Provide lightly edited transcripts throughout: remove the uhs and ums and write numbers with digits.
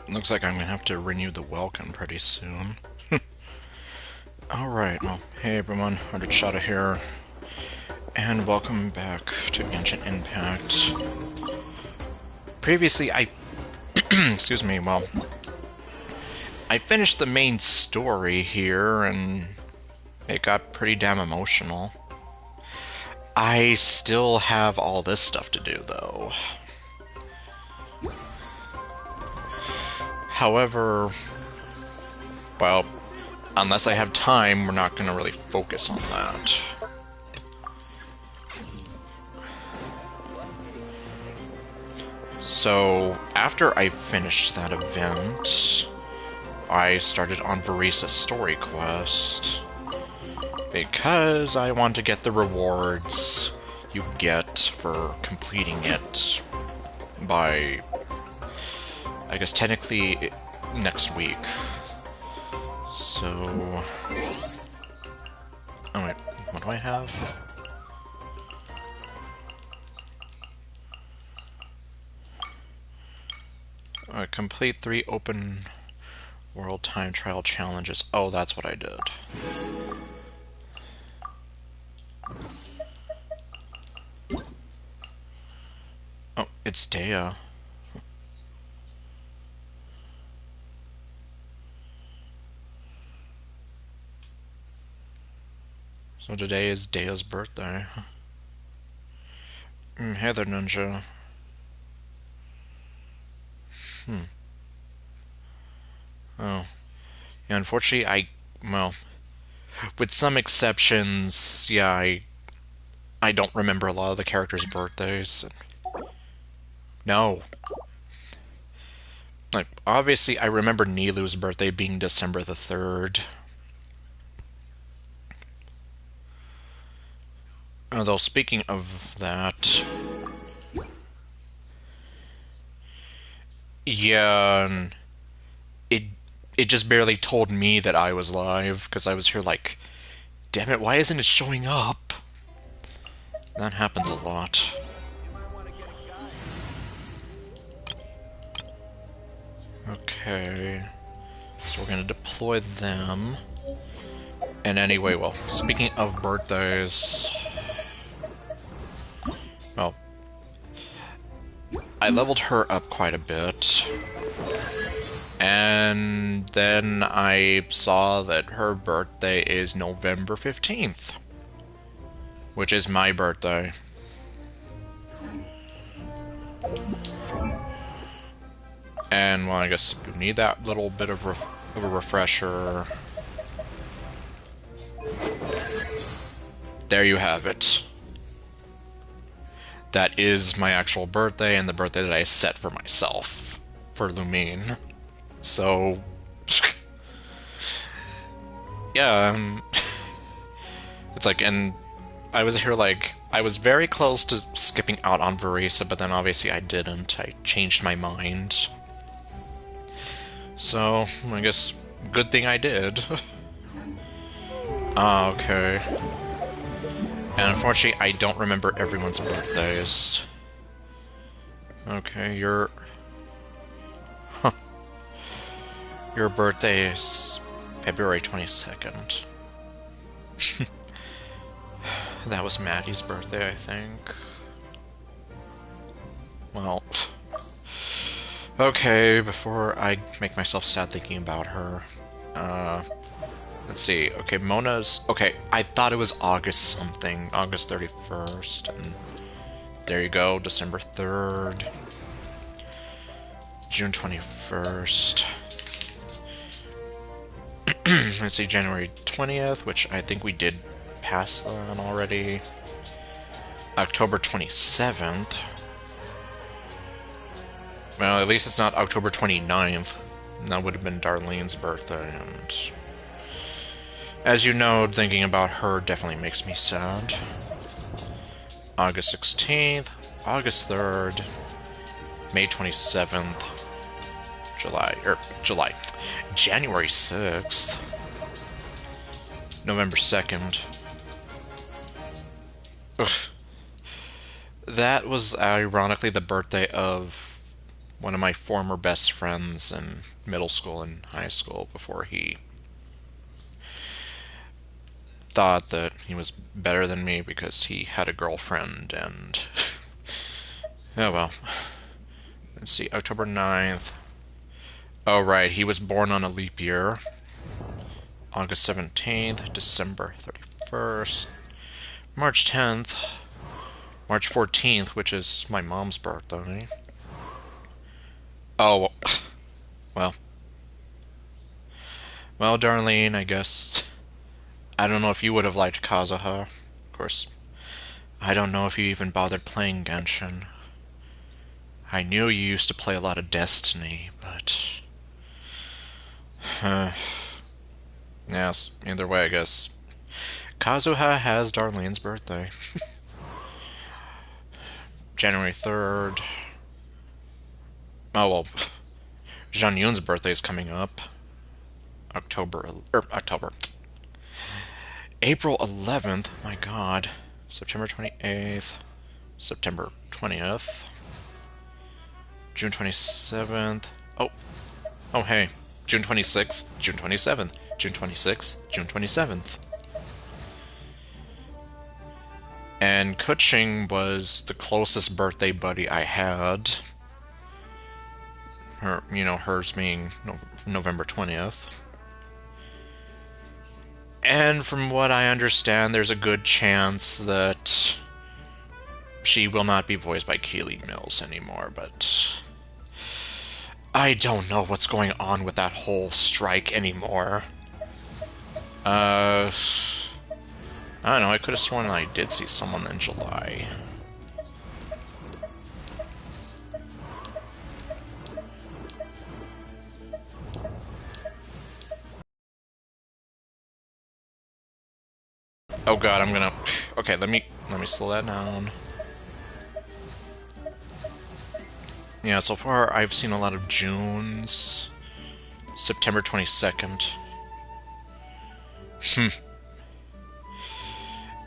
Looks like I'm gonna have to renew the welcome pretty soon. Alright, well, hey everyone, Shada here, and welcome back to Genshin Impact. Previously, excuse me, well, I finished the main story here, and it got pretty damn emotional. I still have all this stuff to do, though. However, well, unless I have time, we're not gonna really focus on that. So, after I finished that event, I started on Varisa's story quest. Because I want to get the rewards you get for completing it by, I guess, technically next week. So... oh wait, what do I have? Complete 3 open world time trial challenges. Oh, that's what I did. Oh, it's Dea. So today is Dea's birthday. Hey there, Ninja. Oh. Yeah, unfortunately, well, with some exceptions, yeah, I don't remember a lot of the characters' birthdays. No. Like, obviously, I remember Nilu's birthday being December the 3rd. Although, speaking of that... yeah, and it, it just barely told me that I was live, because I was here like, damn it, why isn't it showing up? That happens a lot. Okay. So we're gonna deploy them. And anyway, well, speaking of birthdays... well, I leveled her up quite a bit. And then I saw that her birthday is November 15th. Which is my birthday. And, well, I guess you need that little bit of a refresher. There you have it. That is my actual birthday, and the birthday that I set for myself. For Lumine. So... yeah, it's like, and I was here like, I was very close to skipping out on Verisa, but then obviously I didn't. I changed my mind. So, I guess, good thing I did. Ah, okay. And unfortunately, I don't remember everyone's birthdays. Okay, your birthday is February 22nd. That was Maddie's birthday, I think. Well... okay, before I make myself sad thinking about her. Let's see. Okay, Mona's... okay, I thought it was August something. August 31st. And there you go, December 3rd. June 21st. Let's see, January 20th, which I think we did pass that already. October 27th. Well, at least it's not October 29th. That would have been Darlene's birthday, and... as you know, thinking about her definitely makes me sad. August 16th, August 3rd, May 27th, January 6th, November 2nd. Ugh. That was ironically the birthday of one of my former best friends in middle school and high school before he thought that he was better than me because he had a girlfriend and oh well. Let's see, October 9th. Oh right, he was born on a leap year. August 17th, December 31st, March 10th, March 14th, which is my mom's birthday. Oh, well. Well, Darlene, I guess. I don't know if you would have liked Kazuha. Of course, I don't know if you even bothered playing Genshin. I knew you used to play a lot of Destiny, but... yes, either way, I guess. Kazuha has Darlene's birthday. January 3rd. Oh, well, Jean Yun's birthday is coming up. October. April 11th, my god. September 28th. September 20th. June 27th. Oh, hey. June 26th, June 27th, June 26th, June 27th. And Kuching was the closest birthday buddy I had. Hers being November 20th. And from what I understand, there's a good chance that she will not be voiced by Keely Mills anymore, but I don't know what's going on with that whole strike anymore. I don't know, I could have sworn I did see someone in July. Oh god, I'm gonna... Okay, let me slow that down. Yeah, so far I've seen a lot of Junes. September 22nd.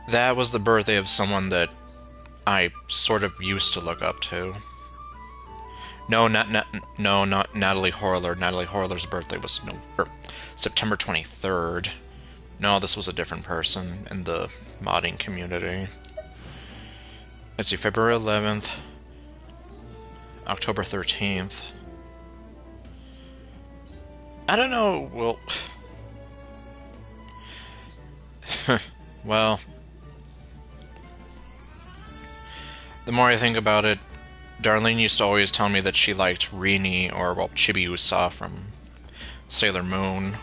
That was the birthday of someone that I sort of used to look up to. No, not Natalie Horler. Natalie Horler's birthday was September 23rd. No, this was a different person in the modding community. Let's see, February 11th. October 13th. I don't know, well... well... The more I think about it, Darlene used to always tell me that she liked Rini, or, well, Chibiusa from Sailor Moon.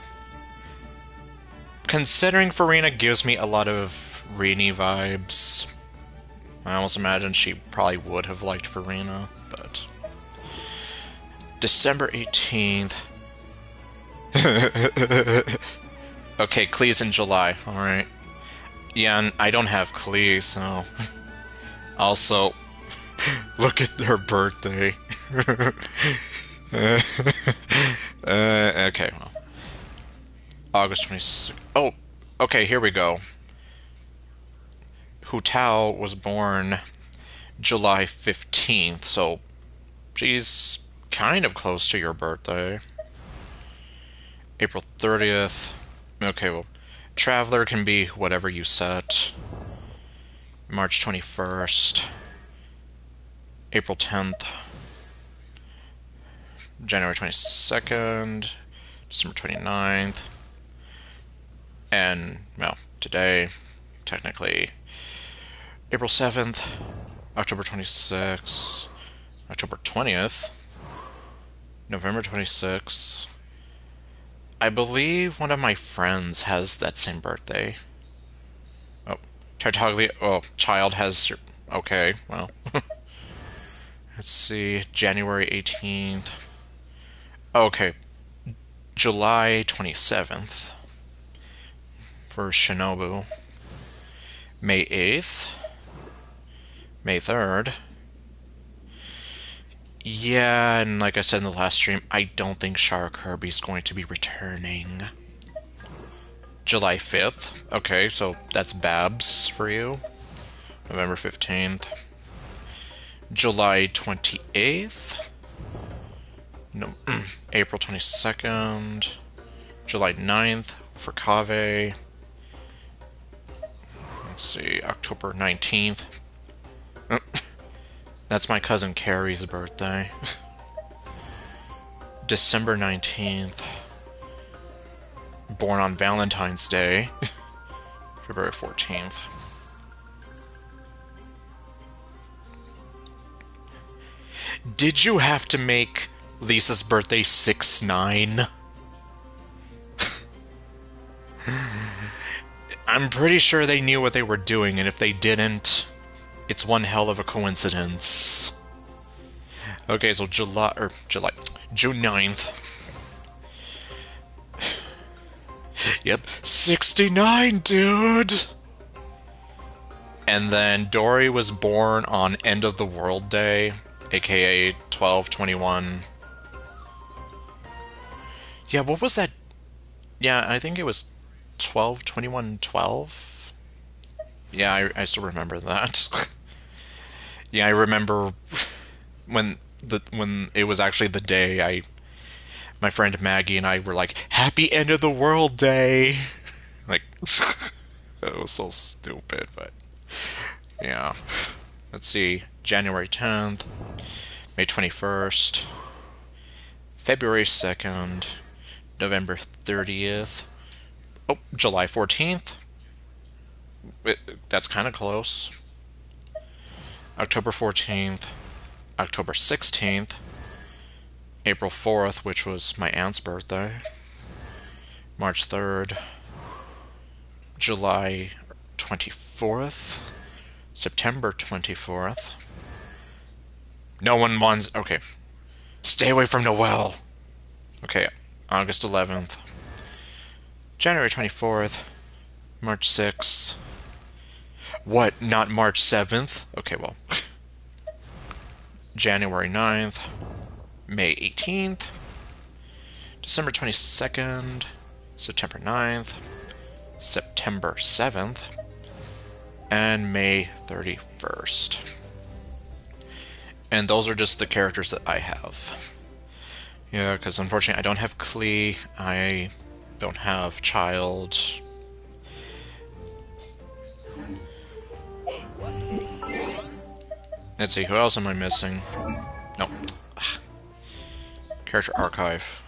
Considering Farina gives me a lot of Rini vibes, I almost imagine she probably would have liked Farina, but... December 18th... Okay, Klee's in July, alright. Yeah, and I don't have Klee, so... Also, look at her birthday. Okay, well. August 26th. Oh, okay, here we go. Hu Tao was born July 15th, so she's kind of close to your birthday. April 30th. Okay, well, Traveler can be whatever you set. March 21st. April 10th. January 22nd. December 29th. And, well, today, technically, April 7th, October 26th, October 20th, November 26th. I believe one of my friends has that same birthday. Oh, Tartaglia. Oh, child has. Okay, well. Let's see. January 18th. Okay. July 27th. For Shinobu. May 8th. May 3rd. Yeah, and like I said in the last stream, I don't think Shara Kirby's going to be returning. July 5th. Okay, so that's Babs for you. November 15th. July 28th. No, April 22nd, July 9th for Kave. Let's see, October 19th. That's my cousin Carrie's birthday. December 19th. Born on Valentine's Day. February 14th. Did you have to make Lisa's birthday 6/9? I'm pretty sure they knew what they were doing, and if they didn't, it's one hell of a coincidence. Okay, so June 9th. Yep, 69, dude! And then Dory was born on End of the World Day, aka 12/21. Yeah, what was that? Yeah, I think it was 12/21/12. Yeah, I still remember that. Yeah, I remember when it was actually the day my friend Maggie and I were like, "Happy End of the World Day!" Like, it was so stupid, but yeah. Let's see, January 10th, May 21st, February 2nd, November 30th, oh, July 14th. That's kind of close. October 14th, October 16th, April 4th, which was my aunt's birthday, March 3rd, July 24th, September 24th. No one wants... Okay. Stay away from Noel! Okay, August 11th, January 24th, March 6th. What, not March 7th? Okay, well. January 9th, May 18th, December 22nd, September 9th, September 7th, and May 31st. And those are just the characters that I have. Yeah, because unfortunately I don't have Klee, I don't have Child. Let's see, who else am I missing? No. Character archive.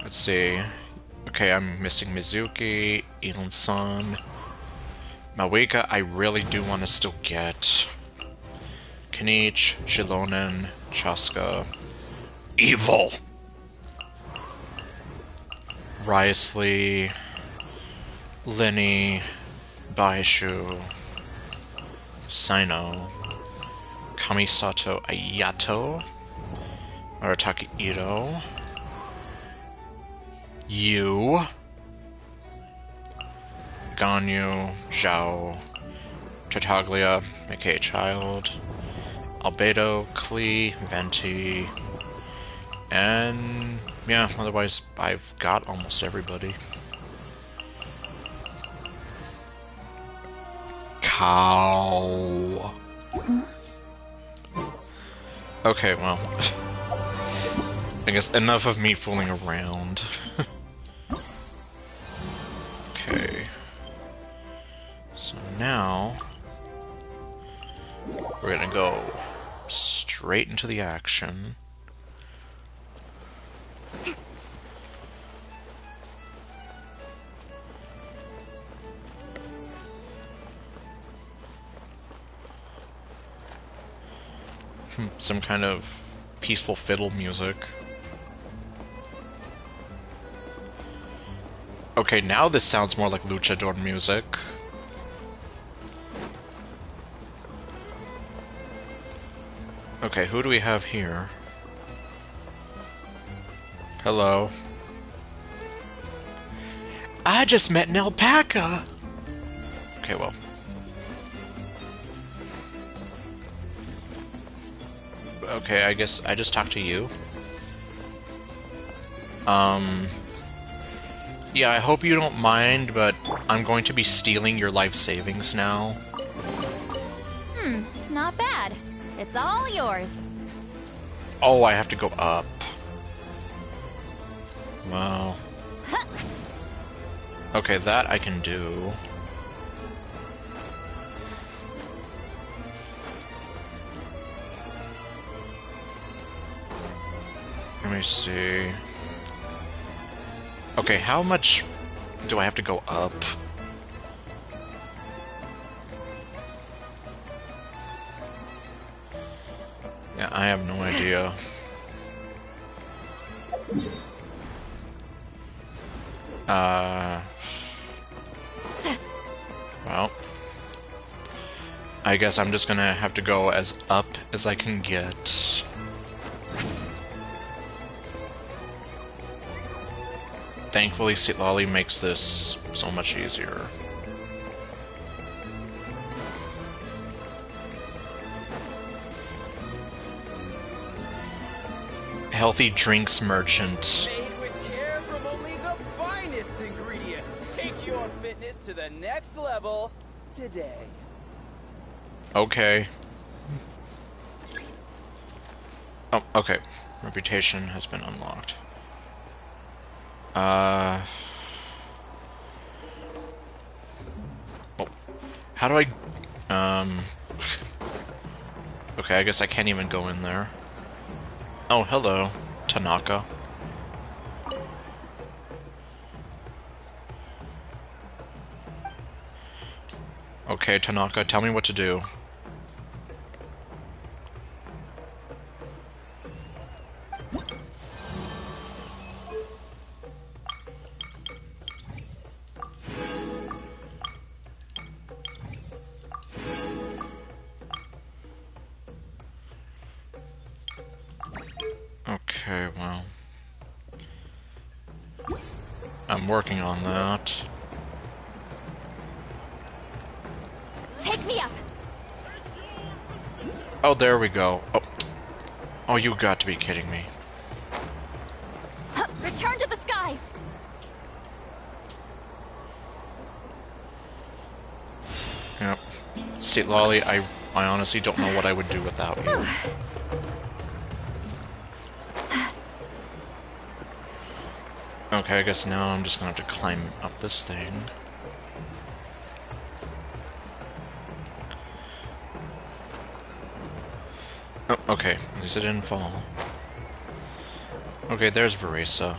Let's see. Okay, I'm missing Mizuki, Ilon-san. Maweka, I really do want to still get. Kanich, Shilonen, Chaska. Evil! Raisley, Lenny, Baishu, Sino, Kamisato Ayato, Arataki Ito, Yu, Ganyu, Zhao, Tartaglia, aka Child, Albedo, Klee, Venti, and yeah, otherwise I've got almost everybody. Cow. Okay, well, I guess enough of me fooling around. Okay, so now we're gonna go straight into the action. Some kind of peaceful fiddle music. Okay, now this sounds more like luchador music. Okay, who do we have here? Hello. I just met an alpaca! Okay, well. Okay, I guess I just talked to you. Yeah, I hope you don't mind, but I'm going to be stealing your life savings now. Not bad. It's all yours. Oh, I have to go up. Wow. Okay, that I can do. Let me see. Okay, how much do I have to go up? Yeah, I have no idea. Well, I guess I'm just gonna have to go as up as I can get. Thankfully, Lolly makes this so much easier. Healthy drinks merchant. Made with care from only the finest ingredients. Take your fitness to the next level today. Okay. Oh, okay. Reputation has been unlocked. Oh. How do I... Okay, I guess I can't even go in there. Oh, hello, Tanaka. Okay, Tanaka, tell me what to do. Okay, well... I'm working on that. Take me up. Oh, there we go. Oh, oh, you got to be kidding me. Return to the skies. Yep. See, Lolly, I honestly don't know what I would do without you. Okay, I guess now I'm just gonna have to climb up this thing. Oh, okay. At least it didn't fall. Okay, there's Veresa.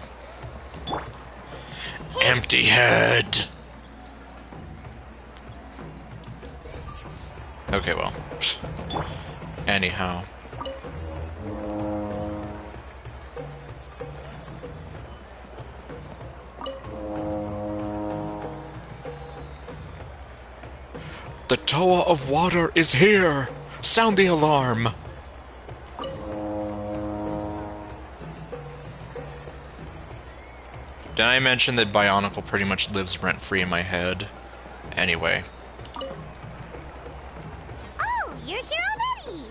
Empty head! Okay, well. Anyhow. The Toa of Water is here! Sound the alarm! Did I mention that Bionicle pretty much lives rent-free in my head? Anyway. Oh, you're here already!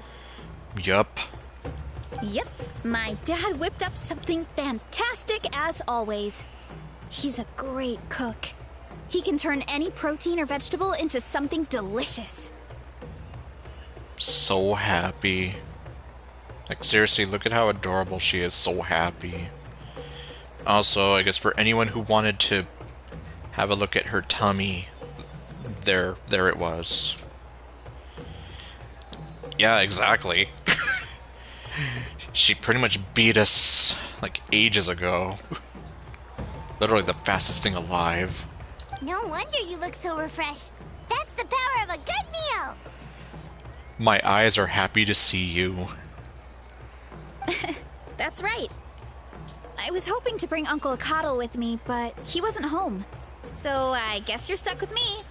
Yup. Yep, my dad whipped up something fantastic as always. He's a great cook. He can turn any protein or vegetable into something delicious. So happy. Like, seriously, look at how adorable she is. So happy. Also, I guess for anyone who wanted to have a look at her tummy, there it was. Yeah, exactly. She pretty much beat us, like, ages ago. Literally the fastest thing alive. No wonder you look so refreshed. That's the power of a good meal! My eyes are happy to see you. That's right. I was hoping to bring Uncle Akatl with me, but he wasn't home. So I guess you're stuck with me.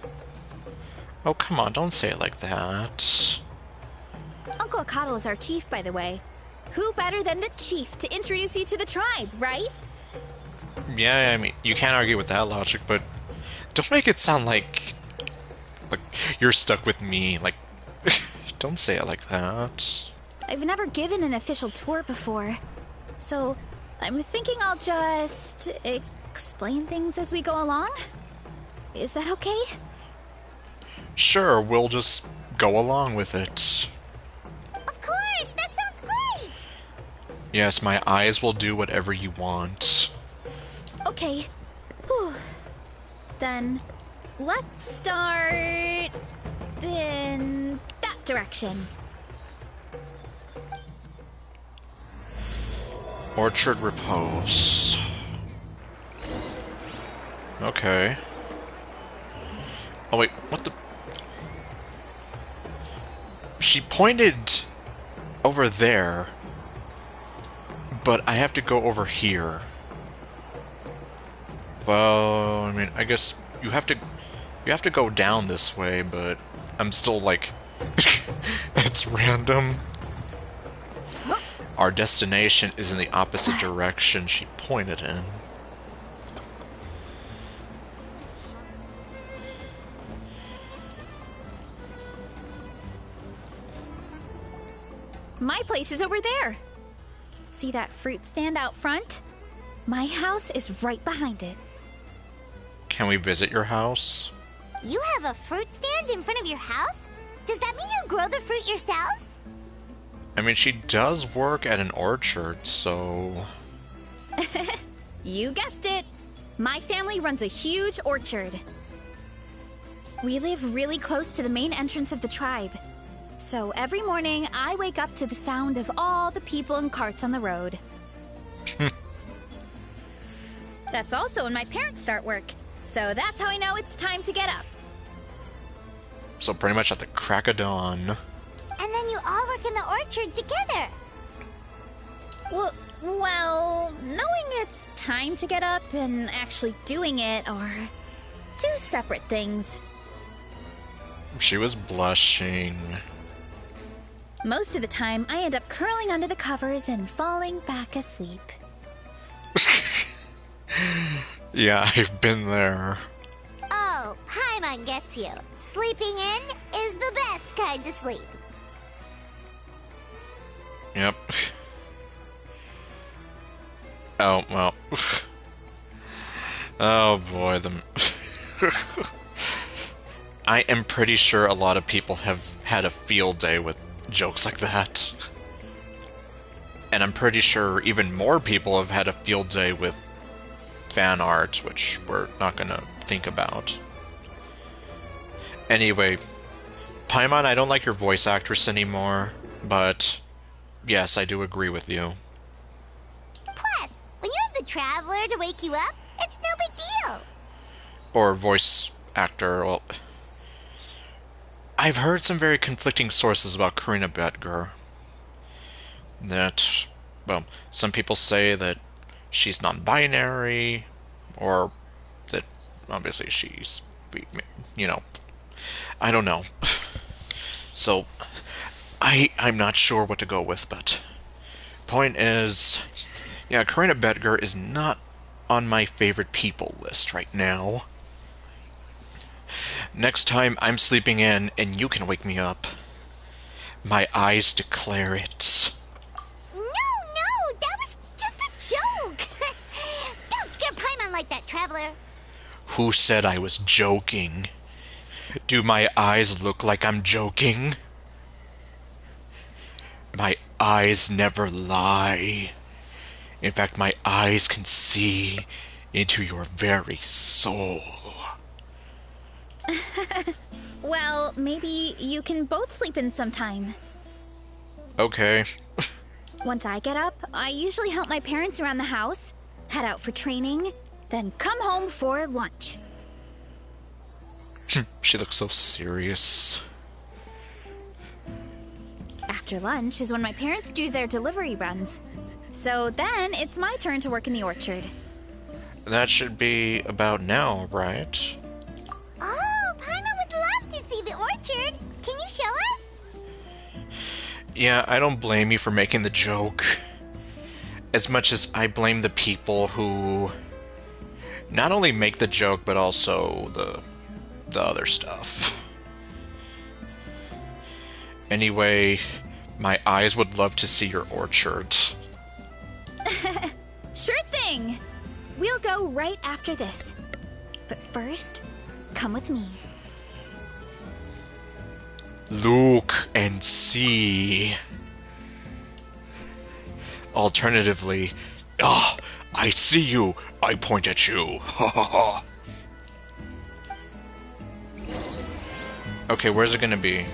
Oh, come on, don't say it like that. Uncle Akatl is our chief, by the way. Who better than the chief to introduce you to the tribe, right? Yeah, I mean, you can't argue with that logic, but don't make it sound like you're stuck with me. Like, don't say it like that. I've never given an official tour before, so I'm thinking I'll just explain things as we go along. Is that okay? Sure, we'll just go along with it. Of course! That sounds great! Yes, my eyes will do whatever you want. Okay. Whew. Then let's start in that direction. Orchard Repose. Okay. Oh wait, what the? She pointed over there, but I have to go over here. Well, I mean, I guess you have to go down this way, but I'm still like it's random. Our destination is in the opposite direction she pointed in. My place is over there. See that fruit stand out front? My house is right behind it. Can we visit your house? You have a fruit stand in front of your house? Does that mean you grow the fruit yourselves? I mean, she does work at an orchard, so... You guessed it. My family runs a huge orchard. We live really close to the main entrance of the tribe. So every morning, I wake up to the sound of all the people and carts on the road. That's also when my parents start work. So that's how I know it's time to get up. So pretty much at the crack of dawn. And then you all work in the orchard together. Well, knowing it's time to get up and actually doing it are two separate things. She was blushing. Most of the time, I end up curling under the covers and falling back asleep. Yeah, I've been there. Oh, Paimon gets you. Sleeping in is the best kind of sleep. Yep. Oh, well. Oh boy, I am pretty sure a lot of people have had a field day with jokes like that. And I'm pretty sure even more people have had a field day with fan art, which we're not gonna think about. Anyway, Paimon, I don't like your voice actress anymore, but yes, I do agree with you. Plus, when you have the Traveler to wake you up, it's no big deal. Or voice actor, well... I've heard some very conflicting sources about Karina Bedgar. That, well, some people say that she's non-binary, or that obviously she's, you know, I don't know. So, I'm not sure what to go with, but point is, yeah, Karina Bedgar is not on my favorite people list right now. Next time I'm sleeping in and you can wake me up. My eyes declare it. No, that was just a joke. Don't scare Paimon like that, Traveler. Who said I was joking? Do my eyes look like I'm joking? My eyes never lie. In fact, my eyes can see into your very soul. Well, maybe you can both sleep in sometime. Okay. Once I get up, I usually help my parents around the house, head out for training, then come home for lunch. She looks so serious. After lunch is when my parents do their delivery runs. So then it's my turn to work in the orchard. That should be about now, right? Oh, Paimon would love to see the orchard. Can you show us? Yeah, I don't blame you for making the joke. As much as I blame the people who not only make the joke, but also the other stuff. Anyway, my eyes would love to see your orchard. Sure thing! We'll go right after this. But first, come with me. Look and see. Alternatively, ah, I see you, I point at you. Ha ha ha. Okay, where's it gonna be?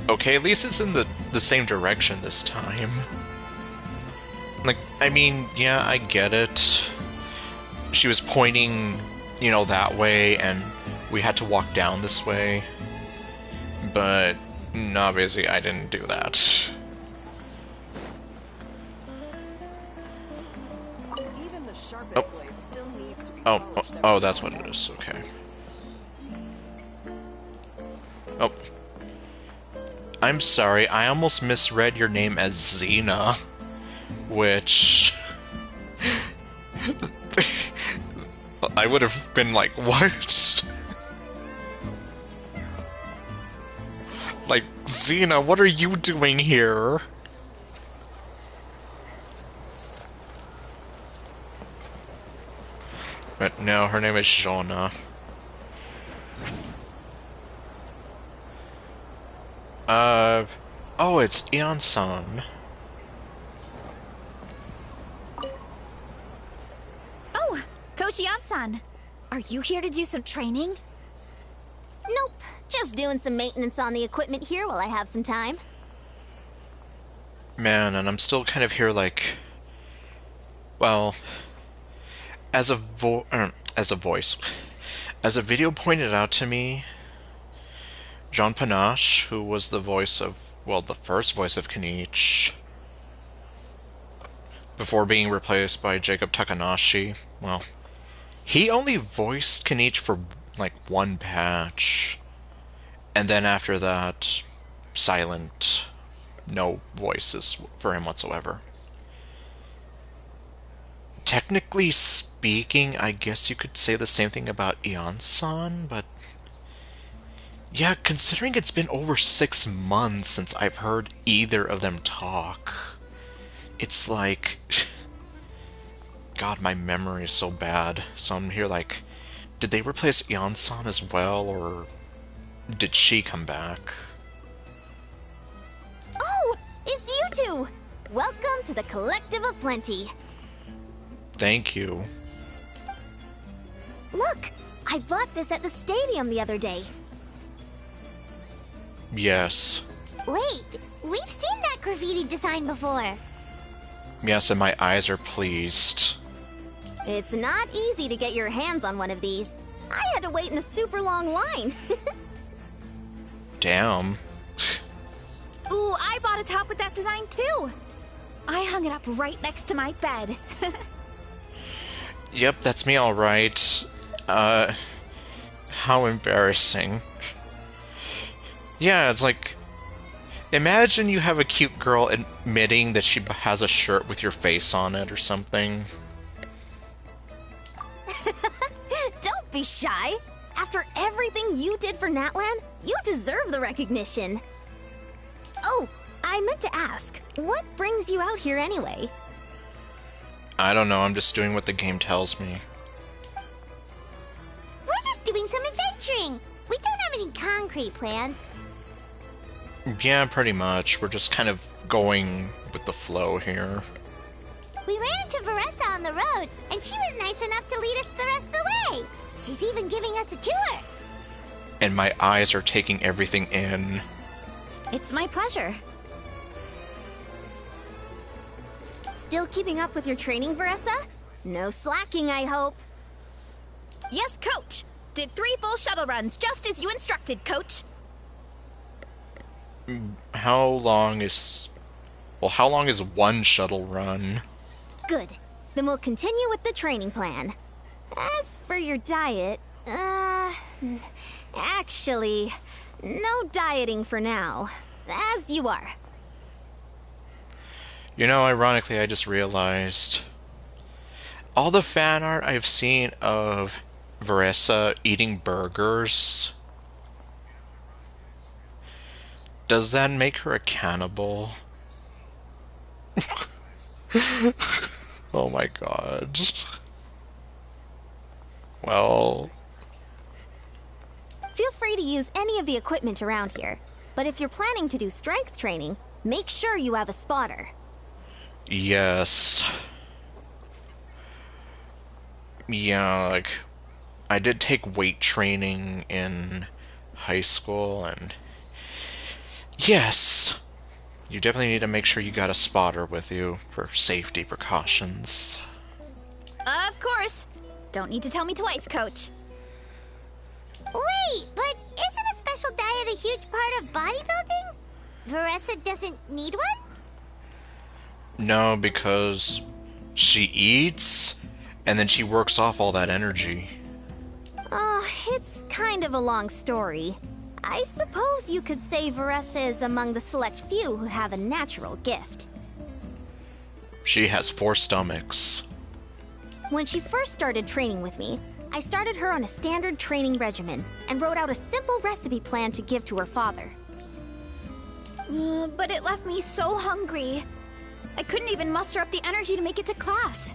Okay, at least it's in the same direction this time. Like, I mean, yeah, I get it. She was pointing, you know, that way, and we had to walk down this way. But, obviously, I didn't do that. Even the sharpest blade still needs to be Oh, polished oh, every that's now what and it then. is, okay. Oh. I'm sorry, I almost misread your name as Xena, which... I would have been like, what? Like, Xena, what are you doing here? But no, her name is Shona. Oh, it's Eon-san. Oh, Coach Yan-san. Are you here to do some training? Nope, just doing some maintenance on the equipment here while I have some time. Man, and I'm still kind of here like... Well... As a voice... As a video pointed out to me, Jean Panache, who was the voice of... Well, the first voice of Kenichi, before being replaced by Jacob Takanashi, well... He only voiced Kenichi for, like, one patch. And then after that, silent. No voices for him whatsoever. Technically speaking, I guess you could say the same thing about Eon-san, but... Yeah, considering it's been over 6 months since I've heard either of them talk, it's like... God, my memory is so bad. So I'm here like, did they replace Eon-san as well, or did she come back? Oh, it's you two! Welcome to the Collective of Plenty. Thank you. Look, I bought this at the stadium the other day. Yes. Wait, we've seen that graffiti design before. Yes, and my eyes are pleased. It's not easy to get your hands on one of these. I had to wait in a super long line. Damn. Ooh, I bought a top with that design too. I hung it up right next to my bed. Yep, that's me alright. How embarrassing. Yeah, it's like... Imagine you have a cute girl admitting that she has a shirt with your face on it or something. Don't be shy. After everything you did for Natlan, you deserve the recognition. Oh, I meant to ask, what brings you out here anyway? I don't know, I'm just doing what the game tells me. We're just doing some adventuring. We don't have any concrete plans. Yeah, pretty much. We're just kind of going with the flow here. We ran into Vanessa on the road, and she was nice enough to lead us the rest of the way. She's even giving us a tour. And my eyes are taking everything in. It's my pleasure. Still keeping up with your training, Vanessa? No slacking, I hope. Yes, Coach. Did 3 full shuttle runs, just as you instructed, Coach. How long is... Well, how long is one shuttle run? Good. Then we'll continue with the training plan. As for your diet, actually, no dieting for now. As you are. You know, ironically, I just realized... All the fan art I've seen of Vanessa eating burgers... Does that make her a cannibal? Oh my god. Well... Feel free to use any of the equipment around here. But if you're planning to do strength training, make sure you have a spotter. Yes. Yeah, like, I did take weight training in high school, and yes, you definitely need to make sure you got a spotter with you for safety precautions. Of course. Don't need to tell me twice, Coach. Wait, but isn't a special diet a huge part of bodybuilding? Veressa doesn't need one? No, because she eats, and then she works off all that energy. Oh, it's kind of a long story. I suppose you could say Veressa is among the select few who have a natural gift. She has 4 stomachs. When she first started training with me, I started her on a standard training regimen and wrote out a simple recipe plan to give to her father. But it left me so hungry. I couldn't even muster up the energy to make it to class.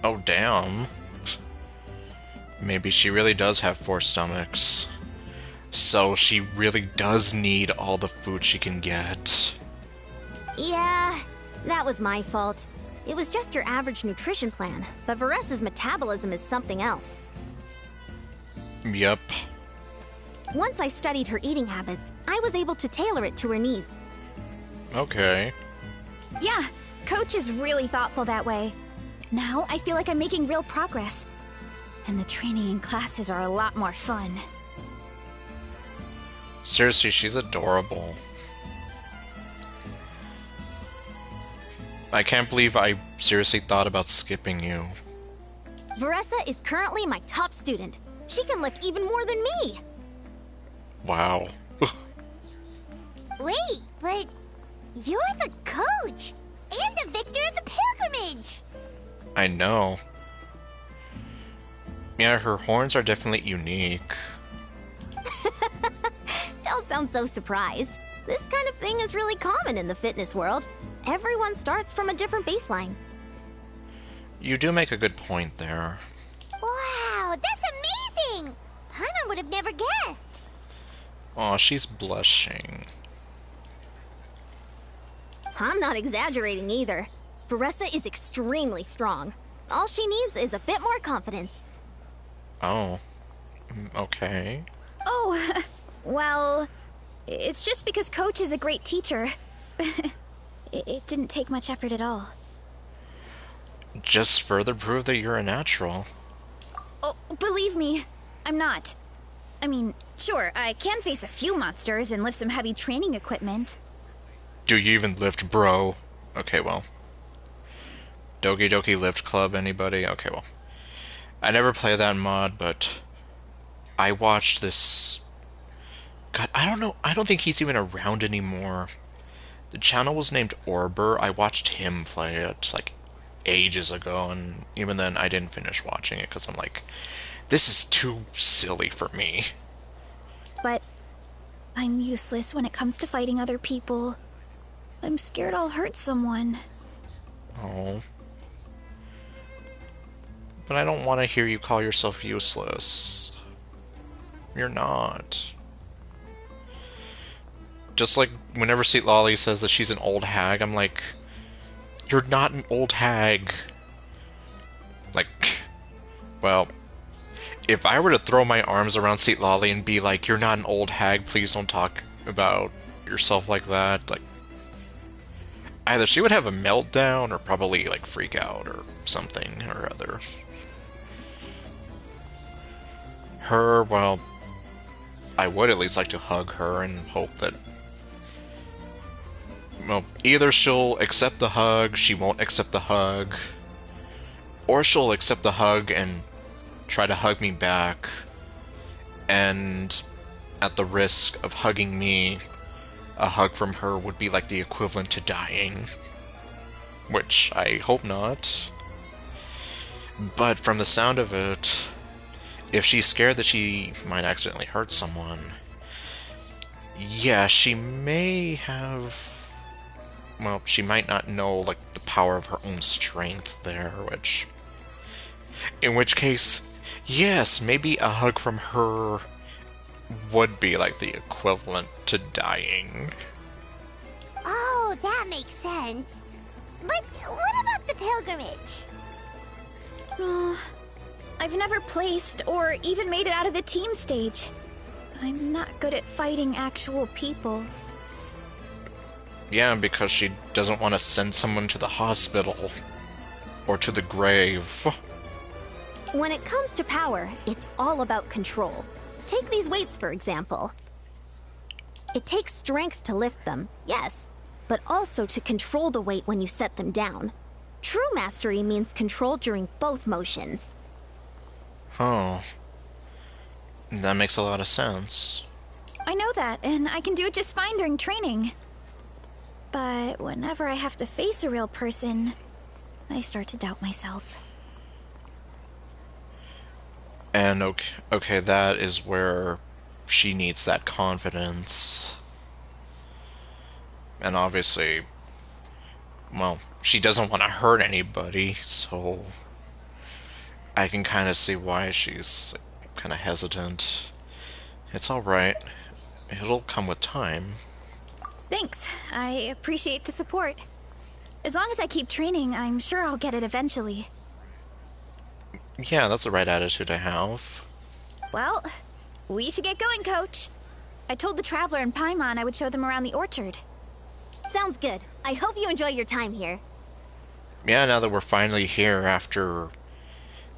Oh, damn. Maybe she really does have 4 stomachs. So she really does need all the food she can get. Yeah, that was my fault. It was just your average nutrition plan, but Veressa's metabolism is something else. Yep. Once I studied her eating habits, I was able to tailor it to her needs. Okay. Yeah, Coach is really thoughtful that way. Now I feel like I'm making real progress. And the training and classes are a lot more fun. Seriously, she's adorable. I can't believe I seriously thought about skipping you. Veressa is currently my top student. She can lift even more than me. Wow. Wait, but you're the coach and the victor of the pilgrimage. I know. Yeah, her horns are definitely unique. Don't sound so surprised. This kind of thing is really common in the fitness world. Everyone starts from a different baseline. You do make a good point there. Wow, that's amazing! Paimon would have never guessed. Aw, she's blushing. I'm not exaggerating either. Veressa is extremely strong. All she needs is a bit more confidence. Oh. Okay. Oh, well, it's just because Coach is a great teacher. It didn't take much effort at all. Just further prove that you're a natural. Oh, believe me, I'm not. I mean, sure, I can face a few monsters and lift some heavy training equipment. Do you even lift, bro? Okay, well. Doki Doki Lift Club, anybody? Okay, well. I never play that mod, but I watched this... God, I don't know. I don't think he's even around anymore. The channel was named Orber. I watched him play it, like, ages ago, and even then I didn't finish watching it, because I'm like, this is too silly for me. But I'm useless when it comes to fighting other people. I'm scared I'll hurt someone. Oh. But I don't want to hear you call yourself useless. You're not. Just like whenever Sweet Lolly says that she's an old hag, I'm like, you're not an old hag. Like, well, if I were to throw my arms around Sweet Lolly and be like, you're not an old hag, please don't talk about yourself like that, like, either she would have a meltdown or probably, like, freak out or something or other. Her, well, I would at least like to hug her and hope that, well, either she'll accept the hug, she won't accept the hug, or she'll accept the hug and try to hug me back, and at the risk of hugging me, a hug from her would be like the equivalent to dying. Which I hope not. But from the sound of it, if she's scared that she might accidentally hurt someone, yeah, she may have... Well, she might not know, like, the power of her own strength there, which... In which case, yes, maybe a hug from her would be, like, the equivalent to dying. Oh, that makes sense. But what about the pilgrimage? I've never placed or even made it out of the team stage. I'm not good at fighting actual people. Yeah, because she doesn't want to send someone to the hospital. Or to the grave. When it comes to power, it's all about control. Take these weights, for example. It takes strength to lift them, yes, but also to control the weight when you set them down. True mastery means control during both motions. Oh. That makes a lot of sense. I know that, and I can do it just fine during training. But whenever I have to face a real person, I start to doubt myself. And okay, that is where she needs that confidence. And obviously, well, she doesn't want to hurt anybody, so I can kind of see why she's kind of hesitant. It's alright. It'll come with time. Thanks. I appreciate the support. As long as I keep training, I'm sure I'll get it eventually. Yeah, that's the right attitude to have. Well, we should get going, Coach. I told the Traveler and Paimon I would show them around the orchard. Sounds good. I hope you enjoy your time here. Yeah, now that we're finally here after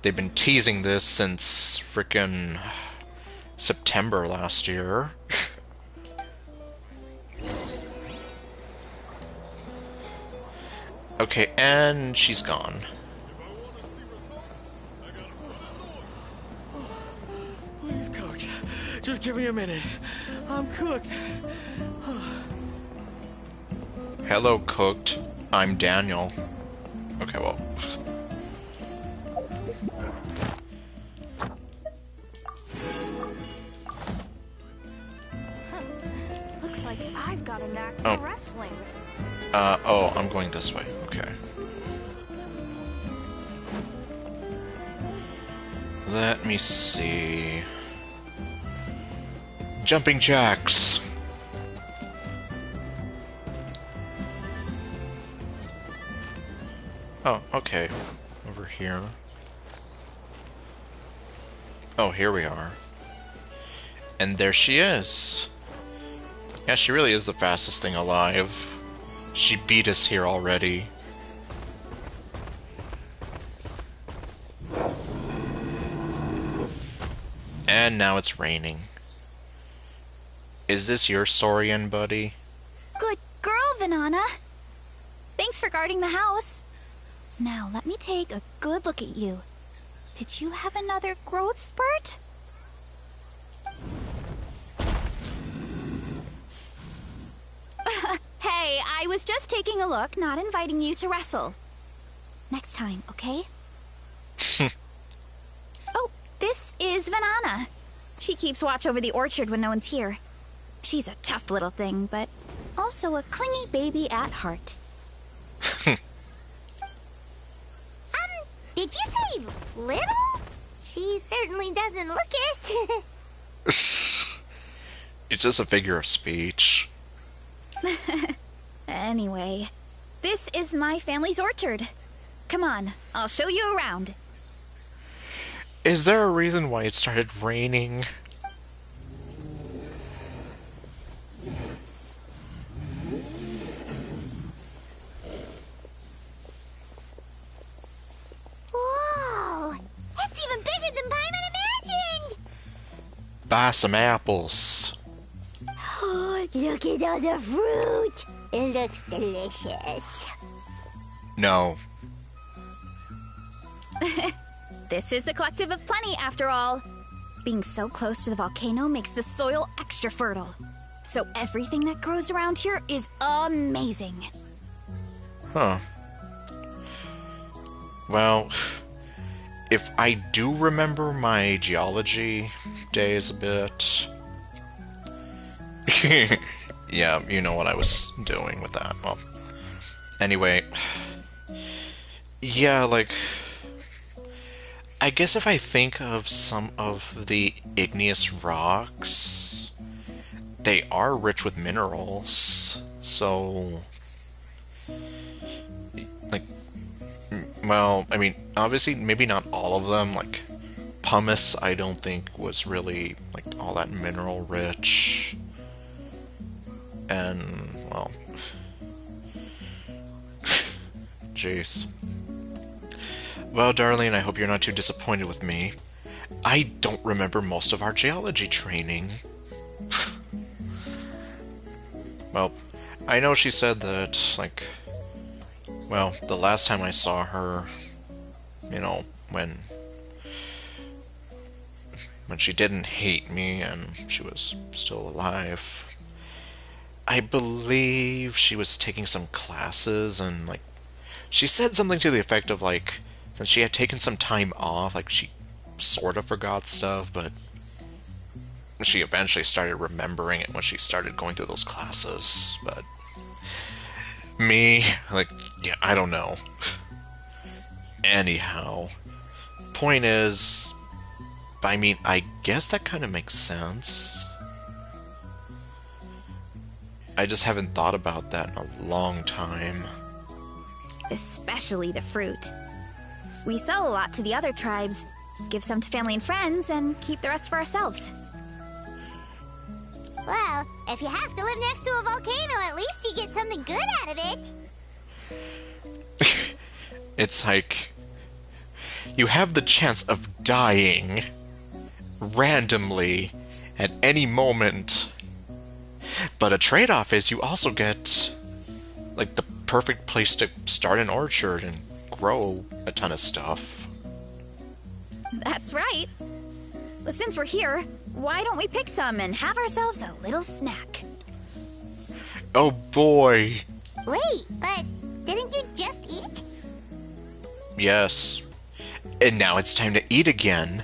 they've been teasing this since frickin' September last year. Okay, and she's gone. Please, Coach, just give me a minute. I'm cooked. Hello, Cooked. I'm Daniel. Okay, well. Looks like I've got a knack Oh. for wrestling. Oh, I'm going this way. Okay. Let me see. Jumping jacks. Oh, okay. Over here. Oh, here we are. And there she is. Yeah, she really is the fastest thing alive. She beat us here already. And now it's raining. Is this your Saurian buddy? Good girl, Vanana. Thanks for guarding the house. Now, let me take a good look at you. Did you have another growth spurt? Hey, I was just taking a look, not inviting you to wrestle. Next time, okay? Oh, this is Vanana. She keeps watch over the orchard when no one's here. She's a tough little thing, but also a clingy baby at heart. Did you say little? She certainly doesn't look it. It's just a figure of speech. Anyway, this is my family's orchard. Come on, I'll show you around. Is there a reason why it started raining? Whoa! That's even bigger than Paimon imagined! Buy some apples. Oh, look at all the fruit! It looks delicious. No. This is the Collective of Plenty, after all. Being so close to the volcano makes the soil extra fertile. So everything that grows around here is amazing. Huh. Well, if I do remember my geology days a bit... Yeah, you know what I was doing with that. Well, anyway... Yeah, like... I guess if I think of some of the igneous rocks, they are rich with minerals, so... Well, I mean, obviously, maybe not all of them. Like, pumice, I don't think was really, like, all that mineral rich. And, well... Jeez. Well, darling, I hope you're not too disappointed with me. I don't remember most of our geology training. Well, I know she said that, like... Well, the last time I saw her, you know, when she didn't hate me and she was still alive, I believe she was taking some classes and, like, she said something to the effect of, like, since she had taken some time off, like, she sort of forgot stuff, but she eventually started remembering it when she started going through those classes, but me, like, yeah, I don't know. Anyhow, point is, I mean, I guess that kind of makes sense. I just haven't thought about that in a long time. Especially the fruit. We sell a lot to the other tribes, give some to family and friends, and keep the rest for ourselves. Well, if you have to live next to a volcano, at least you get something good out of it. It's like, you have the chance of dying randomly at any moment, but a trade-off is you also get, like, the perfect place to start an orchard and grow a ton of stuff. That's right. But since we're here, why don't we pick some and have ourselves a little snack? Oh boy! Wait, but didn't you just eat? Yes. And now it's time to eat again.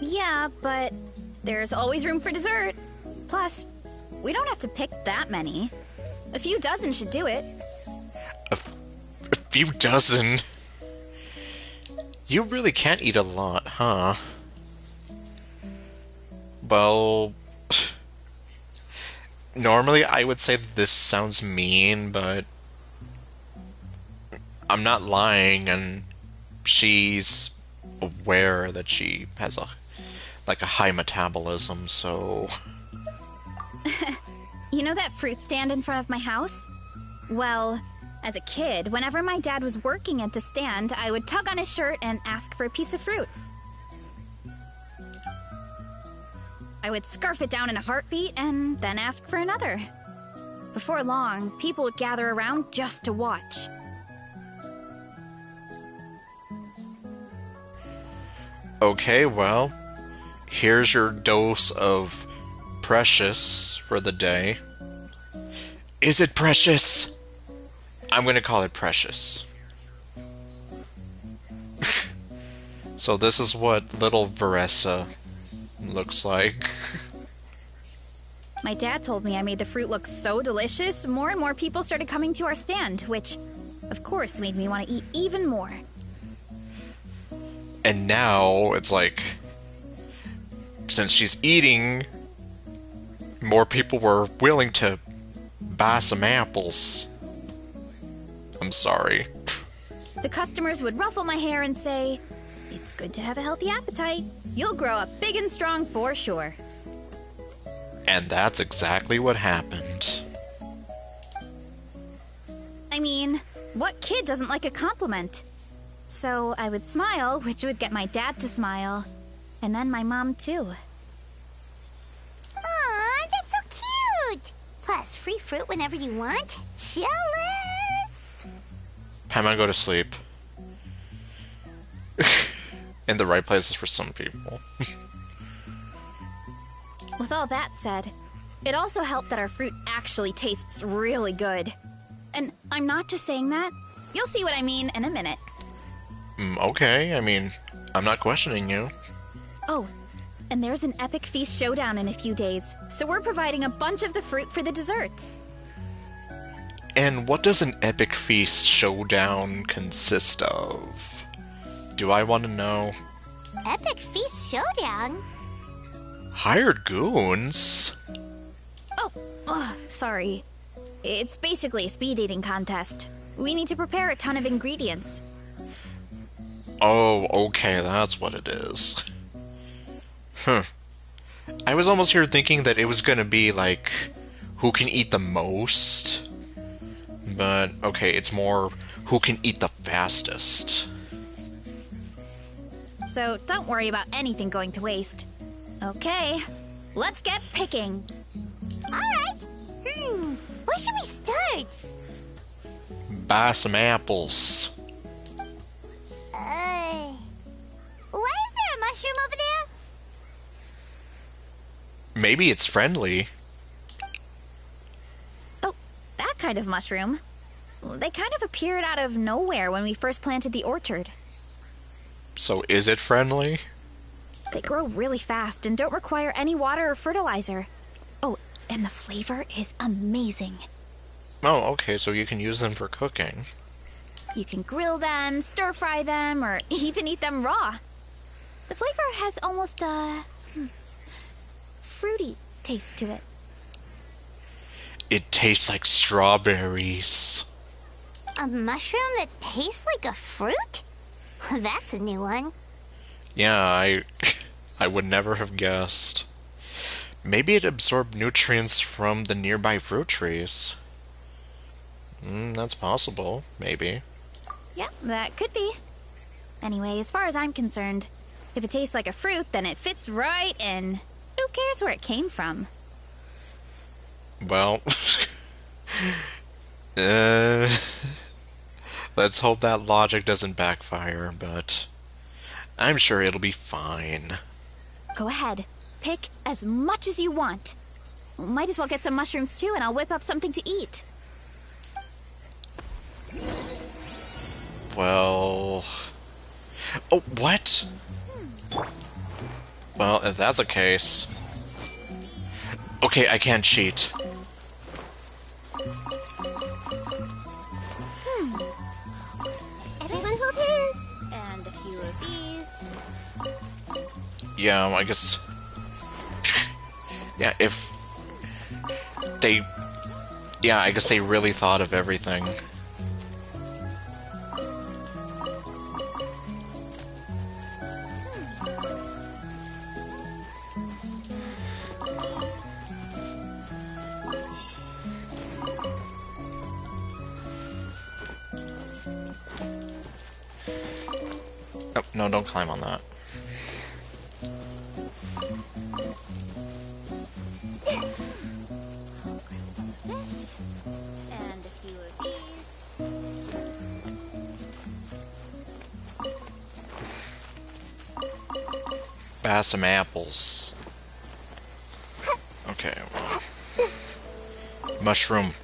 Yeah, but there's always room for dessert. Plus, we don't have to pick that many. A few dozen should do it. A few dozen? You really can't eat a lot, huh? Well... Normally I would say that this sounds mean, but... I'm not lying, and she's aware that she has a high metabolism, so... You know that fruit stand in front of my house? Well, as a kid, whenever my dad was working at the stand, I would tug on his shirt and ask for a piece of fruit. I would scarf it down in a heartbeat and then ask for another. Before long, people would gather around just to watch. Okay, well, here's your dose of precious for the day. Is it precious? I'm gonna call it precious. So this is what little Veressa looks like. My dad told me I made the fruit look so delicious, more and more people started coming to our stand, which, of course, made me want to eat even more. And now it's like, since she's eating, more people were willing to buy some apples. I'm sorry. The customers would ruffle my hair and say, "It's good to have a healthy appetite. You'll grow up big and strong for sure." And that's exactly what happened. I mean, what kid doesn't like a compliment? So I would smile, which would get my dad to smile. And then my mom, too. Aw, that's so cute! Plus, free fruit whenever you want. Jealous! I'm gonna go to sleep. In the right places for some people. With all that said, it also helped that our fruit actually tastes really good. And I'm not just saying that. You'll see what I mean in a minute. Okay, I mean, I'm not questioning you. Oh, and there's an epic feast showdown in a few days, so we're providing a bunch of the fruit for the desserts. And what does an epic feast showdown consist of? Do I want to know? Epic Feast Showdown? Hired goons? Oh, sorry. It's basically a speed eating contest. We need to prepare a ton of ingredients. Oh, okay, that's what it is. Huh. I was almost here thinking that it was gonna be like, who can eat the most? But, okay, it's more, who can eat the fastest? So don't worry about anything going to waste. Okay, let's get picking. Alright. Where should we start? Buy some apples. Why is there a mushroom over there? Maybe it's friendly. Oh, that kind of mushroom. They kind of appeared out of nowhere when we first planted the orchard. So is it friendly? They grow really fast and don't require any water or fertilizer. Oh, and the flavor is amazing. Oh, okay, so you can use them for cooking. You can grill them, stir fry them, or even eat them raw. The flavor has almost a fruity taste to it. It tastes like strawberries. A mushroom that tastes like a fruit? That's a new one. Yeah, I would never have guessed. Maybe it absorbed nutrients from the nearby fruit trees. That's possible, maybe. Yeah, that could be. Anyway, as far as I'm concerned, if it tastes like a fruit, then it fits right in. Who cares where it came from? Well, let's hope that logic doesn't backfire, but I'm sure it'll be fine. Go ahead. Pick as much as you want. Might as well get some mushrooms too, and I'll whip up something to eat. Well... Oh, what? Well, if that's the case... Okay, I can't cheat. Everyone hold hands. And a few of these. Yeah, I guess... Yeah, if... They... Yeah, I guess they really thought of everything. Oh, no, don't climb on that. I'll grab some of this. And a few of these. Buy some apples. Okay, well... Mushroom.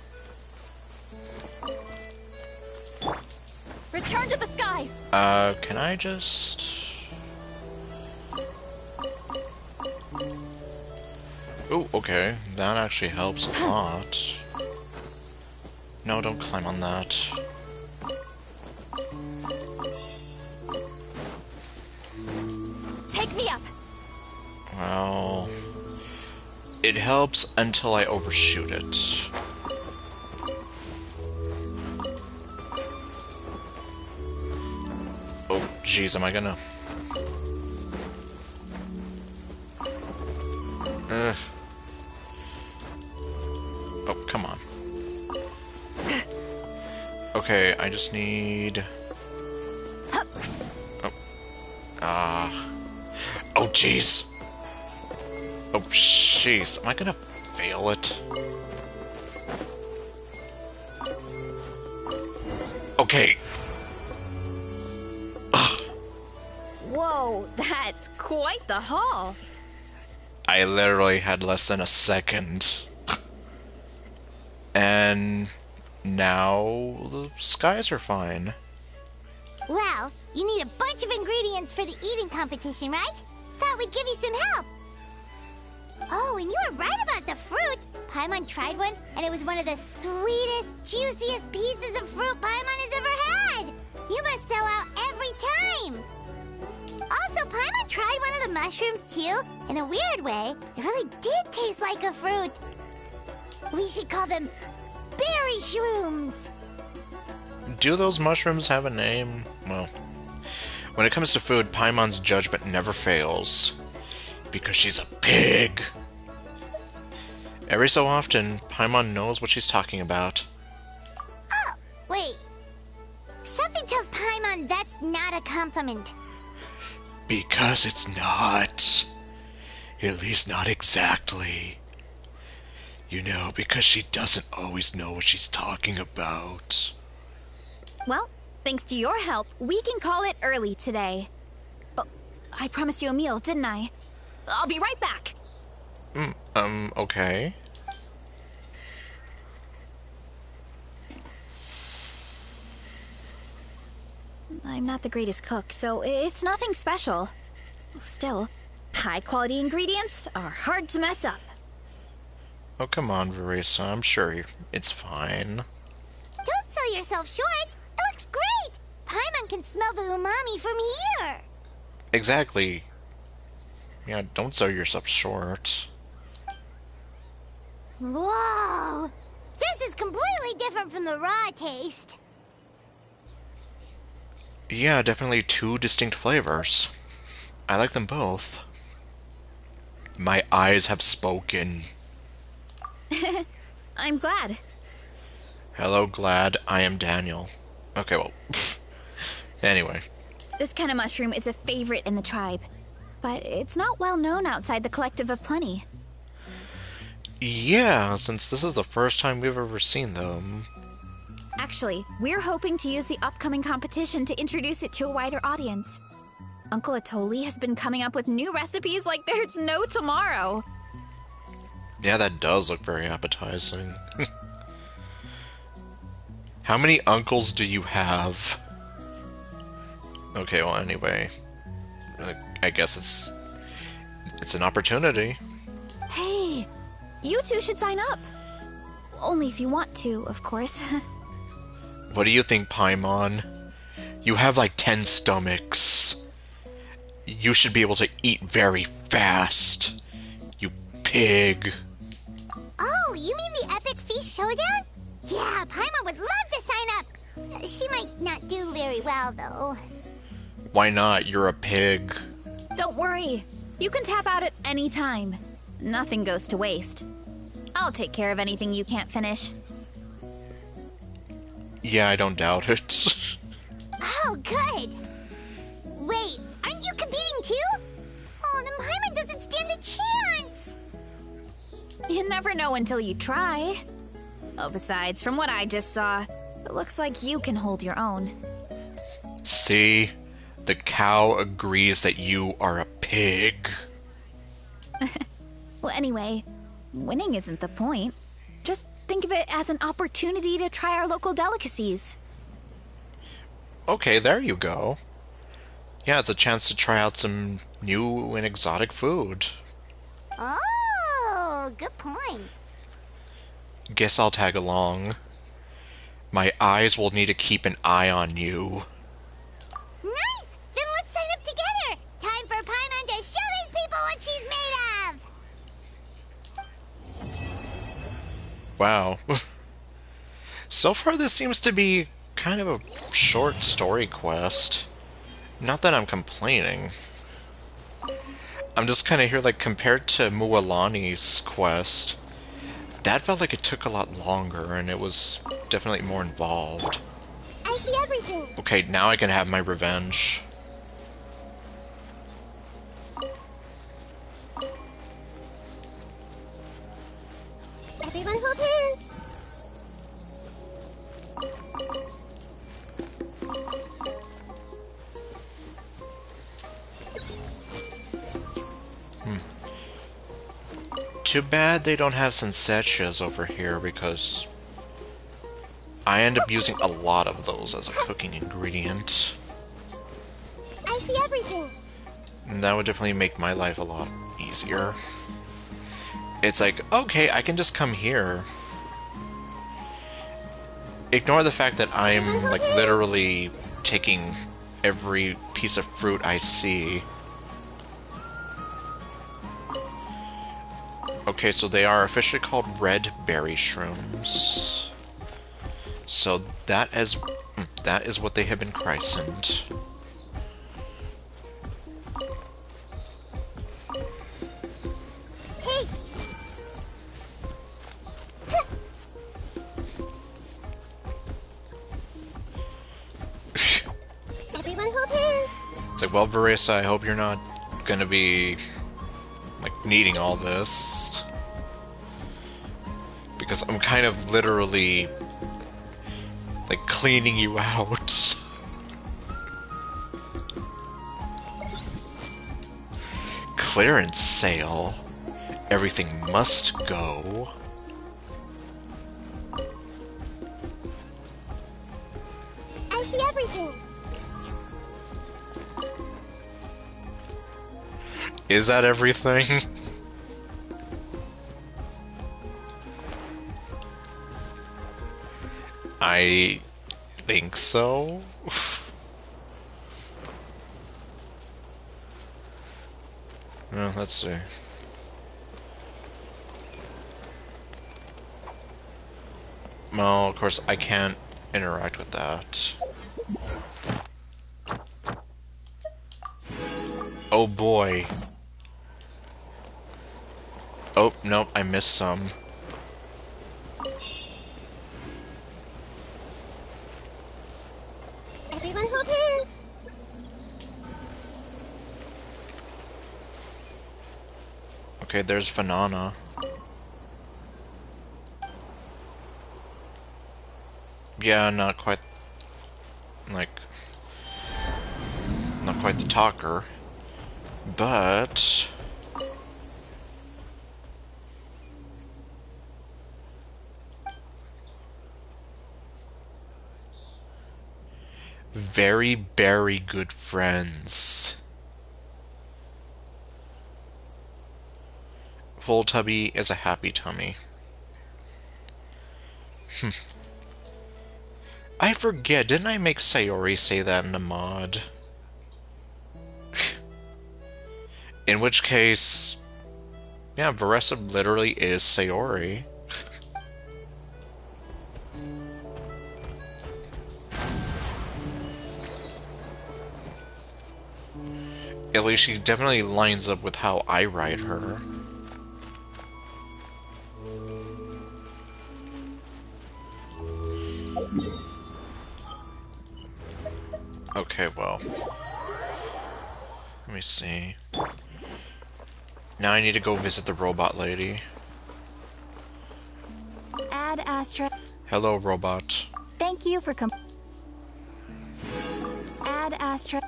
Return to the skies! Can I just... Oh, okay. That actually helps a lot. No, don't climb on that. Take me up! Well... It helps until I overshoot it. Oh, jeez, am I gonna... Ugh. Oh, come on. Okay, I just need... Oh. Oh, jeez. Oh, jeez. Am I gonna fail it? Okay. Whoa, that's quite the haul. I literally had less than a second. And now the skies are fine. Well, you need a bunch of ingredients for the eating competition, right? Thought we'd give you some help. Oh, and you were right about the fruit. Paimon tried one, and it was one of the sweetest, juiciest pieces of fruit Paimon has ever had. You must sell out every time. Also, Paimon tried one of the mushrooms too. In a weird way, it really did taste like a fruit. We should call them berry shrooms. Do those mushrooms have a name? Well, When it comes to food, Paimon's judgment never fails. Because she's a pig. Every so often, Paimon knows what she's talking about. Oh, wait. Something tells Paimon that's not a compliment. Because it's not. At least not exactly. You know, because she doesn't always know what she's talking about. Well, thanks to your help, we can call it early today. Oh, I promised you a meal, didn't I? I'll be right back. Okay. I'm not the greatest cook, so it's nothing special. Still, high-quality ingredients are hard to mess up. Oh, come on, Verisa. I'm sure it's fine. Don't sell yourself short. It looks great. Paimon can smell the umami from here. Exactly. Yeah, don't sell yourself short. Whoa. This is completely different from the raw taste. Yeah, definitely two distinct flavors. I like them both. My eyes have spoken. I'm glad. Hello, Glad. I am Daniel. Okay, well, anyway. This kind of mushroom is a favorite in the tribe, but it's not well known outside the Collective of Plenty. Yeah, since this is the first time we've ever seen them. Actually, we're hoping to use the upcoming competition to introduce it to a wider audience. Uncle Atoli has been coming up with new recipes like there's no tomorrow. Yeah, that does look very appetizing. How many uncles do you have? Okay, well, anyway. I guess it's an opportunity. Hey, you two should sign up. Only if you want to, of course. What do you think, Paimon? You have like 10 stomachs. You should be able to eat very fast. You pig. Oh, you mean the Epic Feast Showdown? Yeah, Paimon would love to sign up. She might not do very well, though. Why not? You're a pig. Don't worry. You can tap out at any time. Nothing goes to waste. I'll take care of anything you can't finish. Yeah, I don't doubt it. Oh, good. Wait, aren't you competing too? Oh, then Paimon doesn't stand a chance. You never know until you try. Oh, besides, from what I just saw, it looks like you can hold your own. See? The cow agrees that you are a pig. Well, anyway, winning isn't the point. Just think of it as an opportunity to try our local delicacies. Okay, there you go. Yeah, it's a chance to try out some new and exotic food. Oh, good point. Guess I'll tag along. My eyes will need to keep an eye on you. Nice! Then let's sign up together. Time for Paimon to show these people what she's made of. Wow. So far this seems to be kind of a short story quest. Not that I'm complaining. I'm just kind of here, like, compared to Mualani's quest, that felt like it took a lot longer, and it was definitely more involved. I see everything. Okay, now I can have my revenge. Everyone hold hands. Too bad they don't have sensechas over here, because I end up using a lot of those as a cooking ingredient. I see everything. And that would definitely make my life a lot easier. It's like, okay, I can just come here. Ignore the fact that I'm, like, literally taking every piece of fruit I see. Okay, so they are officially called red berry shrooms. So that is what they have been christened. It's like, well, Varesa, I hope you're not gonna be, like, needing all this. Because I'm kind of literally, like, cleaning you out. Clearance sale. Everything must go. I see everything. Is that everything? I think so. Well, let's see. Well, of course, I can't interact with that. Oh boy. Oh, nope, I missed some. Everyone hold hands. Okay, there's Vanana. Yeah, not quite, like, not quite the talker, but very, very good friends. Full tubby is a happy tummy. I forget, didn't I make Sayori say that in the mod? In which case, yeah, Varesa literally is Sayori. At least she definitely lines up with how I write her. Okay, well. Let me see. Now I need to go visit the robot lady. Ad Astra. Hello, robot. Thank you for Ad Astra.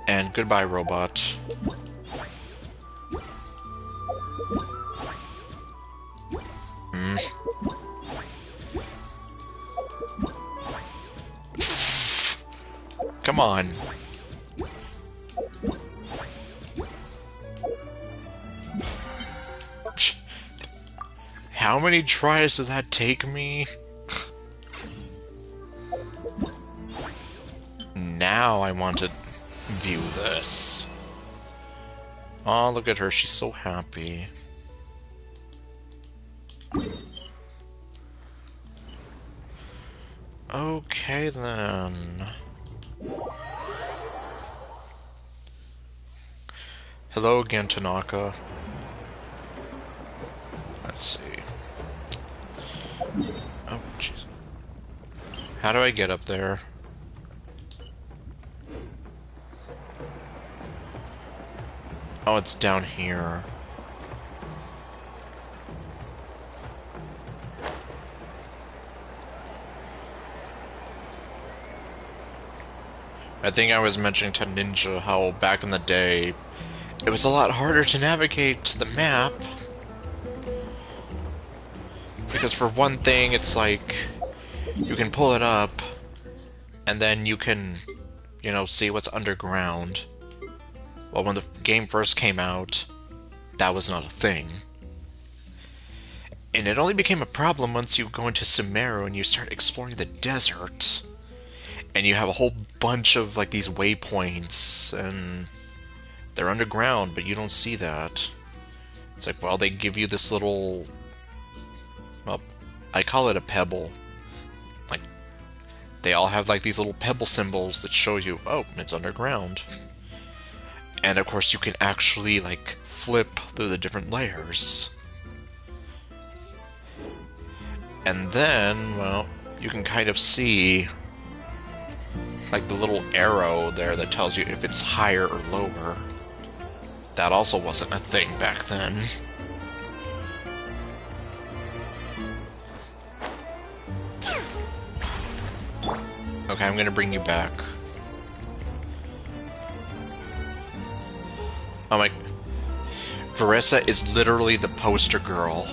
And goodbye, robot. Come on. How many tries did that take me? Now I want to view this. Oh, look at her. She's so happy. Okay, then. Hello again, Tanaka. Let's see. Oh, jeez. How do I get up there? Oh, it's down here. I think I was mentioning to Ninja how back in the day, it was a lot harder to navigate the map. Because for one thing, it's like, you can pull it up, and then you can, you know, see what's underground. Well, when the game first came out, that was not a thing. And it only became a problem once you go into Sumeru and you start exploring the desert. And you have a whole bunch of, like, these waypoints, and they're underground, but you don't see that. It's like, well, they give you this little... Well, I call it a pebble. Like, they all have, like, these little pebble symbols that show you, oh, it's underground. And, of course, you can actually, like, flip through the different layers. And then, well, you can kind of see like the little arrow there that tells you if it's higher or lower. That also wasn't a thing back then. Okay, I'm gonna bring you back. Oh my... Veressa is literally the poster girl.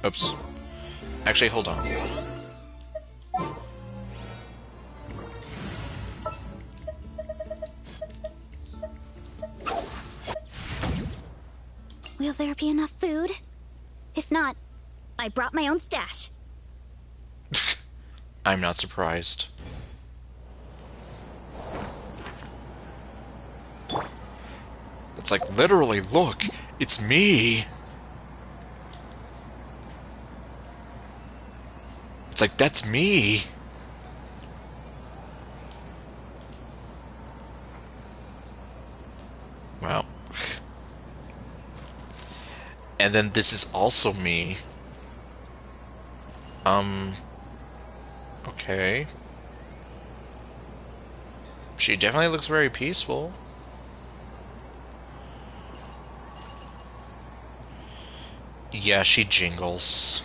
Oops. Actually, hold on. Will there be enough food? If not, I brought my own stash. I'm not surprised. It's like, literally, look! It's me! It's like, that's me! Wow. And then this is also me. Okay. She definitely looks very peaceful. Yeah, she jingles.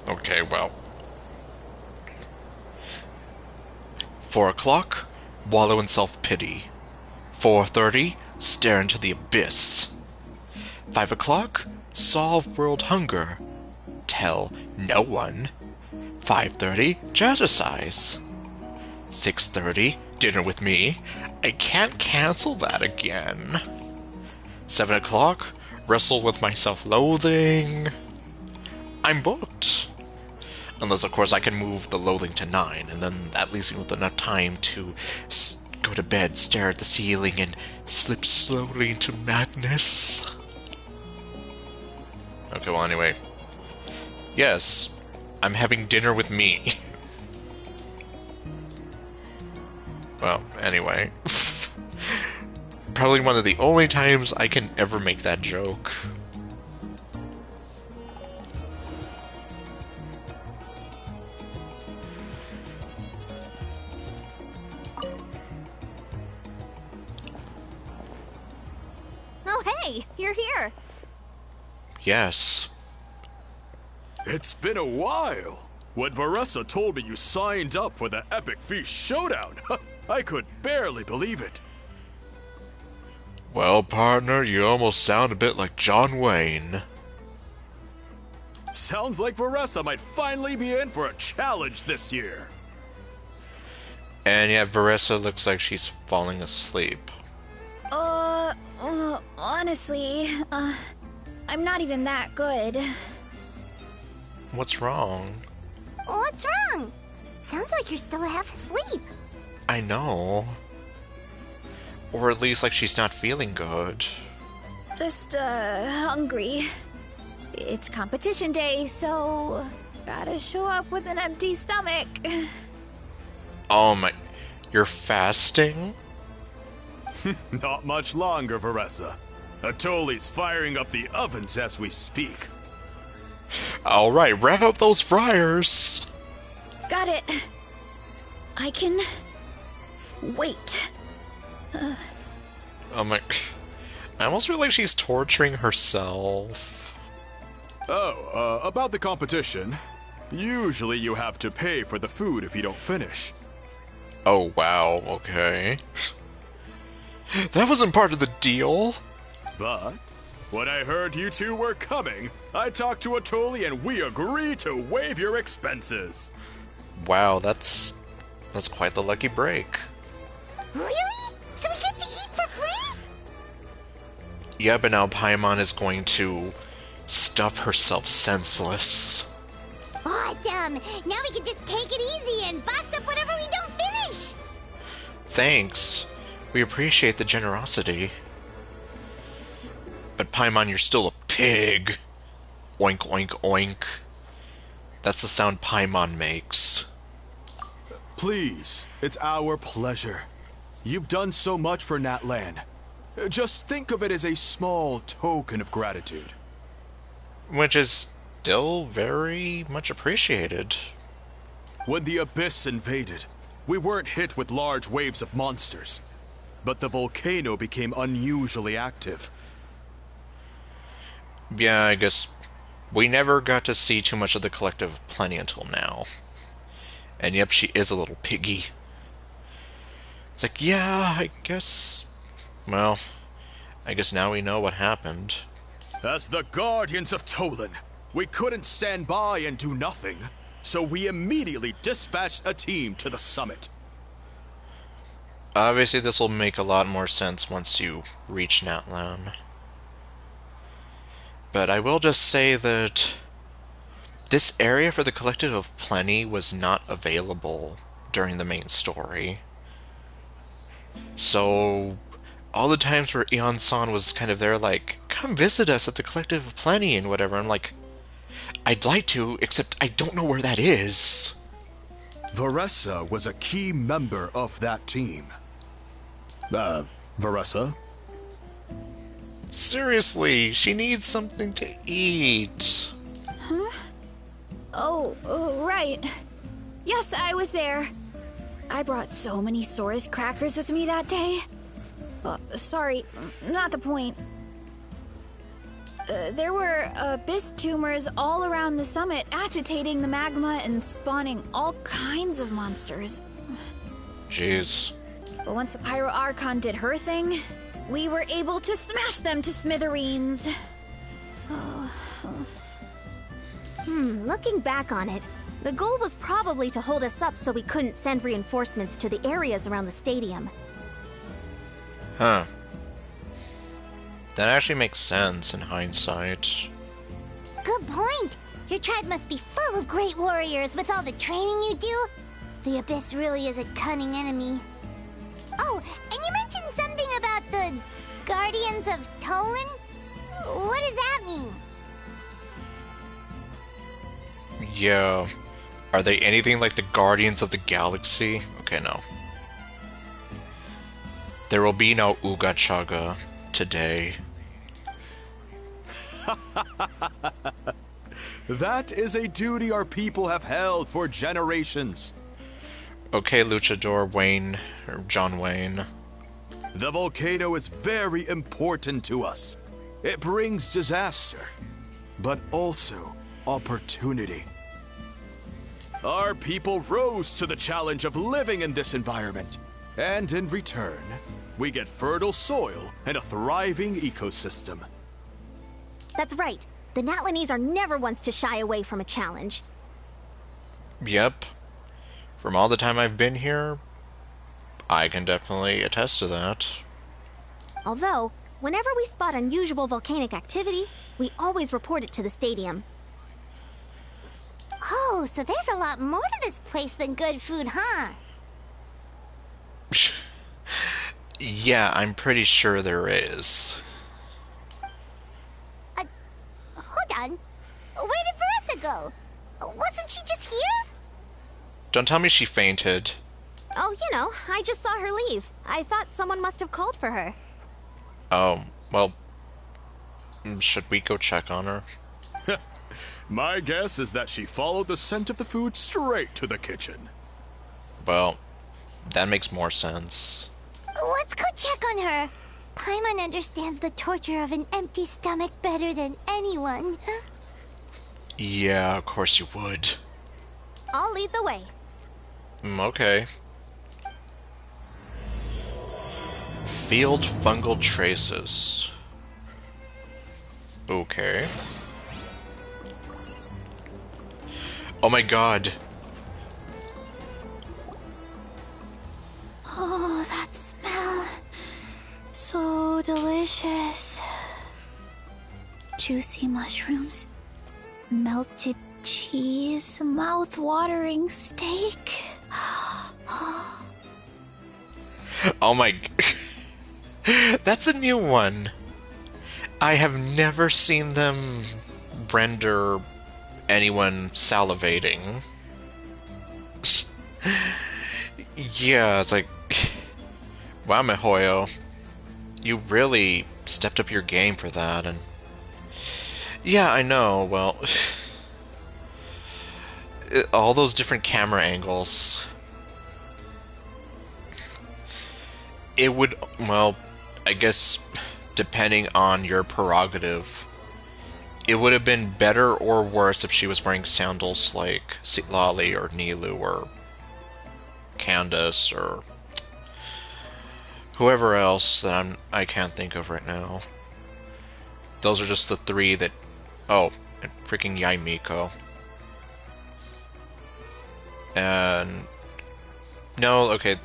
Okay, well. 4 o'clock, wallow in self-pity. 4:30, stare into the abyss. 5 o'clock, solve world hunger. Tell no one. 5:30, jazzercise. 6:30, dinner with me. I can't cancel that again. 7 o'clock, wrestle with my self-loathing. I'm booked. Unless, of course, I can move the loathing to 9, and then that leaves me with enough time to go to bed, stare at the ceiling, and slip slowly into madness. Okay, well, anyway. Yes, I'm having dinner with me. Well, anyway. Probably one of the only times I can ever make that joke. Oh, hey, you're here. Yes. It's been a while. When Veressa told me you signed up for the Epic Feast Showdown, I could barely believe it. Well, partner, you almost sound a bit like John Wayne. Sounds like Veressa might finally be in for a challenge this year. And yeah, Veressa looks like she's falling asleep. Honestly, I'm not even that good. What's wrong? What's wrong? Sounds like you're still half asleep. I know. Or at least like she's not feeling good. Just, hungry. It's competition day, so gotta show up with an empty stomach. Oh my... You're fasting? Not much longer, Veressa. Atoli's firing up the ovens as we speak. Alright, rev up those fryers! Got it. I can... wait. Oh my... I almost feel like she's torturing herself. Oh, about the competition. Usually you have to pay for the food if you don't finish. Oh wow, okay. That wasn't part of the deal! But when I heard you two were coming, I talked to Atoli and we agreed to waive your expenses. Wow, that's quite the lucky break. Really? So we get to eat for free? Yeah, but now Paimon is going to stuff herself senseless. Awesome! Now we can just take it easy and box up whatever we don't finish! Thanks. We appreciate the generosity. But Paimon, you're still a pig. Oink, oink, oink. That's the sound Paimon makes. Please, it's our pleasure. You've done so much for Natlan. Just think of it as a small token of gratitude. Which is still very much appreciated. When the Abyss invaded, we weren't hit with large waves of monsters. But the volcano became unusually active. Yeah, I guess we never got to see too much of the Collective of Plenty until now. And yep, she is a little piggy. It's like, yeah, I guess... Well, I guess now we know what happened. As the Guardians of Tolan, we couldn't stand by and do nothing, so we immediately dispatched a team to the summit. Obviously, this will make a lot more sense once you reach Natlan. But I will just say that this area for the Collective of Plenty was not available during the main story. So, all the times where Eon-san was kind of there like, come visit us at the Collective of Plenty and whatever, I'm like, I'd like to, except I don't know where that is. Varessa was a key member of that team. Varessa? Seriously, she needs something to eat. Huh? Oh, right. Yes, I was there. I brought so many Sora's crackers with me that day. Sorry, not the point. There were abyss tumors all around the summit, agitating the magma and spawning all kinds of monsters. Jeez. But once the Pyro Archon did her thing, we were able to smash them to smithereens. Looking back on it, the goal was probably to hold us up so we couldn't send reinforcements to the areas around the stadium. Huh. That actually makes sense in hindsight. Good point. Your tribe must be full of great warriors with all the training you do. The Abyss really is a cunning enemy. Oh, and you mentioned something about the Guardians of Tolan? What does that mean? Yeah. Are they anything like the Guardians of the Galaxy? Okay, no. There will be no Uga Chaga today. That is a duty our people have held for generations. Okay, Luchador Wayne, or John Wayne. The volcano is very important to us. It brings disaster, but also opportunity. Our people rose to the challenge of living in this environment, and in return, we get fertile soil and a thriving ecosystem. That's right. The Natlanese are never ones to shy away from a challenge. Yep. From all the time I've been here, I can definitely attest to that. Although, whenever we spot unusual volcanic activity, we always report it to the stadium. Oh, so there's a lot more to this place than good food, huh? Yeah, I'm pretty sure there is. Hold on. Where did Veressa go? Wasn't she just here? Don't tell me she fainted. Oh, you know, I just saw her leave. I thought someone must have called for her. Oh, well, should we go check on her? My guess is that she followed the scent of the food straight to the kitchen. Well, that makes more sense. Let's go check on her. Paimon understands the torture of an empty stomach better than anyone. Yeah, of course you would. I'll lead the way. Okay. Field fungal traces. Okay. Oh my god. Oh, that smell. So delicious. Juicy mushrooms, melted cheese, mouth-watering steak. Oh my... That's a new one. I have never seen them render anyone salivating. Yeah, it's like, wow, Mihoyo, you really stepped up your game for that, and yeah, I know, well, all those different camera angles, it would, well, I guess, depending on your prerogative, it would have been better or worse if she was wearing sandals like Citlali or Nilu or Candace or whoever else that I can't think of right now. Those are just the three that... Oh, and freaking Yaimiko. And... No, okay.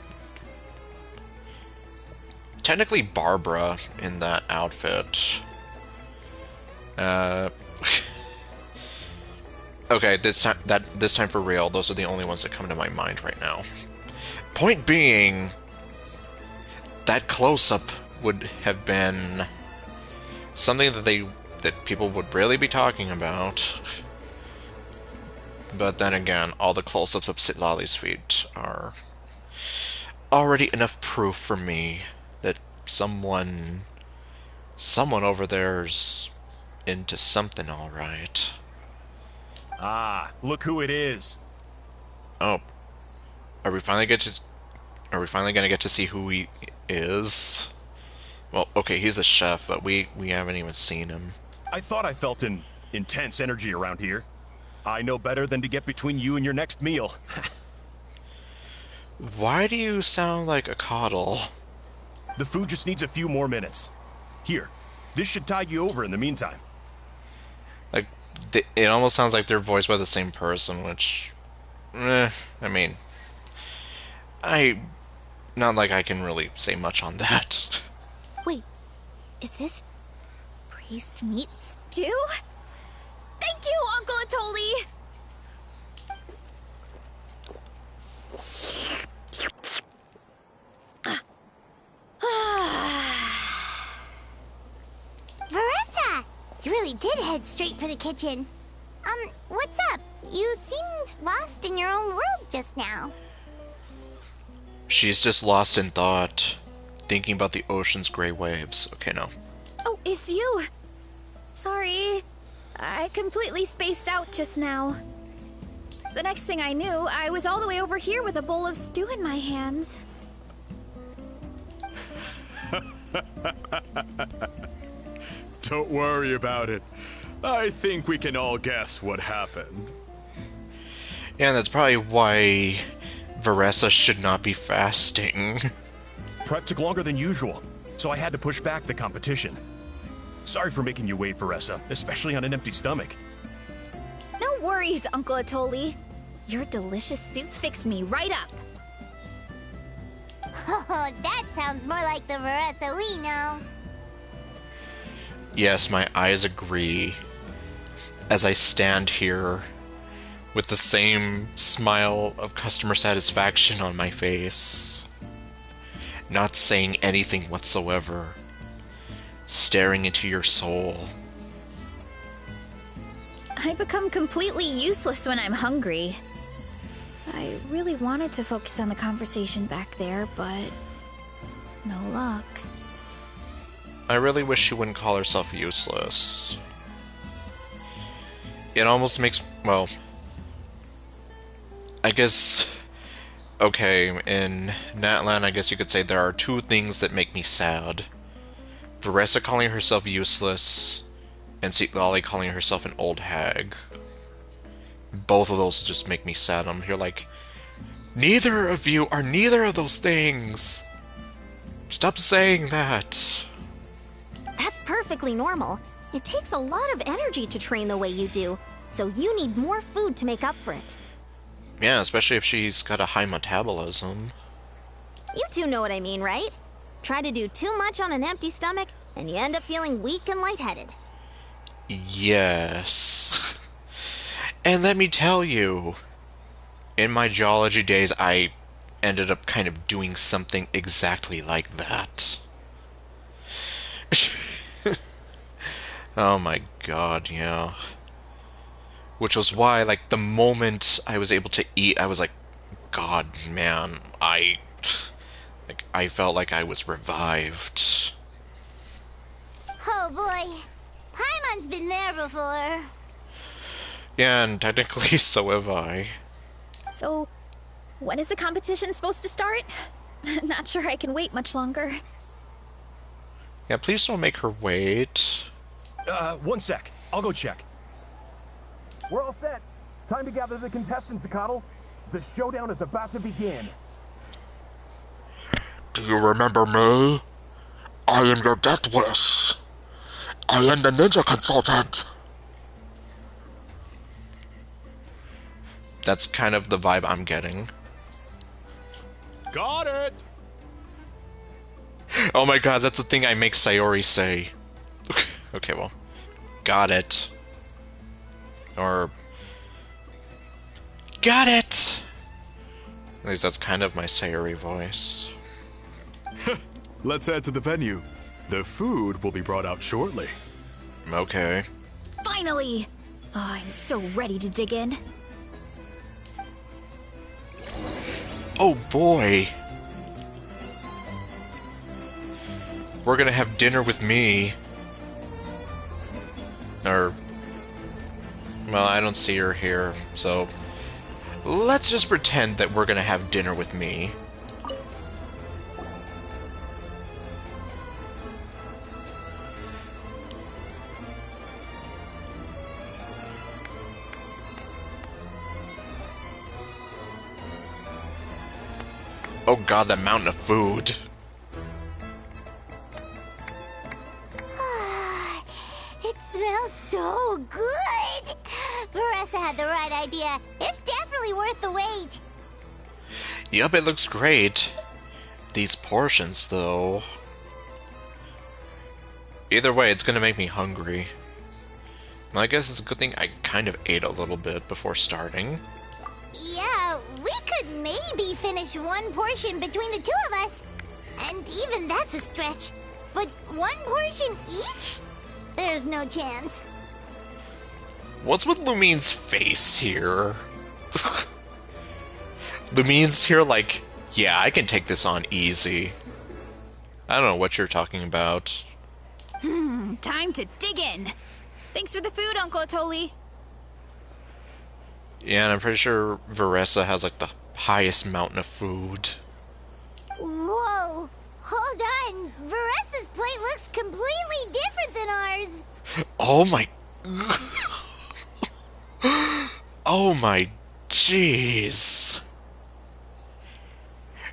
Technically Barbara in that outfit. Okay, this time for real, those are the only ones that come to my mind right now. Point being, that close-up would have been something that people would really be talking about. But then again, all the close-ups of Citlali's feet are already enough proof for me that someone over there's into something, all right. Ah, look who it is. Oh, are we finally gonna get to see who he is? Well, okay, he's the chef, but we haven't even seen him. I thought I felt an intense energy around here. I know better than to get between you and your next meal. Why do you sound like a coddle? The food just needs a few more minutes. Here, this should tide you over in the meantime. Like, it almost sounds like they're voiced by the same person, which... I mean... Not like I can really say much on that. Wait, is this priest meat stew? Thank you, Uncle Atoli! Veressa! You really did head straight for the kitchen. What's up? You seemed lost in your own world just now. She's just lost in thought, thinking about the ocean's gray waves. Okay, no. Oh, it's you. Sorry. I completely spaced out just now. The next thing I knew, I was all the way over here with a bowl of stew in my hands. Don't worry about it. I think we can all guess what happened. Yeah, that's probably why Veressa should not be fasting. Prep took longer than usual, so I had to push back the competition. Sorry for making you wait, Veressa, especially on an empty stomach. No worries, Uncle Atoli. Your delicious soup fixed me right up. Oh, that sounds more like the Veressa we know. Yes, my eyes agree. As I stand here with the same smile of customer satisfaction on my face, not saying anything whatsoever, staring into your soul. I become completely useless when I'm hungry. I really wanted to focus on the conversation back there, but no luck. I really wish she wouldn't call herself useless. It almost makes, well, I guess, okay, in Natlan, I guess you could say there are two things that make me sad. Veressa calling herself useless, and Citlali calling herself an old hag. Both of those just make me sad. I'm here like, neither of you are neither of those things! Stop saying that! That's perfectly normal. It takes a lot of energy to train the way you do, so you need more food to make up for it. Yeah, especially if she's got a high metabolism. You do know what I mean, right? Try to do too much on an empty stomach, and you end up feeling weak and lightheaded. Yes. And let me tell you, in my geology days, I ended up kind of doing something exactly like that. Oh my god, yeah. Which was why, like, the moment I was able to eat, I was like, God, man, I felt like I was revived. Oh boy. Paimon's been there before. Yeah, and technically so have I. So, when is the competition supposed to start? Not sure I can wait much longer. Yeah, please don't make her wait. One sec. I'll go check. We're all set. Time to gather the contestants, Zakatl. The showdown is about to begin. Do you remember me? I am your death wish. I am the ninja consultant. That's kind of the vibe I'm getting. Got it! Oh my god, that's the thing I make Sayori say. Okay, well. Got it. Or... Got it! At least that's kind of my Sayori voice. Let's head to the venue. The food will be brought out shortly. Okay. Finally! Oh, I'm so ready to dig in. Oh boy! We're gonna have dinner with me. Or... Well, I don't see her here, so... Let's just pretend that we're gonna have dinner with me. Oh god, that mountain of food. It smells so good. Veressa had the right idea. It's definitely worth the wait. Yup, it looks great. These portions, though... Either way, it's gonna make me hungry. Well, I guess it's a good thing I kind of ate a little bit before starting. Yeah, we could maybe finish one portion between the two of us. And even that's a stretch. But one portion each? There's no chance. What's with Lumine's face here? Lumine's here like, yeah, I can take this on easy. I don't know what you're talking about. Time to dig in. Thanks for the food, Uncle Atoli. Yeah, and I'm pretty sure Veressa has like the highest mountain of food. Whoa! Hold on! Veressa's plate looks completely different than ours! Oh my... Oh my jeez.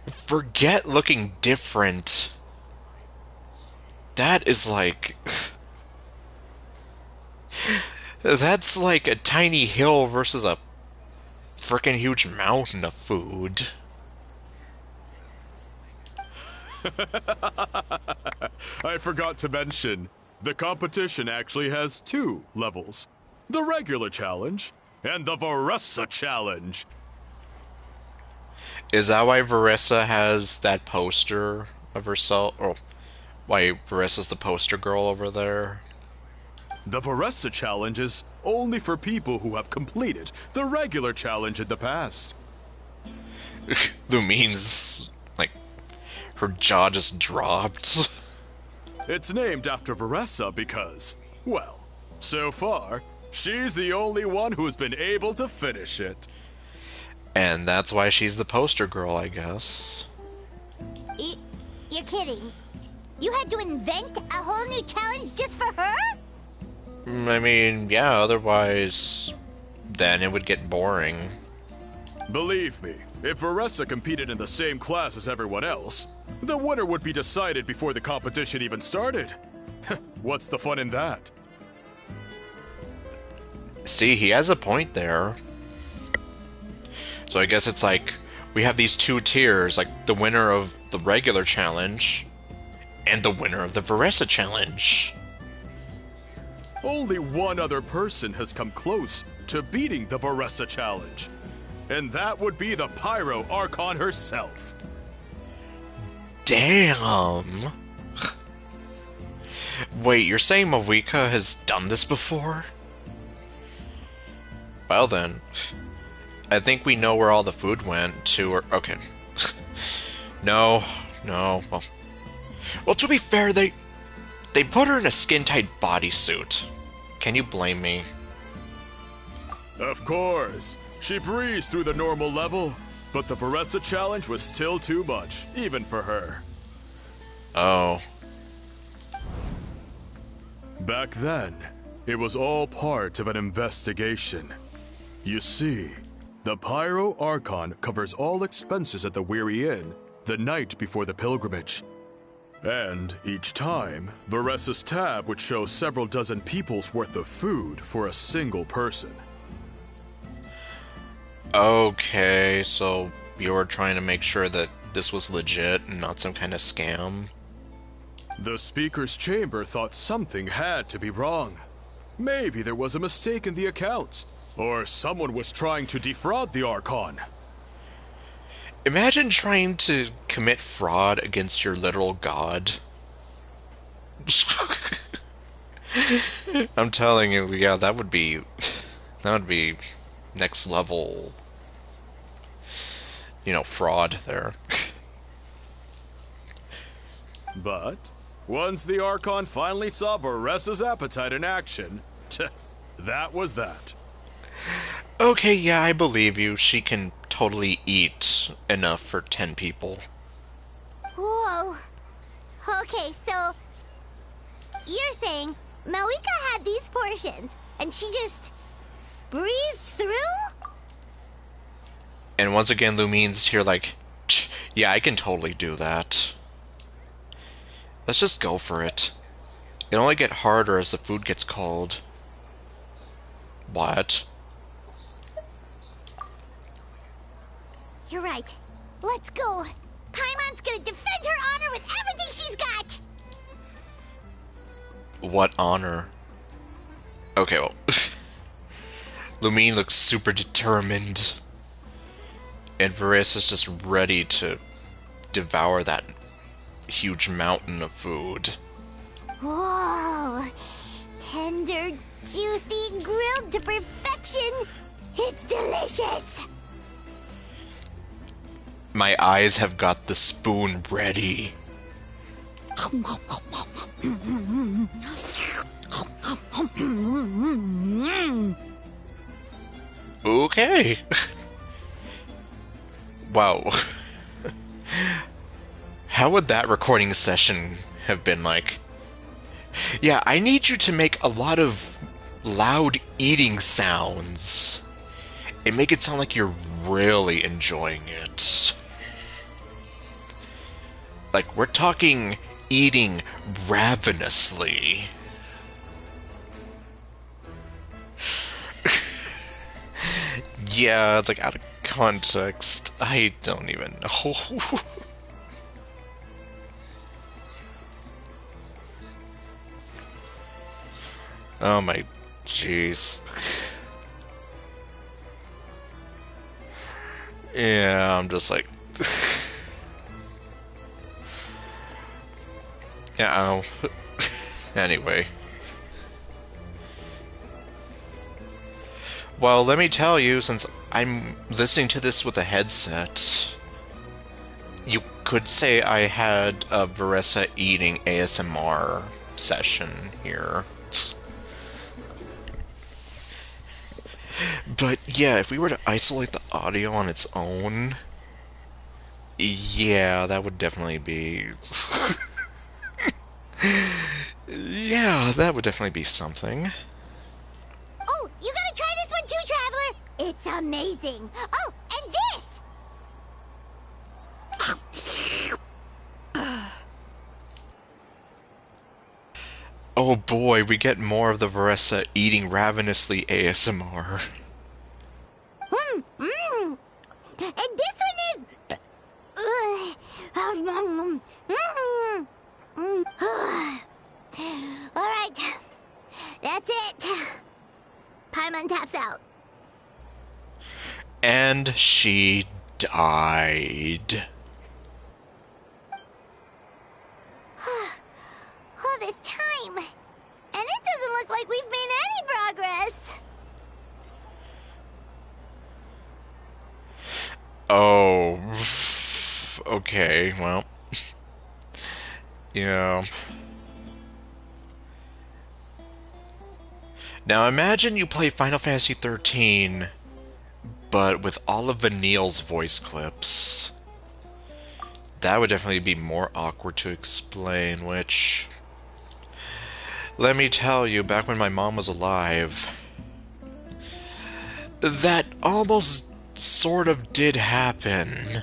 Forget looking different. That is like... That's like a tiny hill versus a frickin' huge mountain of food. I forgot to mention, the competition actually has 2 levels. The regular challenge and the Veressa challenge. Is that why Veressa has that poster of herself? Or why Veressa's the poster girl over there? The Veressa challenge is only for people who have completed the regular challenge in the past. Lumine's, like, her jaw just dropped. It's named after Veressa because, well, so far, she's the only one who's been able to finish it. And that's why she's the poster girl, I guess. You're kidding. You had to invent a whole new challenge just for her? I mean, yeah, otherwise, then it would get boring. Believe me, if Veressa competed in the same class as everyone else, the winner would be decided before the competition even started. What's the fun in that? See, he has a point there. So I guess it's like, we have these 2 tiers, like the winner of the regular challenge, and the winner of the Veressa challenge. Only one other person has come close to beating the Veressa challenge. And that would be the Pyro Archon herself. Damn! Wait, you're saying Mawika has done this before? Well then, I think we know where all the food went to. Or okay, no, no. Well, to be fair, they put her in a skin-tight bodysuit. Can you blame me? Of course. She breezed through the normal level, but the Veressa challenge was still too much, even for her. Oh. Back then, it was all part of an investigation. You see, the Pyro Archon covers all expenses at the Weary Inn the night before the pilgrimage. And each time, Veressa's tab would show several dozen people's worth of food for a single person. Okay, so you were trying to make sure that this was legit and not some kind of scam? The Speaker's Chamber thought something had to be wrong. Maybe there was a mistake in the accounts, or someone was trying to defraud the Archon. Imagine trying to commit fraud against your literal god. I'm telling you, yeah, that would be next level, fraud there. But once the Archon finally saw Veressa's appetite in action, that was that. Okay, yeah, I believe you. She can totally eat enough for 10 people. Whoa. Okay, so you're saying Malika had these portions and she just breezed through? And once again, Lumine's here like, yeah, I can totally do that. Let's just go for it. It'll only get harder as the food gets cold. What? You're right. Let's go. Paimon's gonna defend her honor with everything she's got! What honor? Okay, well... Lumine looks super determined. And Veressa's just ready to devour that huge mountain of food. Whoa! Tender, juicy, grilled to perfection! It's delicious! My eyes have got the spoon ready. Okay. Wow. How would that recording session have been like? Yeah, I need you to make a lot of loud eating sounds and make it sound like you're really enjoying it. Like, we're talking eating ravenously. Yeah, it's like out of context. I don't even know. Oh my jeez. Yeah, I'm just like... yeah, anyway. Well, let me tell you, since I'm listening to this with a headset, you could say I had a Veressa eating ASMR session here. But yeah, if we were to isolate the audio on its own, yeah, that would definitely be... yeah, that would definitely be something. Oh, you gotta try this one too, Traveler! It's amazing! Oh, and this! Oh boy, we get more of the Veressa eating ravenously ASMR. And this one is... Alright, that's it. Paimon taps out. And she died. All this time, and it doesn't look like we've made any progress. Okay, well. Yeah. Now imagine you play Final Fantasy 13, but with all of Vanille's voice clips. That would definitely be more awkward to explain, which... Let me tell you, back when my mom was alive, that almost sort of did happen.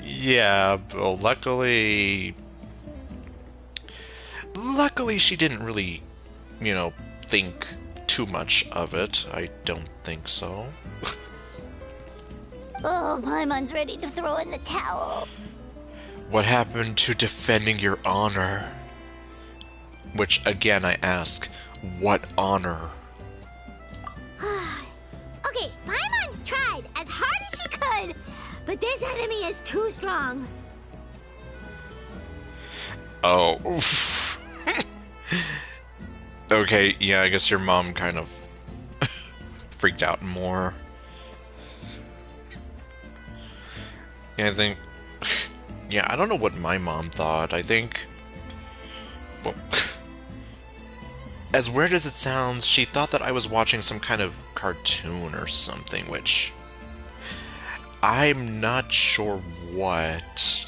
Yeah, well, luckily she didn't really, think too much of it. I don't think so. Oh, Paimon's ready to throw in the towel. What happened to defending your honor? Which, again, I ask, what honor? Okay, Paimon's tried as hard as she could, but this enemy is too strong. Oh. Okay, yeah, I guess your mom kind of freaked out more. Yeah, I think... Yeah, I don't know what my mom thought. I think... Well, as weird as it sounds, she thought that I was watching some kind of cartoon or something, which... I'm not sure what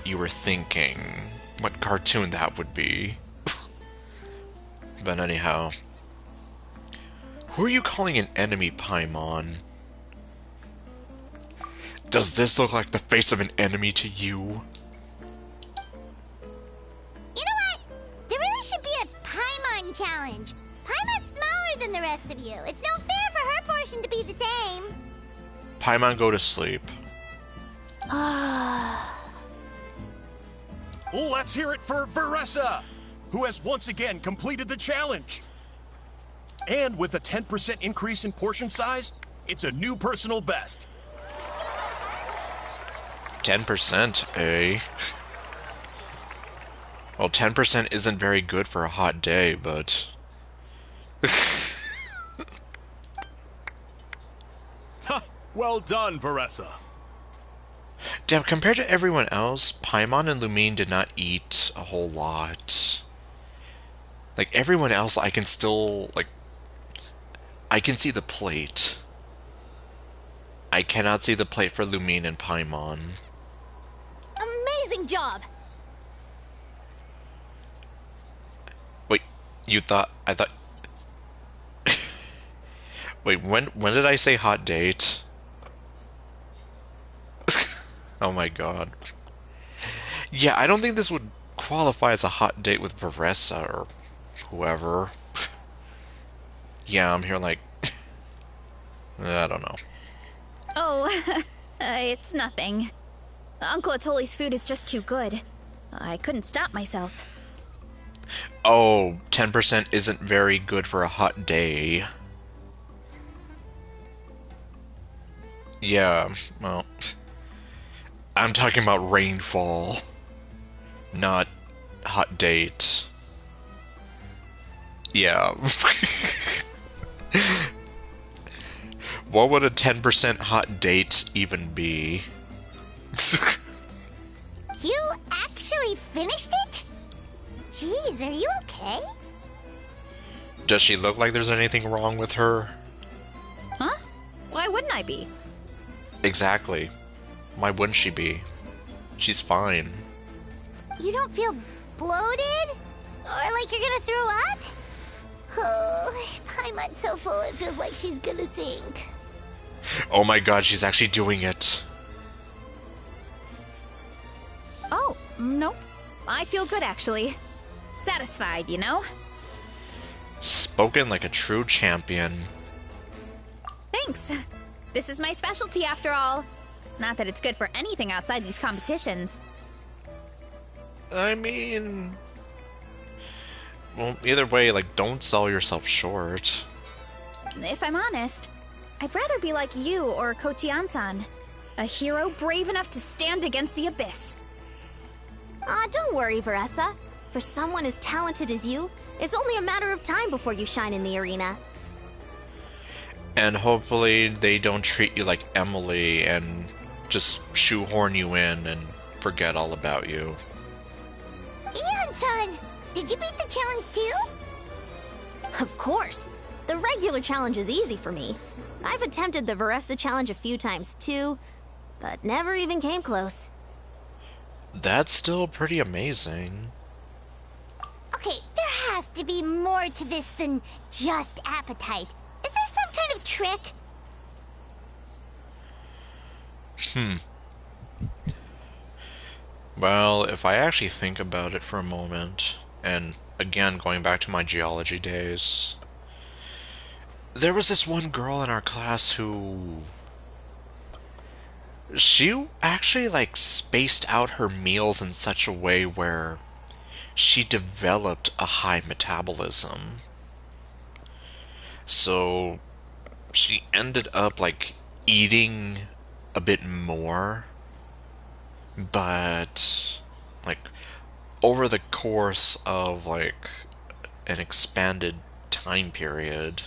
you were thinking. What cartoon that would be. But anyhow... Who are you calling an enemy, Paimon? Does this look like the face of an enemy to you? You know what? There really should be a Paimon challenge. Paimon's smaller than the rest of you. It's no fair for her portion to be the same. Paimon, go to sleep. Let's hear it for Veressa, who has once again completed the challenge. And with a 10% increase in portion size, it's a new personal best. 10%, eh? Well, 10% isn't very good for a hot day, but... Well done, Veressa. Damn, compared to everyone else, Paimon and Lumine did not eat a whole lot. Like, everyone else, I can still, like... I can see the plate. I cannot see the plate for Lumine and Paimon. Amazing job! Wait, I thought... Wait, when did I say hot date? Oh my god. Yeah, I don't think this would qualify as a hot date with Veressa or whoever. Yeah, I'm here like... I don't know. Oh, it's nothing. Uncle Atoli's food is just too good. I couldn't stop myself. Oh, 10% isn't very good for a hot day. Yeah, well... I'm talking about rainfall, not hot date. Yeah. What would a 10% hot date even be? You actually finished it? Jeez, are you okay? Does she look like there's anything wrong with her? Huh? Why wouldn't I be? Exactly. Why wouldn't she be? She's fine. You don't feel bloated? Or like you're gonna throw up? Oh, Paimon's so full it feels like she's gonna sink. Oh my god, she's actually doing it. Oh, nope. I feel good, actually. Satisfied, you know? Spoken like a true champion. Thanks. This is my specialty, after all. Not that it's good for anything outside these competitions. I mean... Well, either way, like, don't sell yourself short. If I'm honest, I'd rather be like you or Kochian-san. A hero brave enough to stand against the abyss. Aw, don't worry, Veressa. For someone as talented as you, it's only a matter of time before you shine in the arena. And hopefully they don't treat you like Emily and just shoehorn you in and forget all about you. Eon-san, did you beat the challenge too? Of course. The regular challenge is easy for me. I've attempted the Veressa challenge a few times too, but never even came close. That's still pretty amazing. Okay, there has to be more to this than just appetite. Is there some kind of trick? Well, if I actually think about it for a moment, and again, going back to my geology days, there was this one girl in our class who... She actually, like, spaced out her meals in such a way where she developed a high metabolism. So she ended up, like, eating a bit more, but, like, over the course of, like, an expanded time period,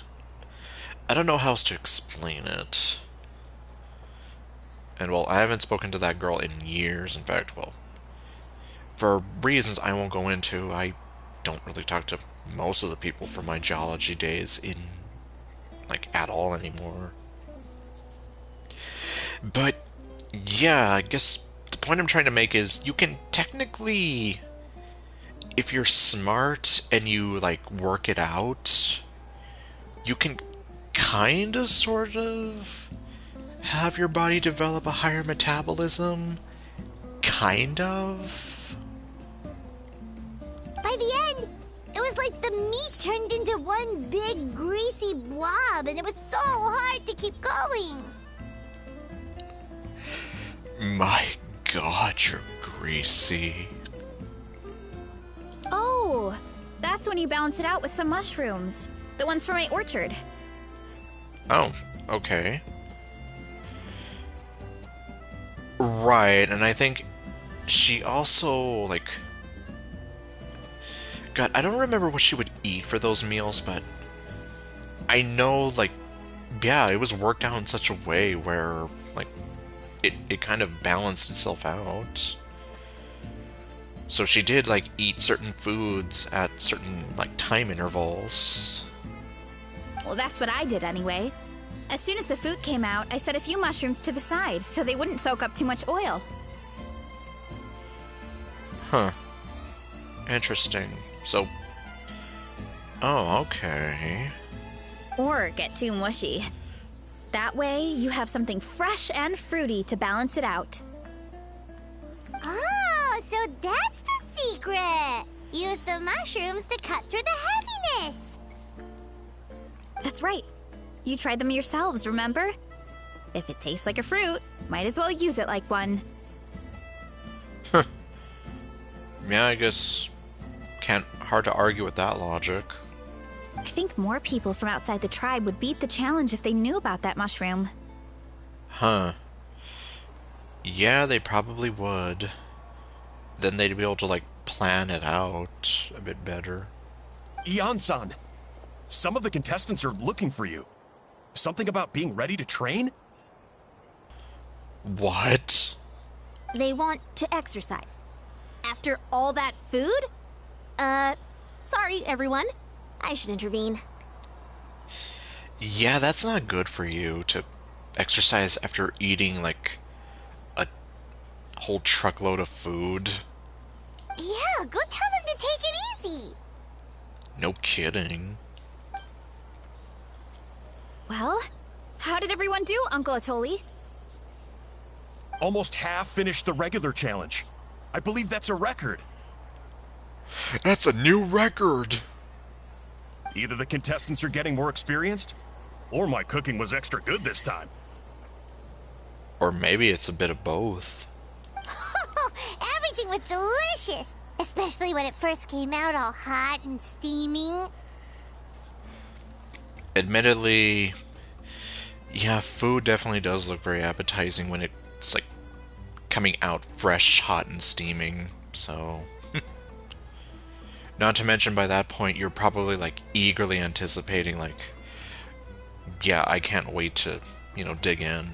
I don't know how else to explain it. And, well, I haven't spoken to that girl in years. In fact, well, for reasons I won't go into, I don't really talk to most of the people from my geology days in, like, at all anymore. But, yeah, I guess the point I'm trying to make is you can technically, if you're smart and you, like, work it out, you can kind of, sort of, have your body develop a higher metabolism. Kind of. By the end, it was like the meat turned into one big greasy blob, and it was so hard to keep going. My God, you're greasy. Oh, that's when you balance it out with some mushrooms. The ones from my orchard. Oh, okay. Right, and I think she also, like... God, I don't remember what she would eat for those meals, but I know, like, yeah, it was worked out in such a way where, like, it kind of balanced itself out. So she did, like, eat certain foods at certain, like, time intervals. Well, that's what I did anyway. As soon as the food came out, I set a few mushrooms to the side so they wouldn't soak up too much oil. Huh. Interesting. So... Oh, okay. Or get too mushy. That way, you have something fresh and fruity to balance it out. Oh, so that's the secret! Use the mushrooms to cut through the heaviness! That's right. You tried them yourselves, remember? If it tastes like a fruit, might as well use it like one. Yeah, I guess... Hard to argue with that logic. I think more people from outside the tribe would beat the challenge if they knew about that mushroom. Huh. Yeah, they probably would. Then they'd be able to, like, plan it out a bit better. Eon-san, some of the contestants are looking for you. Something about being ready to train? What? They want to exercise. After all that food? Sorry, everyone. I should intervene. Yeah, that's not good for you to exercise after eating, like, a whole truckload of food. Yeah, go tell them to take it easy! No kidding. Well, how did everyone do, Uncle Atoli? Almost half finished the regular challenge. I believe that's a record. That's a new record. Either the contestants are getting more experienced, or my cooking was extra good this time. Or maybe it's a bit of both. Everything was delicious! Especially when it first came out all hot and steaming. Admittedly, yeah, food definitely does look very appetizing when it's, like, coming out fresh, hot, and steaming, so... Not to mention, by that point, you're probably, like, eagerly anticipating, like, Yeah, I can't wait to, dig in.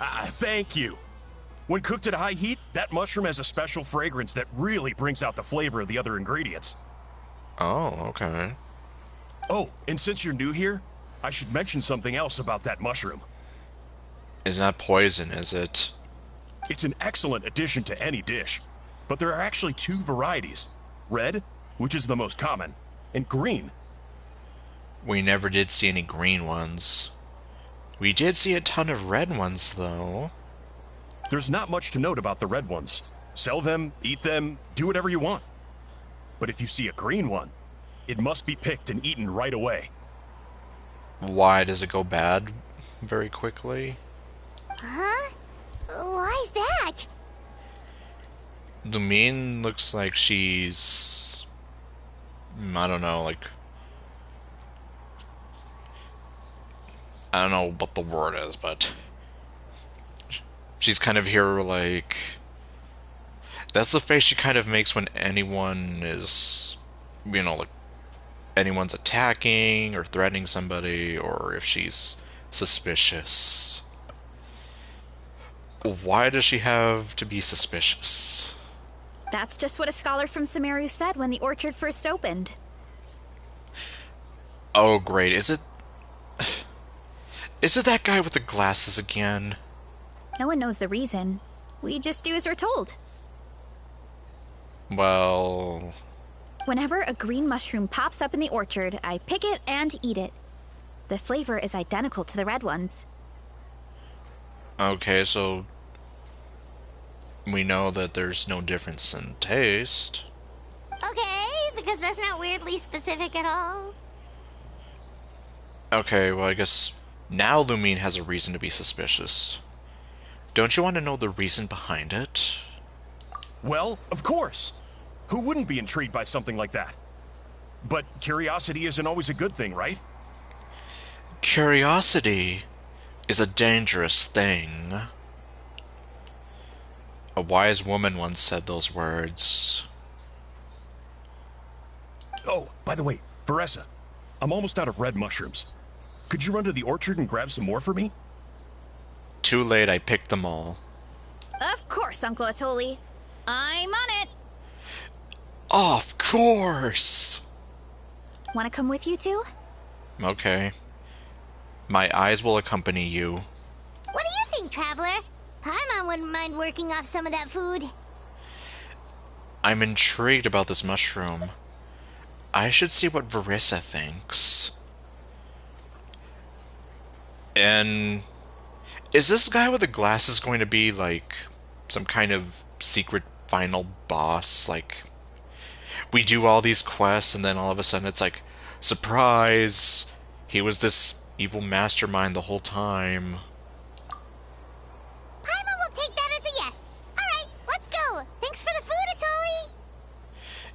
Thank you. When cooked at high heat, that mushroom has a special fragrance that really brings out the flavor of the other ingredients. Oh, okay. Oh, and since you're new here, I should mention something else about that mushroom. It's not poison, is it? It's an excellent addition to any dish, but there are actually two varieties. Red, which is the most common, and green. We never did see any green ones. We did see a ton of red ones, though. There's not much to note about the red ones. Sell them, eat them, do whatever you want. But if you see a green one, it must be picked and eaten right away. Why does it go bad very quickly? Huh? Why's that? Lumine looks like she's... I don't know, like... I don't know what the word is, but... She's kind of here like... That's the face she kind of makes when anyone is... like... Anyone's attacking or threatening somebody, or if she's suspicious. Why does she have to be suspicious? That's just what a scholar from Sumeru said when the orchard first opened. Oh, great. Is it that guy with the glasses again? No one knows the reason. We just do as we're told. Well... Whenever a green mushroom pops up in the orchard, I pick it and eat it. The flavor is identical to the red ones. Okay, so... We know that there's no difference in taste. Okay, because that's not weirdly specific at all. Okay, well I guess now Lumine has a reason to be suspicious. Don't you want to know the reason behind it? Well, of course. Who wouldn't be intrigued by something like that? But curiosity isn't always a good thing, right? Curiosity is a dangerous thing. A wise woman once said those words. Oh, by the way, Veressa, I'm almost out of red mushrooms. Could you run to the orchard and grab some more for me? Too late, I picked them all. Of course, Uncle Atoli. I'm on it. Of course! Want to come with you two? Okay. My eyes will accompany you. What do you think, Traveler? Paimon wouldn't mind working off some of that food. I'm intrigued about this mushroom. I should see what Veressa thinks. And... is this guy with the glasses going to be, like, some kind of secret final boss? Like, we do all these quests and then all of a sudden it's like, surprise! He was this evil mastermind the whole time. Paimon will take that as a yes. Alright, let's go. Thanks for the food, Atoli.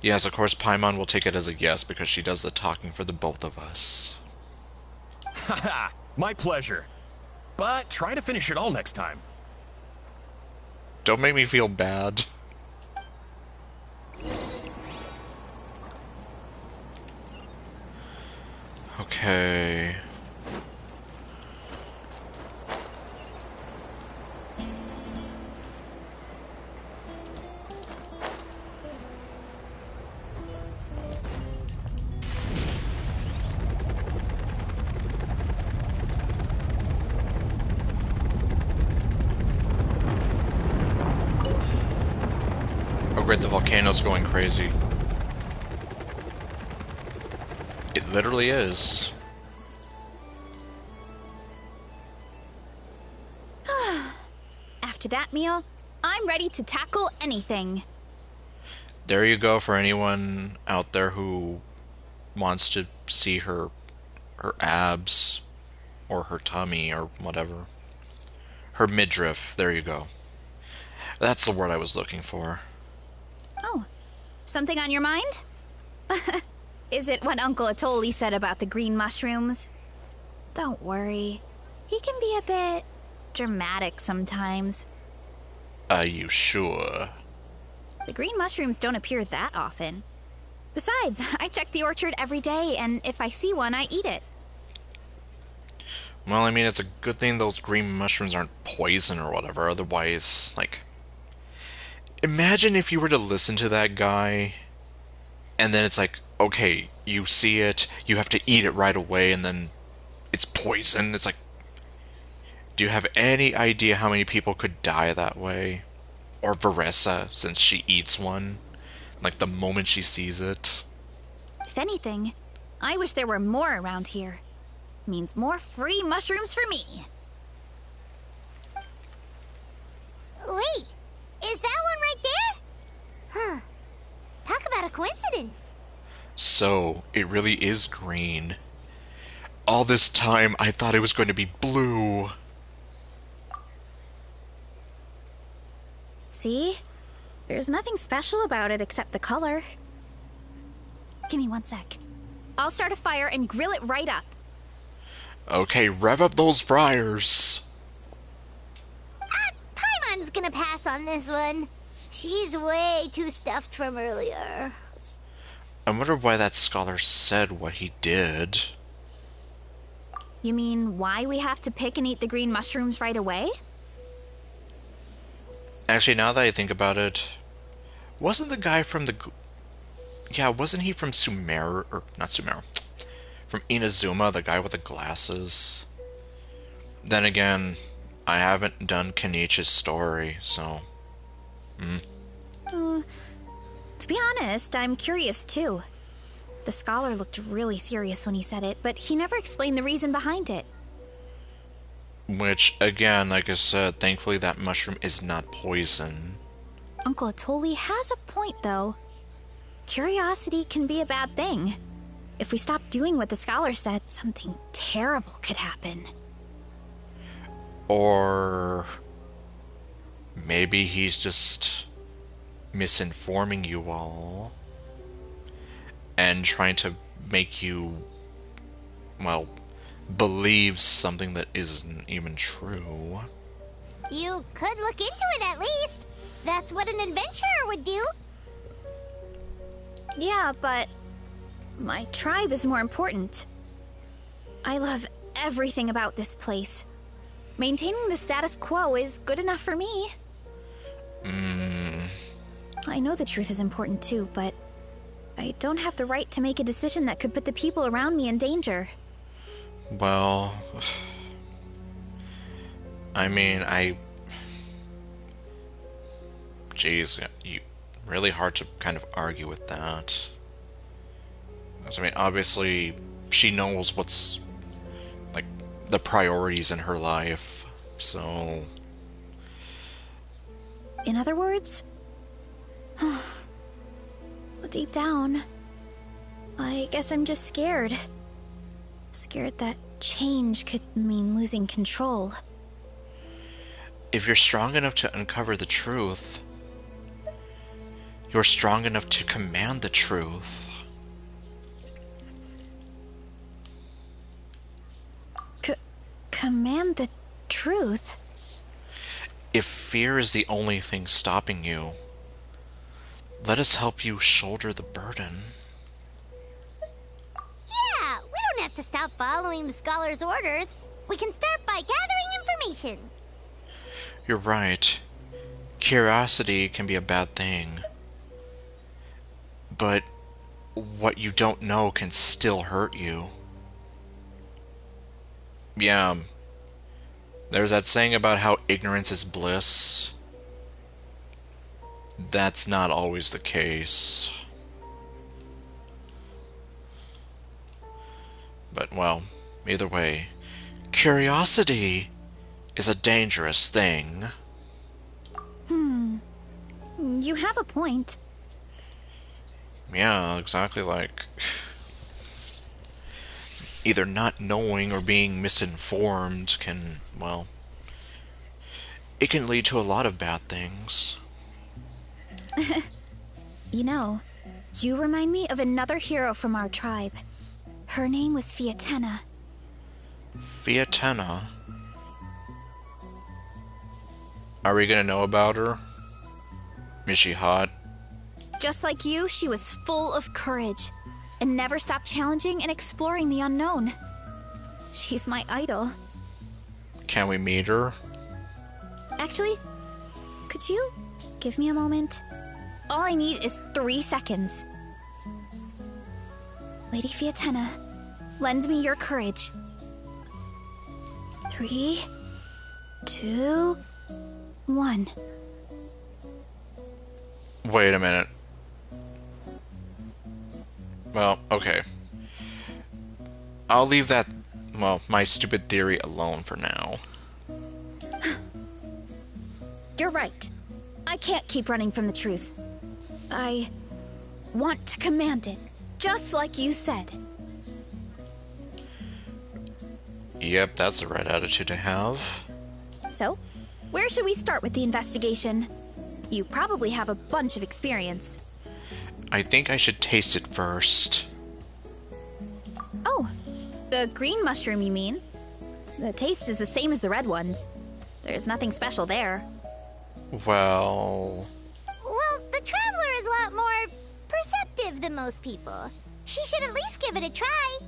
Yes, of course Paimon will take it as a yes because she does the talking for the both of us. Haha, my pleasure. But try to finish it all next time. Don't make me feel bad. Okay. Oh great, the volcano's going crazy. It literally is. After that meal, I'm ready to tackle anything. There you go for anyone out there who wants to see her abs or her tummy or whatever. Her midriff, there you go. That's the word I was looking for. Oh, something on your mind? Is it what Uncle Atoli said about the green mushrooms? Don't worry. He can be a bit dramatic sometimes. Are you sure? The green mushrooms don't appear that often. Besides, I check the orchard every day, and if I see one, I eat it. Well, I mean, it's a good thing those green mushrooms aren't poison or whatever, otherwise, like... Imagine if you were to listen to that guy, and then it's like, okay, you see it, you have to eat it right away, and then it's poison. It's like, do you have any idea how many people could die that way? Or Veressa, since she eats one, like the moment she sees it. If anything, I wish there were more around here. Means more free mushrooms for me. Wait, is that one right there? Huh. Talk about a coincidence. So, it really is green. All this time, I thought it was going to be blue. See? There's nothing special about it except the color. Give me 1 sec. I'll start a fire and grill it right up. Okay, rev up those fryers. Paimon's gonna pass on this one. She's way too stuffed from earlier. I wonder why that scholar said what he did. You mean why we have to pick and eat the green mushrooms right away? Actually, now that I think about it, wasn't the guy from the... Yeah, wasn't he from Sumeru? Or, not Sumeru. From Inazuma, the guy with the glasses? Then again, I haven't done Kenichi's story, so... To be honest, I'm curious too. The scholar looked really serious when he said it, but he never explained the reason behind it. Which, again, like I said, thankfully that mushroom is not poison. Uncle Atoli has a point, though. Curiosity can be a bad thing. If we stop doing what the scholar said, something terrible could happen. Or... maybe he's just misinforming you all. And trying to make you, well, believe something that isn't even true. You could look into it at least. That's what an adventurer would do. Yeah, but my tribe is more important. I love everything about this place. Maintaining the status quo is good enough for me. I know the truth is important too, but I don't have the right to make a decision that could put the people around me in danger. Well... I mean, Jeez, really hard to kind of argue with that. I mean, obviously, she knows what's, like, the priorities in her life, so... In other words? Deep down, I guess I'm just scared. Scared that change could mean losing control. If you're strong enough to uncover the truth, you're strong enough to command the truth. Command the truth? If fear is the only thing stopping you, let us help you shoulder the burden. Yeah, we don't have to stop following the scholar's orders. We can start by gathering information. You're right. Curiosity can be a bad thing. But what you don't know can still hurt you. Yeah, there's that saying about how ignorance is bliss. That's not always the case. But, well, either way, curiosity is a dangerous thing. You have a point. Yeah, exactly, like... either not knowing or being misinformed can, well... it can lead to a lot of bad things. You know, you remind me of another hero from our tribe. Her name was Fiatena. Fiatena? Are we gonna know about her? Is she hot? Just like you, she was full of courage and never stopped challenging and exploring the unknown. She's my idol. Can we meet her? Actually, could you give me a moment? All I need is 3 seconds. Lady Fiatena, lend me your courage. 3, 2, 1. Wait a minute. Well, okay. I'll leave that, well, my stupid theory alone for now. You're right. I can't keep running from the truth. I want to command it, just like you said. Yep, that's the right attitude to have. So, where should we start with the investigation? You probably have a bunch of experience. I think I should taste it first. Oh, the green mushroom, you mean? The taste is the same as the red ones. There's nothing special there. Well... Well, the Traveler is a lot more perceptive than most people. She should at least give it a try.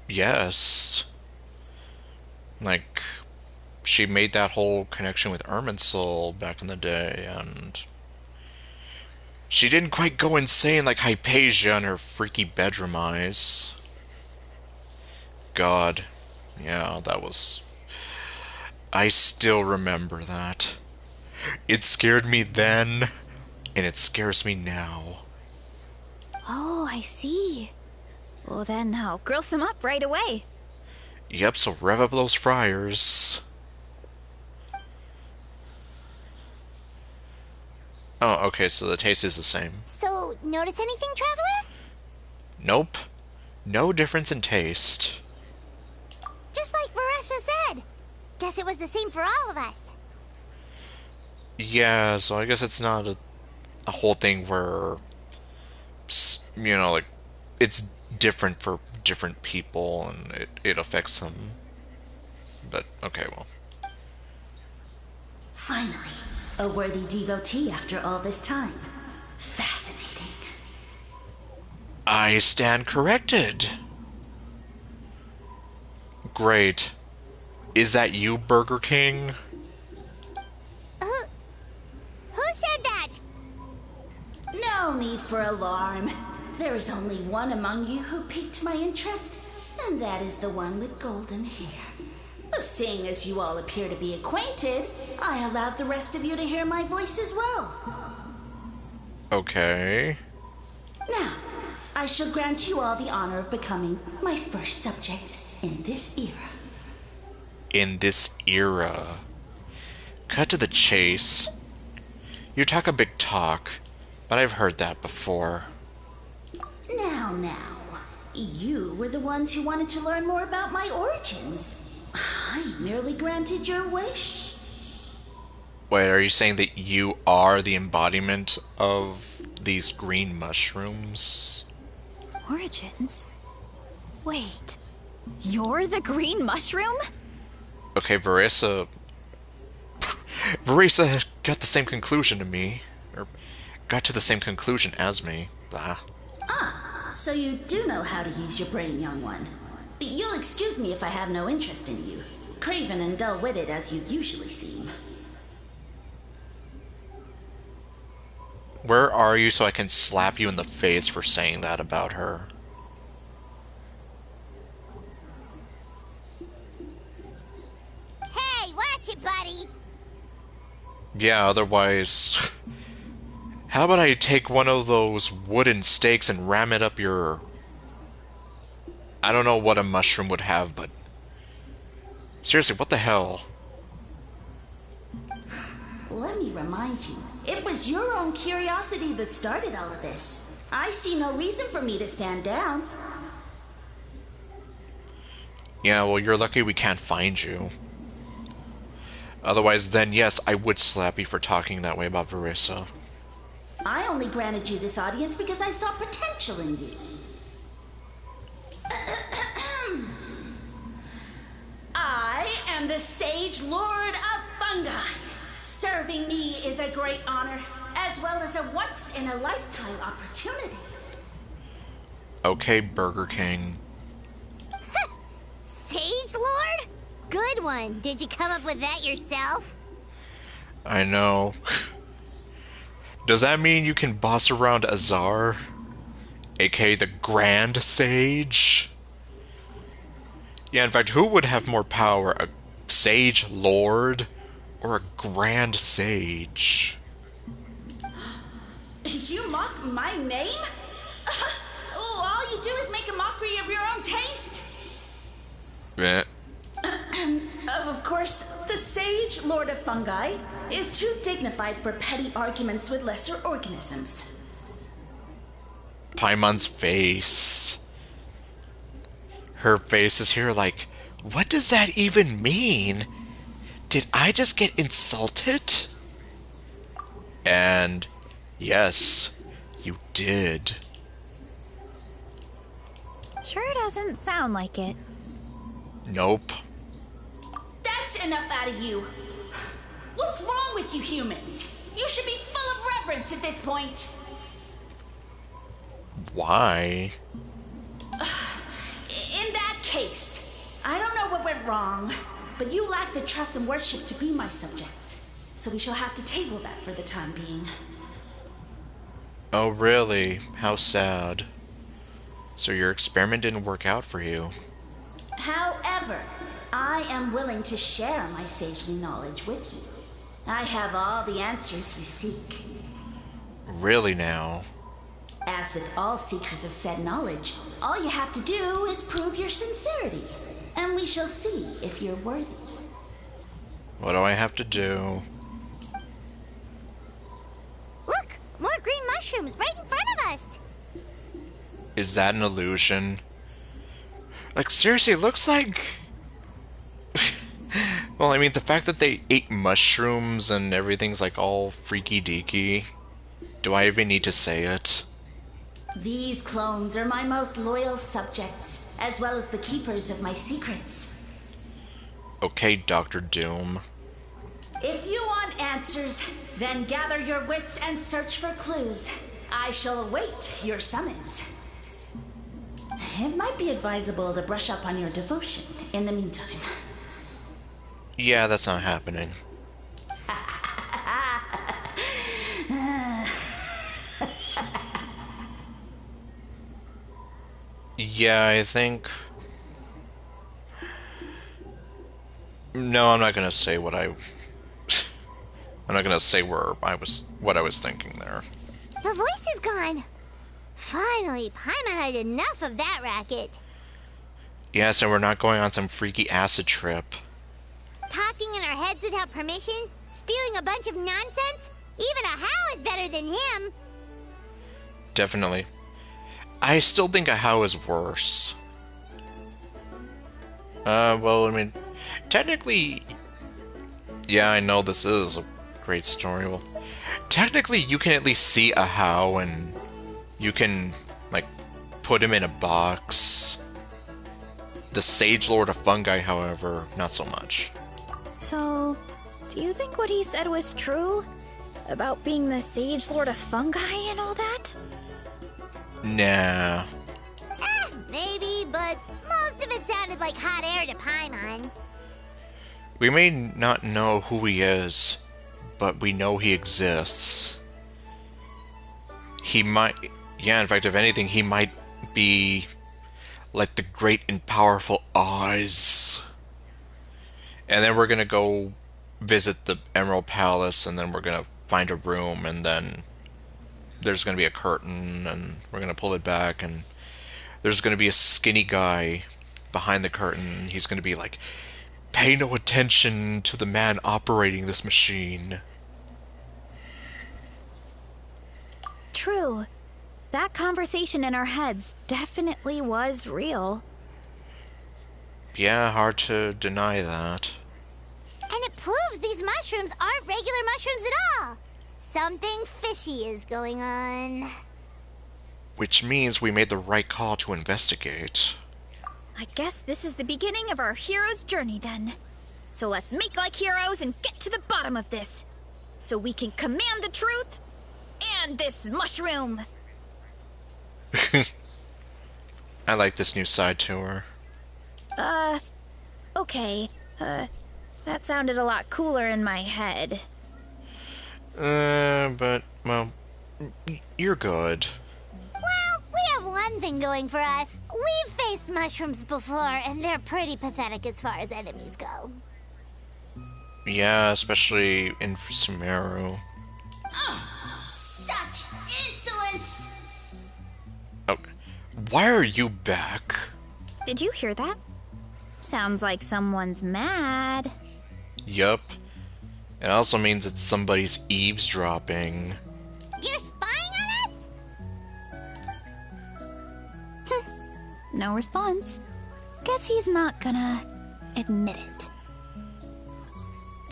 Yes. Like, she made that whole connection with Irminsul back in the day, and... she didn't quite go insane like Hypatia and her freaky bedroom eyes. God. Yeah, that was... I still remember that. It scared me then, and it scares me now. Oh, I see. Well then, I'll grill some up right away. Yep, so rev up those fryers. Oh, okay, so the taste is the same. So, notice anything, Traveler? Nope. No difference in taste. Just like Varessa said. Guess it was the same for all of us. Yeah, so I guess it's not a whole thing where, you know, like, it's different for different people and it affects them. But, okay, well. Finally, a worthy devotee after all this time. Fascinating. I stand corrected. Great. Is that you, Burger King? Who said that? No need for alarm. There is only one among you who piqued my interest, and that is the one with golden hair. Seeing as you all appear to be acquainted, I allowed the rest of you to hear my voice as well. Okay. Now, I shall grant you all the honor of becoming my first subjects in this era. In this era. Cut to the chase. You talk a big talk, but I've heard that before. Now, you were the ones who wanted to learn more about my origins. I merely granted your wish. Wait, are you saying that you are the embodiment of these green mushrooms? Origins? Wait, you're the green mushroom? Okay, Varessa got the same conclusion to me. Or got to the same conclusion as me. Blah. Ah, so you do know how to use your brain, young one. You'll excuse me if I have no interest in you, craven and dull-witted as you usually seem. Where are you so I can slap you in the face for saying that about her? Hey, watch it, buddy. Yeah, otherwise... How about I take one of those wooden stakes and ram it up your... I don't know what a mushroom would have, but... Seriously, what the hell? Let me remind you, it was your own curiosity that started all of this. I see no reason for me to stand down. Yeah, well, you're lucky we can't find you. Otherwise, then, yes, I would slap you for talking that way about Varessa. I only granted you this audience because I saw potential in you. I am the Sage Lord of Fungi. Serving me is a great honor, as well as a once-in-a-lifetime opportunity. Okay, Burger King. Sage Lord? good one. Did you come up with that yourself? I know. Does that mean you can boss around Azar? AKA the Grand Sage? Yeah, in fact, who would have more power? A Sage Lord or a Grand Sage? You mock my name? All you do is make a mockery of your own taste. Eh. Of course, the Sage Lord of Fungi is too dignified for petty arguments with lesser organisms. Paimon's face. Her face is here like, what does that even mean? Did I just get insulted? And yes, you did. Sure doesn't sound like it. Nope. That's enough out of you. What's wrong with you humans? You should be full of reverence at this point. Why? In that case, I don't know what went wrong, but you lack the trust and worship to be my subjects. So we shall have to table that for the time being. Oh, really? How sad. So your experiment didn't work out for you. However, I am willing to share my sagely knowledge with you. I have all the answers you seek. Really now? As with all seekers of said knowledge, all you have to do is prove your sincerity, and we shall see if you're worthy. What do I have to do? Look! More green mushrooms right in front of us! Is that an illusion? Like, seriously, it looks like... Well, I mean, the fact that they ate mushrooms and everything's like all freaky deaky. Do I even need to say it? These clones are my most loyal subjects, as well as the keepers of my secrets. Okay, Dr. Doom. If you want answers, then gather your wits and search for clues. I shall await your summons. It might be advisable to brush up on your devotion in the meantime. Yeah, that's not happening. Yeah, I think... No, I'm not gonna say what I... I'm not gonna say what I was thinking there. The voice is gone. Finally, Paimon had enough of that racket. Yeah, so we're not going on some freaky acid trip. Talking in our heads without permission? Spewing a bunch of nonsense? Even a How is better than him. Definitely. I still think a How is worse. Well, I mean, technically... Yeah, I know this is a great story. Well, technically, you can at least see a How, and you can, like, put him in a box. The Sage Lord of Fungi, however, not so much. So, do you think what he said was true? About being the Sage Lord of Fungi and all that? Nah. Maybe, but most of it sounded like hot air to Paimon. We may not know who he is, but we know he exists. He might... Yeah, in fact, if anything, he might be like the great and powerful Oz. And then we're gonna go visit the Emerald Palace, and then we're gonna find a room, and then there's gonna be a curtain, and we're gonna pull it back, and there's gonna be a skinny guy behind the curtain. He's gonna be like, pay no attention to the man operating this machine. True. That conversation in our heads definitely was real. Yeah, hard to deny that. And it proves these mushrooms aren't regular mushrooms at all. Something fishy is going on. Which means we made the right call to investigate. I guess this is the beginning of our hero's journey then. So let's make like heroes and get to the bottom of this. So we can command the truth and this mushroom. I like this new side to her. Okay. That sounded a lot cooler in my head. But, well, you're good. Well, we have one thing going for us. We've faced mushrooms before, and they're pretty pathetic as far as enemies go. Yeah, especially in Sumeru. Such insolence! Oh, why are you back? Did you hear that? Sounds like someone's mad. Yup. It also means that somebody's eavesdropping. You're spying on us? No response. Guess he's not gonna admit it.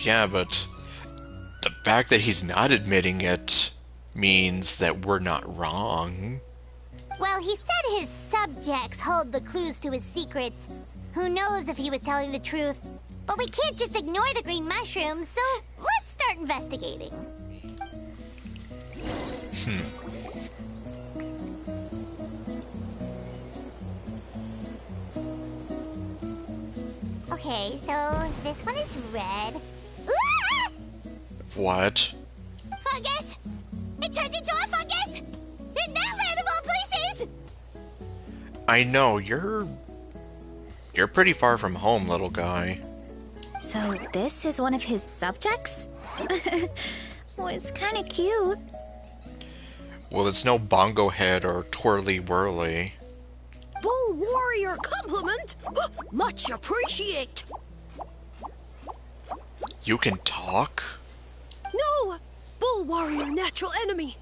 Yeah, but the fact that he's not admitting it means that we're not wrong. Well, he said his subjects hold the clues to his secrets. Who knows if he was telling the truth? But we can't just ignore the green mushrooms, so let's start investigating. Okay, so this one is red. Ah! What? Fungus! It turned into a fungus! In that land of all places! I know, you're pretty far from home, little guy. So this is one of his subjects? Well, it's kind of cute. Well, it's no bongo head or twirly whirly. Bull warrior compliment! Much appreciate! You can talk? No! Bull warrior natural enemy!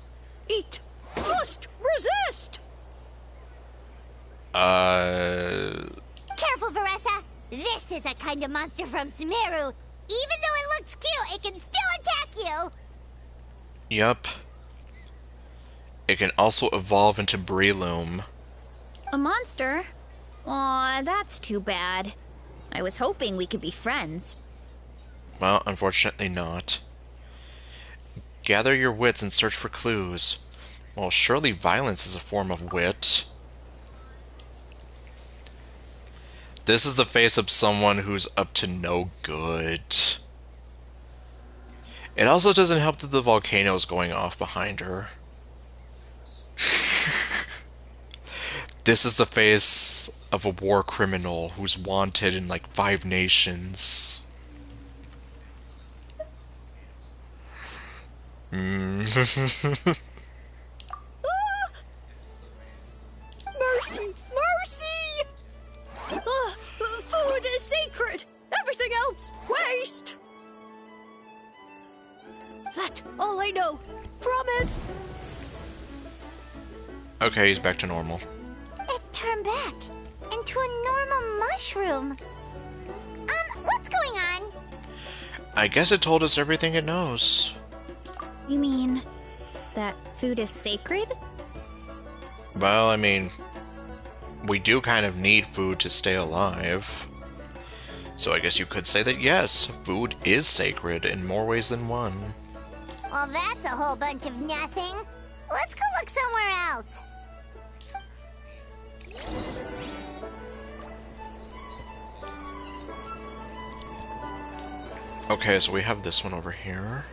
Eat! Must resist! Careful, Veressa! This is a kind of monster from Sumeru. Even though it looks cute, it can still attack you! Yup. It can also evolve into Breloom. A monster? Aw, that's too bad. I was hoping we could be friends. Well, unfortunately not. Gather your wits and search for clues. Well, surely violence is a form of wit. This is the face of someone who's up to no good. It also doesn't help that the volcano is going off behind her. This is the face of a war criminal who's wanted in like 5 nations. Mercy! Mercy! Food is sacred! Everything else, waste! That's all I know. Promise! Okay, he's back to normal. It turned back into a normal mushroom. What's going on? I guess it told us everything it knows. You mean that food is sacred? Well, I mean, we do kind of need food to stay alive. So I guess you could say that yes, food is sacred in more ways than one. Well, that's a whole bunch of nothing. Let's go look somewhere else. Okay, so we have this one over here.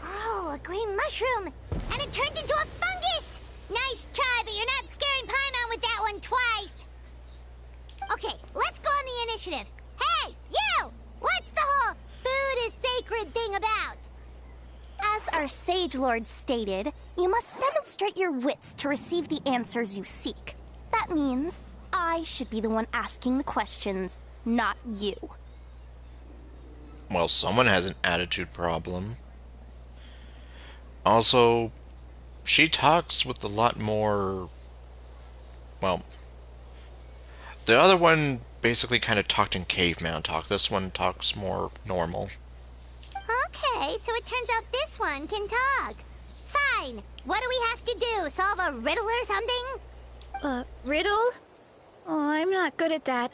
Oh, a green mushroom! And it turned into a fungus! Nice try, but you're not scaring Paimon with that one twice! Okay, let's go on the initiative. Hey, you! What's the whole food is sacred thing about? As our Sage Lord stated, you must demonstrate your wits to receive the answers you seek. That means I should be the one asking the questions, not you. Well, someone has an attitude problem. Also, she talks with a lot more... Well, the other one basically kind of talked in caveman talk. This one talks more normal. Okay, so it turns out this one can talk. Fine. What do we have to do? Solve a riddle or something? Riddle? Oh, I'm not good at that.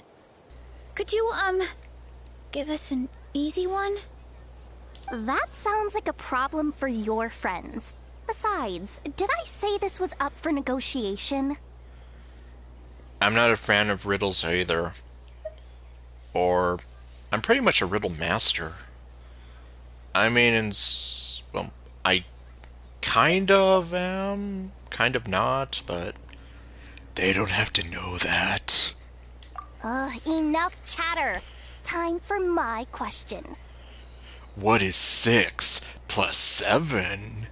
Could you, give us an easy one? That sounds like a problem for your friends. Besides, did I say this was up for negotiation? I'm not a fan of riddles either. Or, I'm pretty much a riddle master. I mean, well, I kind of am, kind of not, but they don't have to know that. Enough chatter. Time for my question. What is 6 plus 7?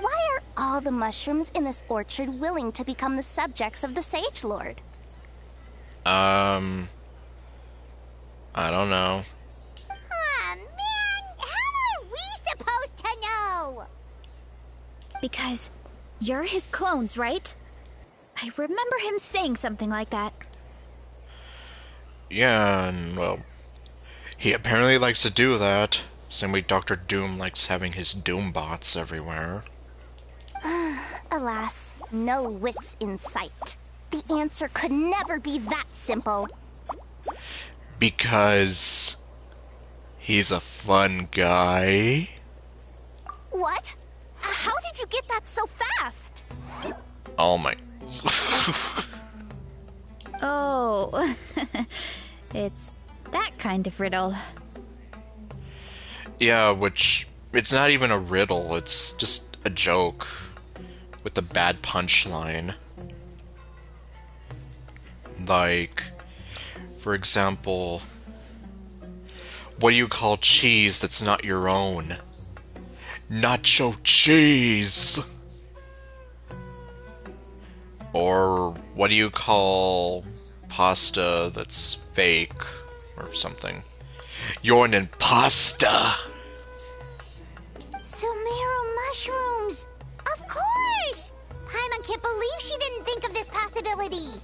Why are all the mushrooms in this orchard willing to become the subjects of the Sage Lord? I don't know. Aw, man! How are we supposed to know? Because you're his clones, right? I remember him saying something like that. Yeah, and well, he apparently likes to do that. Same way Dr. Doom likes having his Doom bots everywhere. Alas, no wits in sight. The answer could never be that simple. Because he's a fun guy. What? How did you get that so fast? Oh my... Oh, it's that kind of riddle. Yeah, which... It's not even a riddle, it's just a joke. With a bad punchline. Like... For example... What do you call cheese that's not your own? Nacho cheese! Or what do you call pasta that's fake or something? You're an impasta! Sumeru mushrooms! Of course! Paimon can't believe she didn't think of this possibility.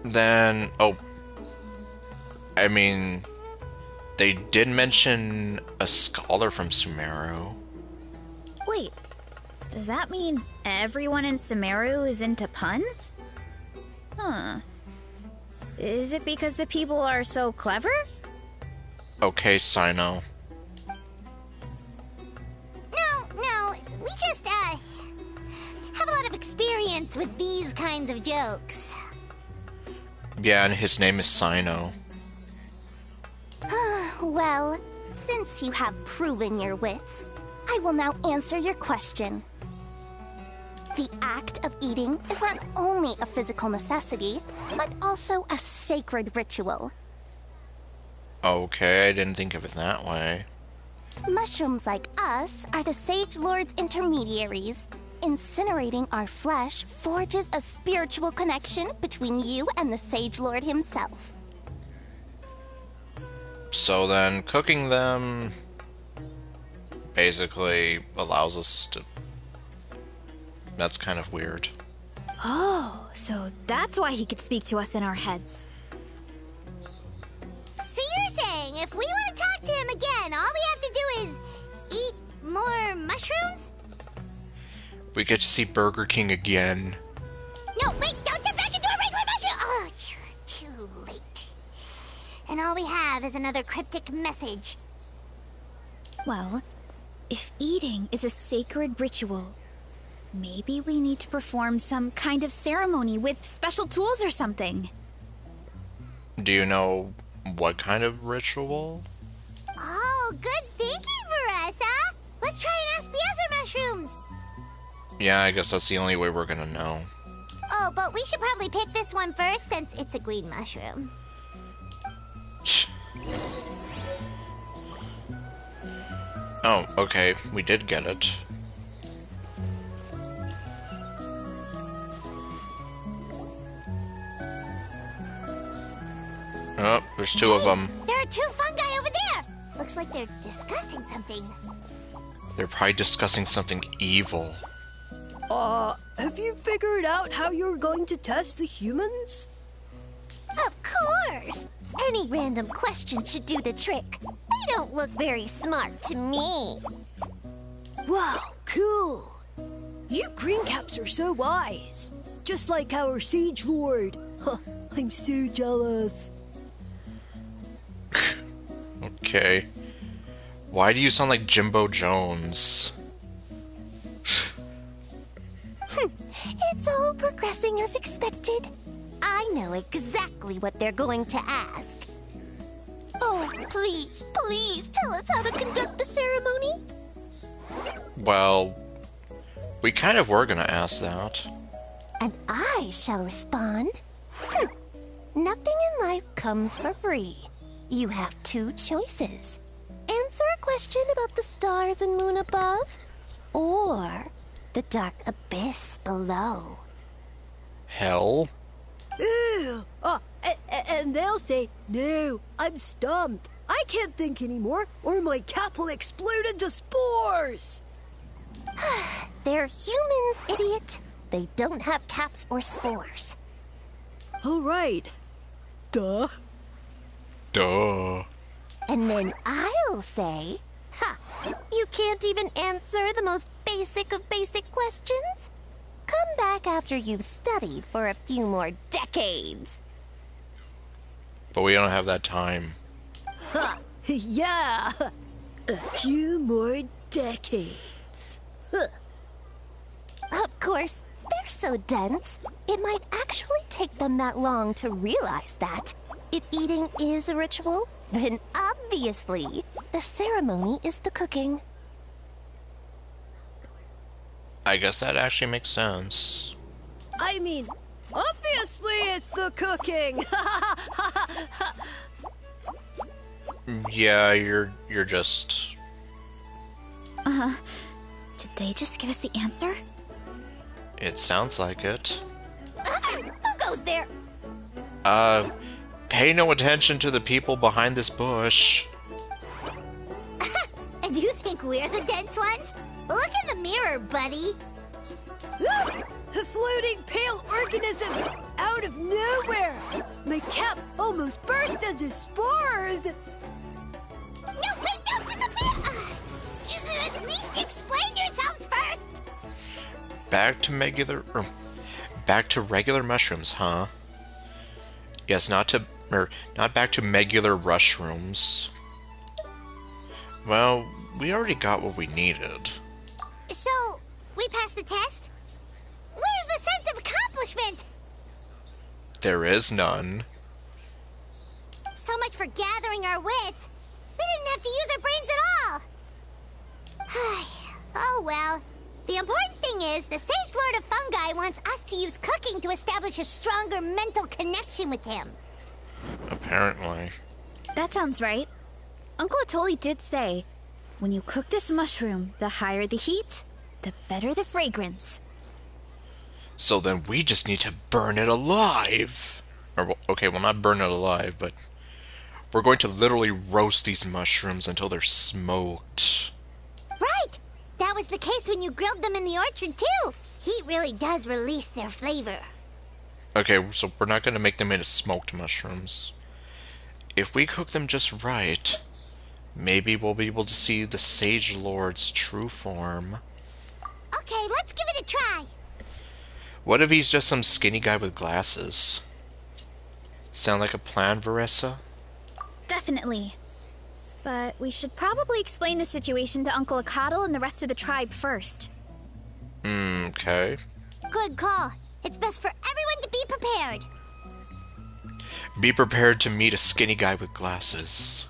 Then, oh, I mean, they did mention a scholar from Sumeru. Wait, does that mean everyone in Sumeru is into puns? Huh. Is it because the people are so clever? Okay, Sino. No, we just, have a lot of experience with these kinds of jokes. Yeah, and his name is Sino. Well, since you have proven your wits, I will now answer your question. The act of eating is not only a physical necessity, but also a sacred ritual. Okay, I didn't think of it that way. Mushrooms like us are the Sage Lord's intermediaries. Incinerating our flesh forges a spiritual connection between you and the Sage Lord himself. So then, cooking them basically allows us to... That's kind of weird. Oh, so that's why he could speak to us in our heads. So you're saying if we want to talk to him again, all we have to do is eat more mushrooms? We get to see Burger King again. No, wait, don't turn back into a regular mushroom! Oh, too late. And all we have is another cryptic message. Well, if eating is a sacred ritual, maybe we need to perform some kind of ceremony with special tools or something. Do you know what kind of ritual? Oh, good thinking, Veressa! Let's try and ask the other mushrooms! Yeah, I guess that's the only way we're gonna know. Oh, but we should probably pick this one first since it's a green mushroom. Oh, okay, we did get it. Oh, there's two of them. There are two fungi over there! Looks like they're discussing something. They're probably discussing something evil. Have you figured out how you're going to test the humans? Of course! Any random question should do the trick. They don't look very smart to me. Wow, cool! You greencaps are so wise. Just like our Siege Lord. Huh, I'm so jealous. Okay. Why do you sound like Jimbo Jones? It's all progressing as expected. I know exactly what they're going to ask. Oh, please, please tell us how to conduct the ceremony. Well, we kind of were gonna ask that. And I shall respond. Nothing in life comes for free. You have two choices. Answer a question about the stars and moon above, or the dark abyss below. Hell? Ew! And they'll say, no, I'm stumped. I can't think anymore, or my cap will explode into spores. They're humans, idiot. They don't have caps or spores. All right. Duh. Duh. And then I'll say, you can't even answer the most basic of basic questions? Come back after you've studied for a few more decades. But we don't have that time. Ha! Yeah! A few more decades. Huh. Of course, they're so dense, it might actually take them that long to realize that. If eating is a ritual, then obviously the ceremony is the cooking. I guess that actually makes sense. I mean, obviously it's the cooking. Yeah, you're just... Did they just give us the answer? It sounds like it. Who goes there? Pay no attention to the people behind this bush. And you think we're the dense ones? Look in the mirror, buddy. A floating pale organism out of nowhere. My cap almost burst into spores. No, wait, don't disappear! At least explain yourselves first! Back to regular mushrooms, huh? Yes, not back to regular rushrooms. Well, we already got what we needed. So, we passed the test? Where's the sense of accomplishment? There is none. So much for gathering our wits. We didn't have to use our brains at all. Oh well. The important thing is, the Sage Lord of Fungi wants us to use cooking to establish a stronger mental connection with him. Apparently. That sounds right. Uncle Atoli did say, when you cook this mushroom, the higher the heat, the better the fragrance. So then we just need to burn it alive. Okay, well, not burn it alive, but we're going to literally roast these mushrooms until they're smoked. Right! That was the case when you grilled them in the orchard, too. Heat really does release their flavor. Okay, so we're not going to make them into smoked mushrooms. If we cook them just right, maybe we'll be able to see the Sage Lord's true form. Okay, let's give it a try. What if he's just some skinny guy with glasses? Sound like a plan, Veressa? Definitely. But we should probably explain the situation to Uncle Akadal and the rest of the tribe first. Okay. Good call. It's best for everyone to be prepared. Be prepared to meet a skinny guy with glasses.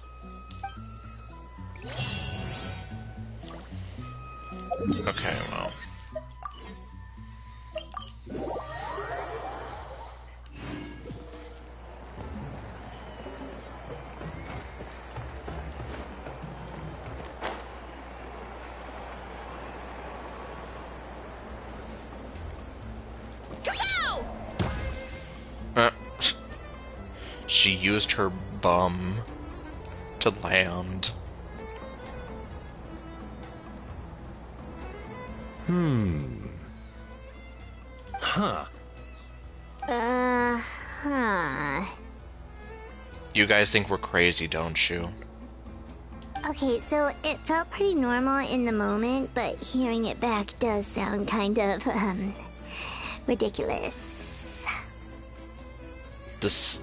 Okay, well. She used her bum to land. Huh. You guys think we're crazy, don't you? Okay, so it felt pretty normal in the moment, but hearing it back does sound kind of, ridiculous. This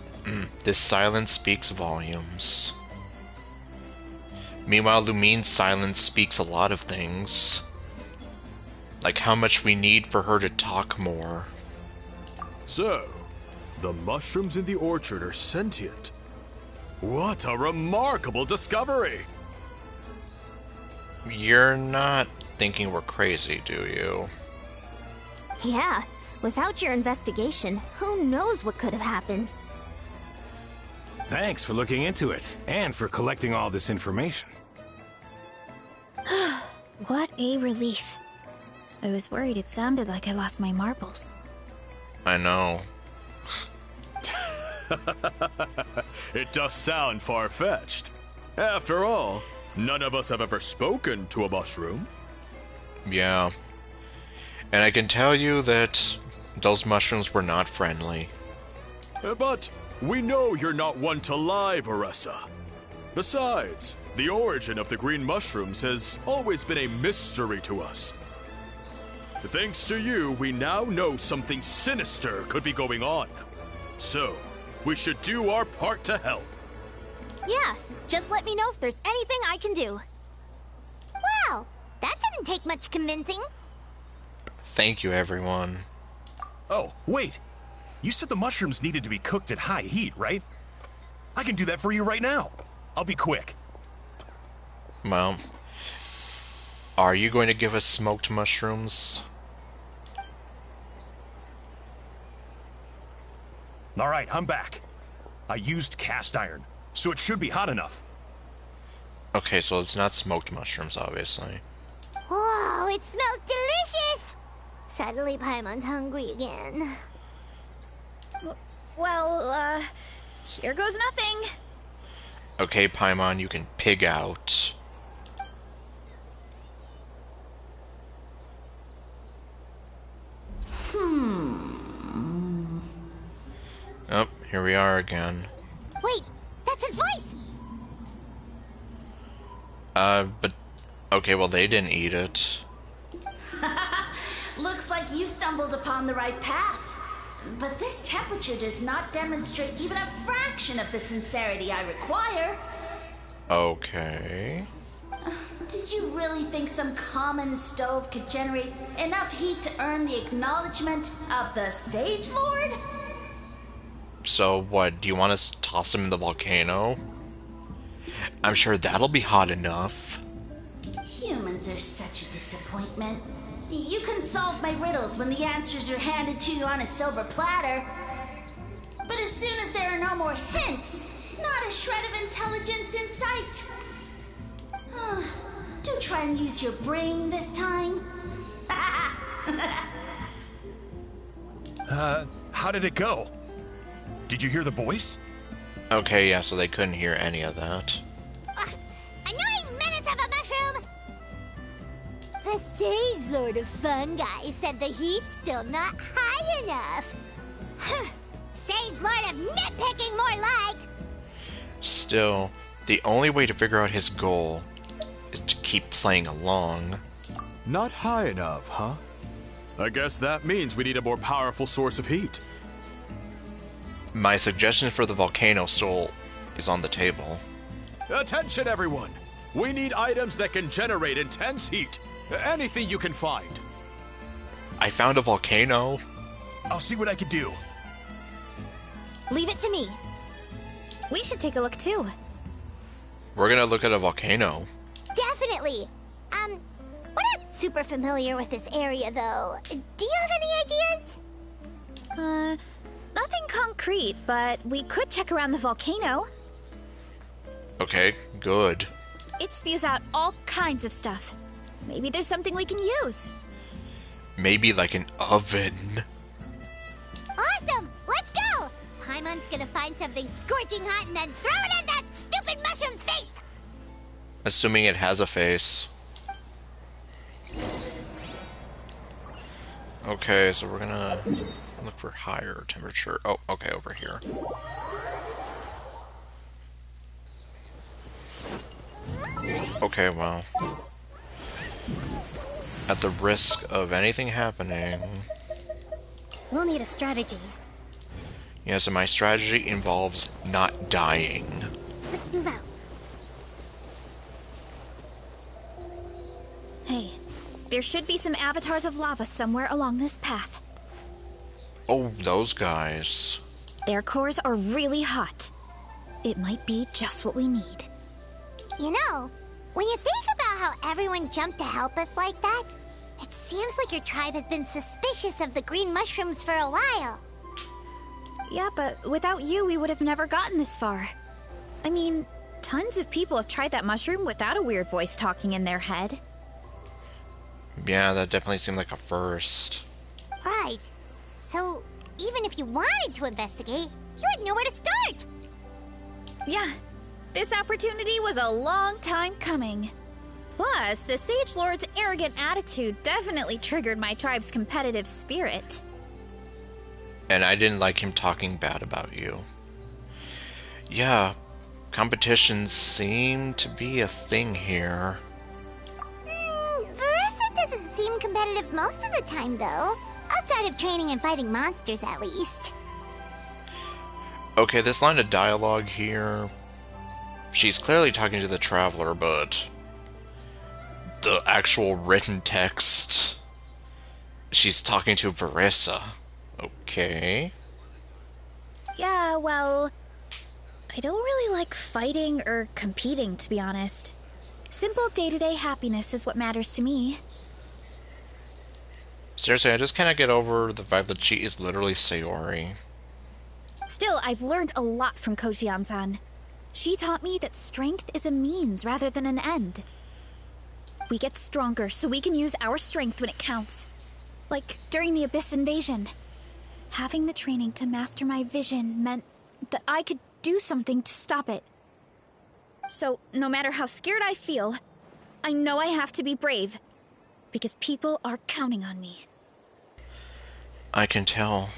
silence speaks volumes. Meanwhile, Lumine's silence speaks a lot of things. Like how much we need for her to talk more. So, the mushrooms in the orchard are sentient. What a remarkable discovery! You're not thinking we're crazy, do you? Yeah, without your investigation, who knows what could have happened? Thanks for looking into it, and for collecting all this information. What a relief. I was worried it sounded like I lost my marbles. I know. It does sound far-fetched. After all, none of us have ever spoken to a mushroom. Yeah. And I can tell you that those mushrooms were not friendly. But we know you're not one to lie, Veressa. Besides, the origin of the green mushrooms has always been a mystery to us. Thanks to you, we now know something sinister could be going on. So, we should do our part to help. Yeah, just let me know if there's anything I can do. Wow, that didn't take much convincing. Thank you, everyone. Oh, wait. You said the mushrooms needed to be cooked at high heat, right? I can do that for you right now. I'll be quick. Well, are you going to give us smoked mushrooms? All right, I'm back. I used cast iron, so it should be hot enough. Okay, so it's not smoked mushrooms, obviously. Whoa, it smells delicious! Suddenly Paimon's hungry again. Well, here goes nothing. Okay, Paimon, you can pig out. Oh, here we are again. Wait, that's his voice! But... Okay, well, they didn't eat it. Looks like you stumbled upon the right path. But this temperature does not demonstrate even a fraction of the sincerity I require. Okay. Did you really think some common stove could generate enough heat to earn the acknowledgement of the Sage Lord? So, what, do you want us to toss him in the volcano? I'm sure that'll be hot enough. Humans are such a disappointment. You can solve my riddles when the answers are handed to you on a silver platter. But as soon as there are no more hints, not a shred of intelligence in sight. Do try and use your brain this time. How did it go? Did you hear the voice? Okay, yeah, so they couldn't hear any of that. Annoying menace of a mushroom! The Sage Lord of Fungi said the heat's still not high enough. Sage Lord of Nitpicking, more like! Still, the only way to figure out his goal is to keep playing along. Not high enough, huh? I guess that means we need a more powerful source of heat. My suggestion for the volcano still is on the table. Attention, everyone! We need items that can generate intense heat. Anything you can find. I found a volcano. I'll see what I can do. Leave it to me. We should take a look too. We're gonna look at a volcano. Definitely! We're not super familiar with this area, though. Do you have any ideas? Nothing concrete, but we could check around the volcano. Okay, good. It spews out all kinds of stuff. Maybe there's something we can use. Maybe like an oven. Awesome! Let's go! Paimon's gonna find something scorching hot and then throw it in that stupid mushroom's face! Assuming it has a face. Okay, so we're gonna look for higher temperature. Oh, okay, over here. Okay, well. At the risk of anything happening... We'll need a strategy. Yeah, so my strategy involves not dying. Let's move out. Hey, There should be some avatars of lava somewhere along this path. Oh, those guys. Their cores are really hot. It might be just what we need. You know, when you think about how everyone jumped to help us like that, it seems like your tribe has been suspicious of the green mushrooms for a while. Yeah, but without you, we would have never gotten this far. I mean, tons of people have tried that mushroom without a weird voice talking in their head. Yeah, that definitely seemed like a first. Right. So, even if you wanted to investigate, you had nowhere to start. Yeah, this opportunity was a long time coming. Plus, the Sage Lord's arrogant attitude definitely triggered my tribe's competitive spirit. And I didn't like him talking bad about you. Yeah, competitions seem to be a thing here. Verissa doesn't seem competitive most of the time, though. Outside of training and fighting monsters, at least. Okay, this line of dialogue here... She's clearly talking to the Traveler, but... the actual written text... she's talking to Verissa. Okay. Yeah, well... I don't really like fighting or competing, to be honest. Simple day-to-day happiness is what matters to me. Seriously, I just cannot get over the fact that she is literally Sayori. Still, I've learned a lot from Kojian-san. She taught me that strength is a means rather than an end. We get stronger so we can use our strength when it counts. Like during the Abyss invasion. Having the training to master my vision meant that I could do something to stop it. So, no matter how scared I feel, I know I have to be brave. Because people are counting on me. I can tell.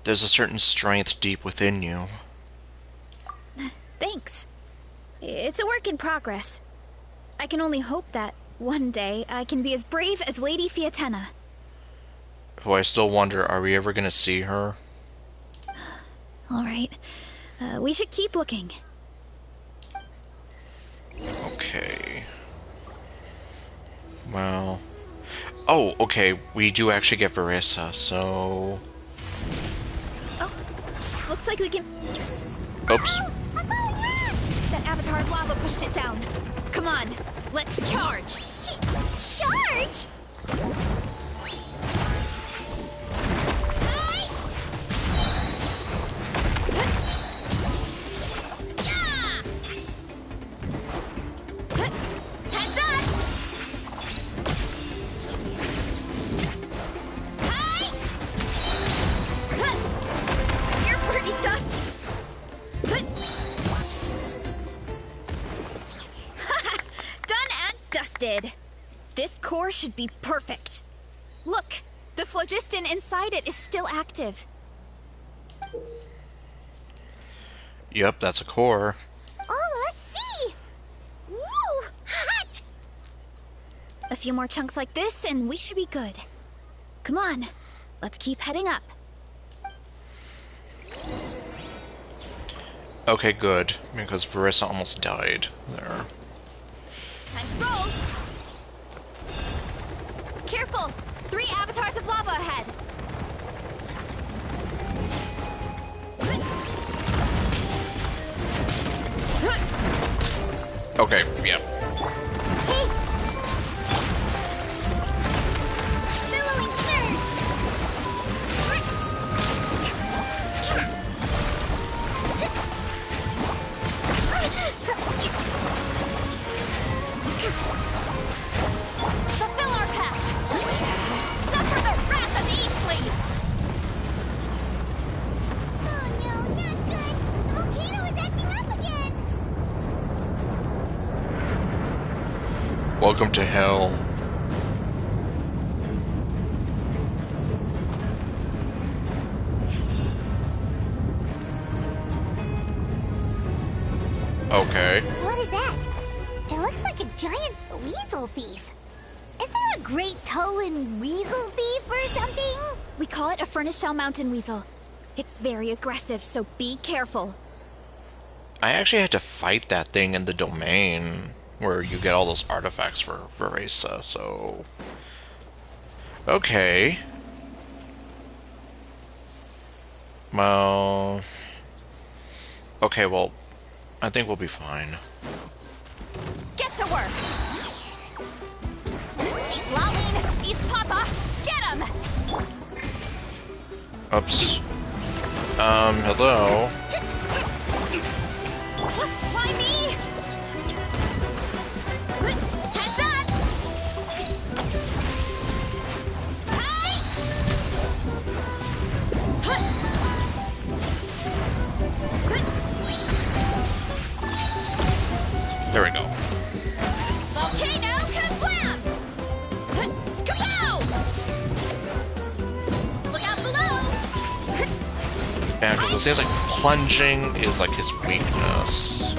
There's a certain strength deep within you. Thanks. It's a work in progress. I can only hope that one day I can be as brave as Lady Fiatena. Who I still wonder, are we ever gonna see her? Alright. We should keep looking. Okay. Well... oh, okay, we do actually get Verissa, so... oh, looks like we can... oops. That avatar of lava pushed it down. Come on, let's charge! Charge? Heads up! You're pretty tough. Done and dusted. This core should be perfect. Look, the phlogiston inside it is still active. Yep, that's a core. Oh, let's see! Woo! Hot! A few more chunks like this and we should be good. Come on, let's keep heading up. Okay, good, because Verissa almost died there. Time to roll! Careful! 3 avatars of lava ahead! Okay, yeah. Billowing surge! Fulfill our path! Suffer the wrath of Eastleaf! Oh no, not good! The volcano is acting up again! Welcome to hell. Okay. What is that? It looks like a giant weasel thief. Is there a great Tolan weasel thief or something? We call it a furnace shell mountain weasel. It's very aggressive, so be careful. I actually had to fight that thing in the domain. where you get all those artifacts for Veresa, so... Okay. Well... Okay, well, I think we'll be fine. Get to work! Lolene, he's Papa! Get him! Oops. Hello? Why me? Heads up! Hi! There we go. Volcano kablam! Kapow! Look out below! Yeah, because it seems like plunging is like his weakness.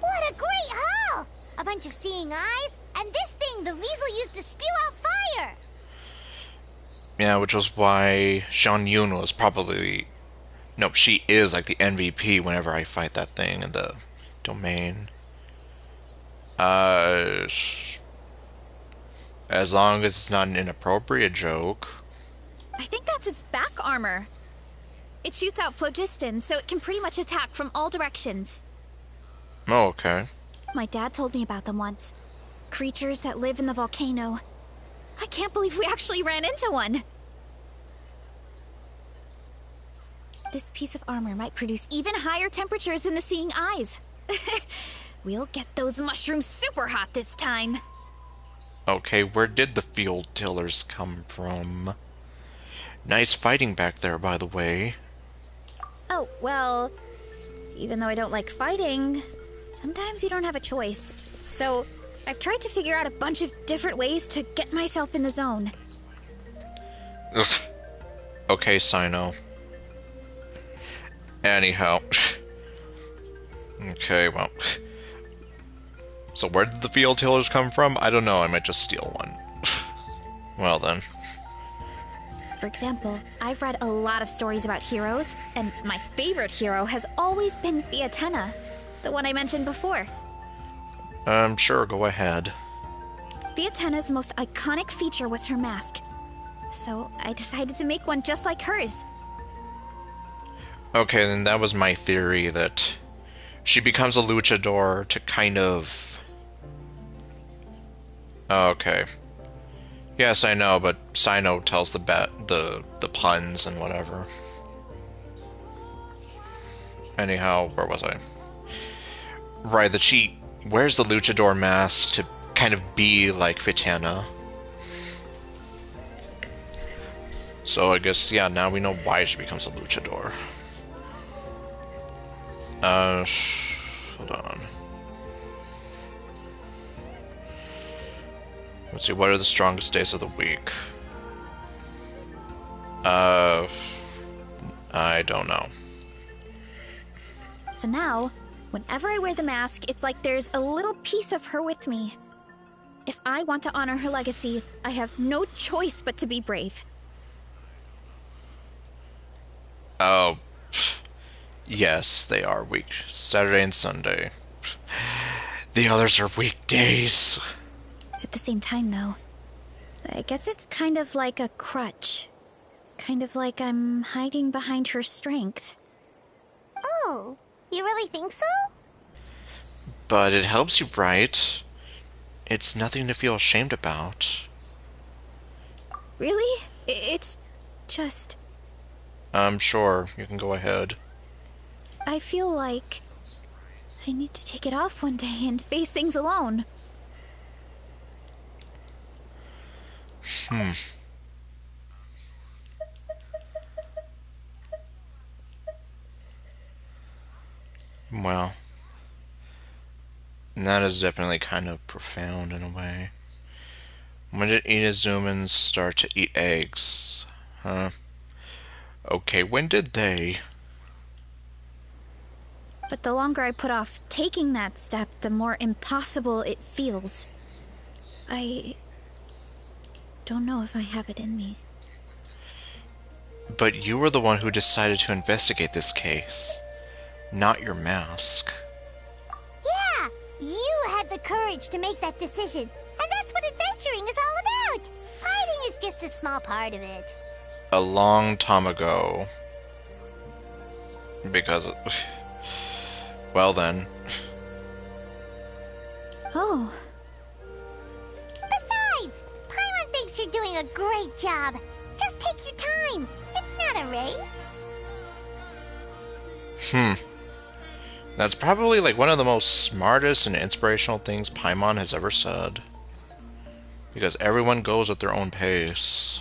What a great haul! A bunch of seeing eyes, and this thing the weasel used to spew out fire! Yeah, which was why Jean Yun was probably... Nope, she is like the MVP whenever I fight that thing in the domain. As long as it's not an inappropriate joke. I think that's its back armor. It shoots out phlogiston, so it can pretty much attack from all directions. Oh, okay. My dad told me about them once. Creatures that live in the volcano. I can't believe we actually ran into one. This piece of armor might produce even higher temperatures than the seeing eyes. We'll get those mushrooms super hot this time. Okay, where did the field tillers come from? Nice fighting back there, by the way. Oh, well, even though I don't like fighting, sometimes you don't have a choice. So, I've tried to figure out a bunch of different ways to get myself in the zone. Ugh. Okay, Sino. Anyhow. Okay, well. So where did the field tillers come from? I don't know, I might just steal one. Well then. For example, I've read a lot of stories about heroes, and my favorite hero has always been Fiatena, the one I mentioned before. Sure, go ahead. Fiatena's most iconic feature was her mask, so I decided to make one just like hers. Okay, then that was my theory, that she becomes a luchador to kind of... Okay. Yes, I know, but Sino tells the puns and whatever. Anyhow, where was I? Right, that she wears the luchador mask to kind of be like Fiatena. So I guess, yeah, now we know why she becomes a luchador. Hold on. Let's see, what are the strongest days of the week? I don't know. So now, whenever I wear the mask, it's like there's a little piece of her with me. If I want to honor her legacy, I have no choice but to be brave. Oh, yes, they are week. Saturday and Sunday. The others are weekdays. At the same time, though, I guess it's kind of like a crutch. Kind of like I'm hiding behind her strength. Oh, you really think so? But it helps you, right? It's nothing to feel ashamed about. Really? It's just... Sure, you can go ahead. I feel like I need to take it off one day and face things alone. Well, that is definitely kind of profound in a way. When did Inazumans start to eat eggs? Huh? Okay, when did they? But the longer I put off taking that step, the more impossible it feels. I don't know if I have it in me. But you were the one who decided to investigate this case. not your mask. Yeah, you had the courage to make that decision. And that's what adventuring is all about. Fighting is just a small part of it. A long time ago. Because... well then. Oh. Besides, Paimon thinks you're doing a great job. Just take your time. It's not a race. That's probably like one of the most smartest and inspirational things Paimon has ever said. Because everyone goes at their own pace.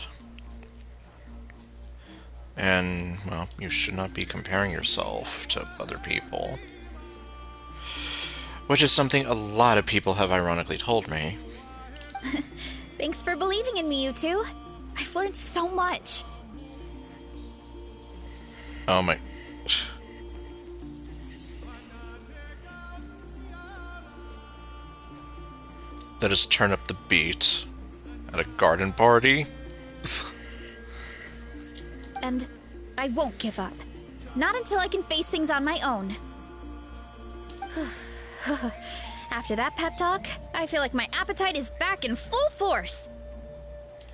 And, well, you should not be comparing yourself to other people. Which is something a lot of people have ironically told me. Thanks for believing in me, you two. I've learned so much. Oh my... Let us turn up the beat at a garden party. And I won't give up. Not until I can face things on my own. After that pep talk, I feel like my appetite is back in full force.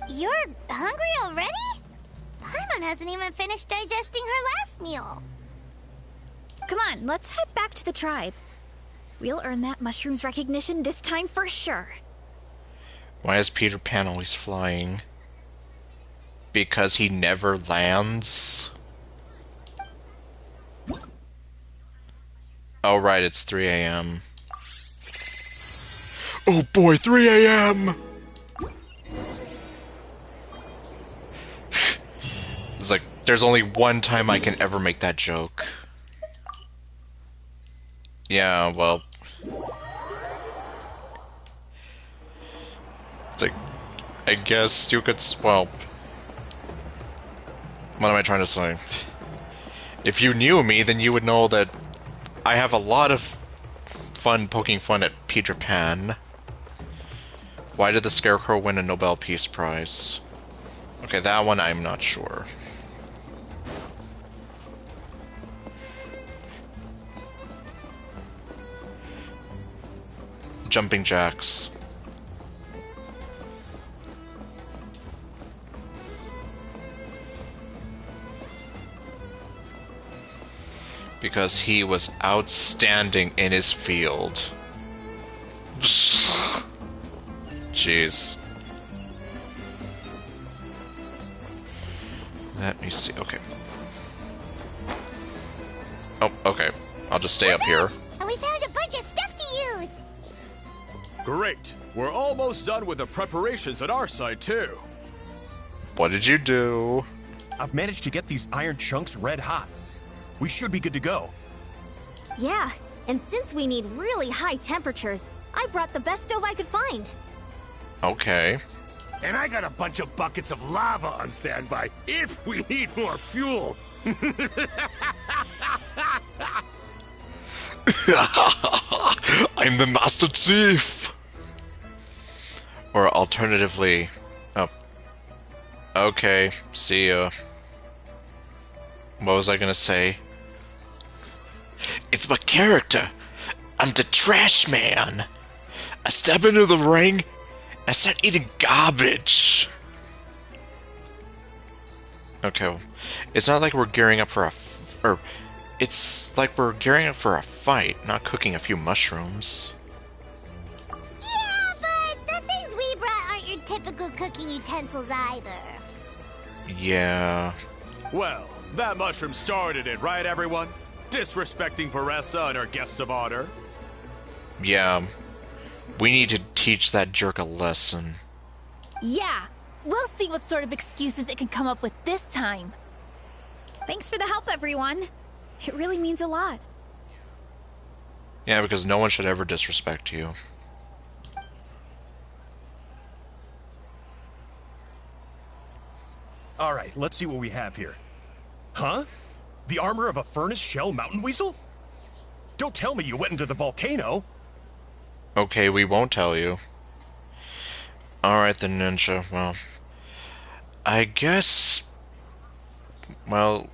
You're hungry already? Paimon hasn't even finished digesting her last meal. Come on, let's head back to the tribe. We'll earn that mushroom's recognition this time for sure. Why is Peter Pan always flying? Because he never lands? Oh right, it's 3 a.m. Oh boy, 3 a.m! It's like, there's only one time I can ever make that joke. Yeah, well... It's like, I guess you could... well... What am I trying to say? If you knew me, then you would know that I have a lot of fun poking fun at Peter Pan. Why did the Scarecrow win a Nobel Peace Prize? Okay, that one I'm not sure. Jumping jacks. Because he was outstanding in his field. Jeez. Let me see. Okay. Oh, okay. I'll just stay up here. And we found a bunch of stuff to use. Great. We're almost done with the preparations at our side, too. What did you do? I've managed to get these iron chunks red hot. We should be good to go. Yeah, and since we need really high temperatures, I brought the best stove I could find. Okay. And I got a bunch of buckets of lava on standby if we need more fuel. I'm the Master Chief! Or alternatively... Oh. Okay, see ya. What was I gonna say? It's my character! I'm the trash man! I step into the ring and start eating garbage! Okay, well, it's not like we're gearing up for a it's like we're gearing up for a fight, not cooking a few mushrooms. Yeah, but the things we brought aren't your typical cooking utensils either. Yeah. Well, that mushroom started it, right, everyone? Disrespecting Veressa and her guest of honor. Yeah. We need to teach that jerk a lesson. Yeah, we'll see what sort of excuses it can come up with this time. Thanks for the help, everyone. It really means a lot. Yeah, because no one should ever disrespect you. All right, let's see what we have here. Huh? The armor of a furnace shell mountain weasel? Don't tell me you went into the volcano. Okay, we won't tell you. Alright then, Ninja. Well, I guess... Well,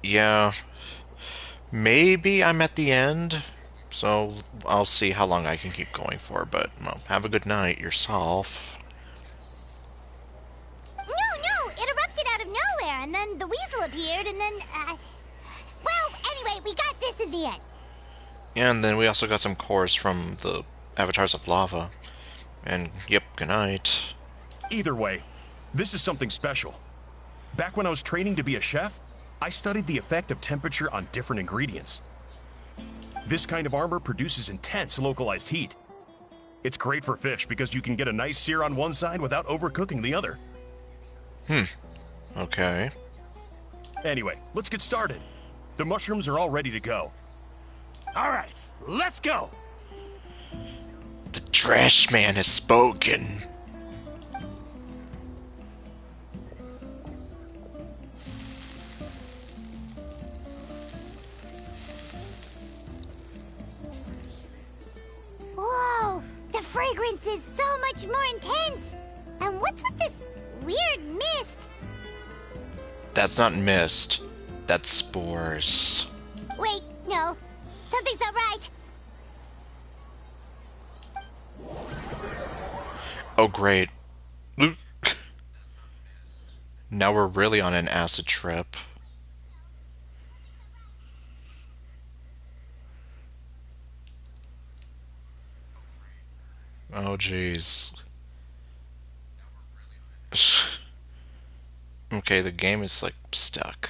yeah. Maybe I'm at the end, so I'll see how long I can keep going for, but well, have a good night yourself. No, it erupted out of nowhere, and then the weasel appeared, and then, well, anyway, we got this in the end. And then we also got some cores from the Avatars of Lava. And, yep, good night. Either way, this is something special. Back when I was training to be a chef, I studied the effect of temperature on different ingredients. This kind of armor produces intense localized heat. It's great for fish because you can get a nice sear on one side without overcooking the other. Okay. Anyway, let's get started. The mushrooms are all ready to go. All right, let's go. The trash man has spoken. Whoa, the fragrance is so much more intense. And what's with this weird mist? That's not mist. That's spores. Wait, no, something's not right. Oh, great. Now we're really on an acid trip. Oh, jeez. Okay, the game is, like, stuck.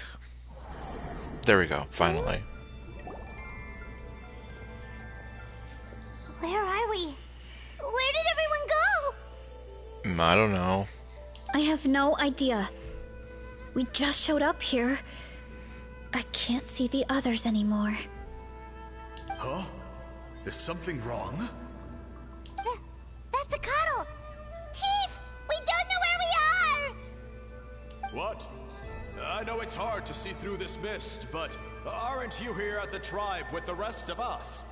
There we go, finally. Where are we? Where did everyone go? I don't know. I have no idea. We just showed up here. I can't see the others anymore. Huh? Is something wrong? That's a cuddle. Chief, we don't know where we are. What? I know it's hard to see through this mist, but aren't you here at the tribe with the rest of us?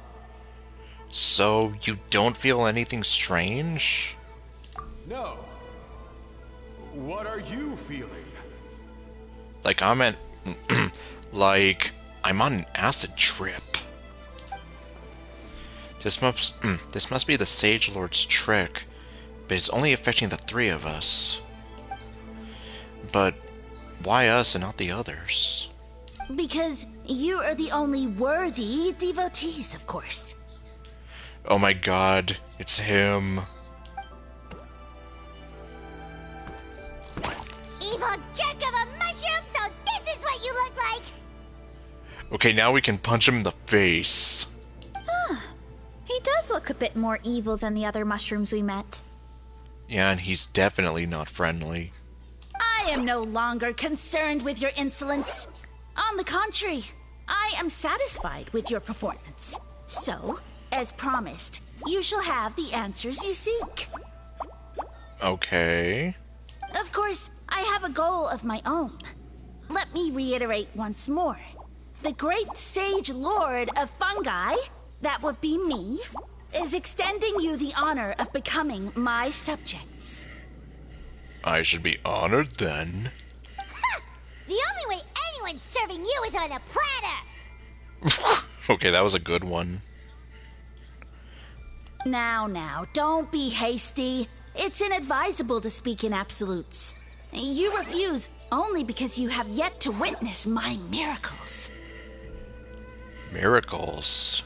So, you don't feel anything strange? No. What are you feeling? Like, I'm at... like, I'm on an acid trip. This must be the Sage Lord's trick, but it's only affecting the three of us. But why us and not the others? Because you are the only worthy devotees, of course. Oh my god, it's him. Evil jerk of a mushroom, so this is what you look like. Okay, now we can punch him in the face. He does look a bit more evil than the other mushrooms we met. Yeah, and he's definitely not friendly. I am no longer concerned with your insolence. On the contrary, I am satisfied with your performance. So, as promised, you shall have the answers you seek. Okay. Of course, I have a goal of my own. Let me reiterate once more. The great Sage Lord of Fungi, that would be me, is extending you the honor of becoming my subjects. I should be honored then. The only way anyone's serving you is on a platter. Okay, that was a good one. Now, don't be hasty. It's inadvisable to speak in absolutes. You refuse only because you have yet to witness my miracles. Miracles.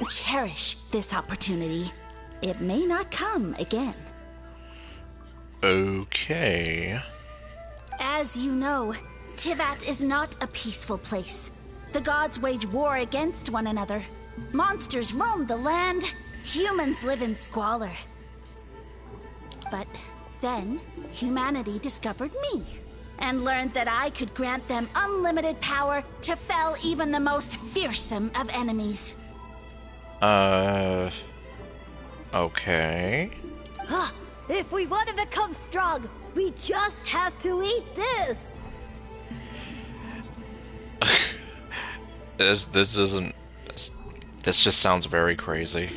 Cherish this opportunity. It may not come again. Okay. As you know, Tivat is not a peaceful place. The gods wage war against one another. Monsters roam the land. Humans live in squalor. But then, humanity discovered me and learned that I could grant them unlimited power to fell even the most fearsome of enemies. Okay. If we want to become strong, we just have to eat this. This isn't... This just sounds very crazy.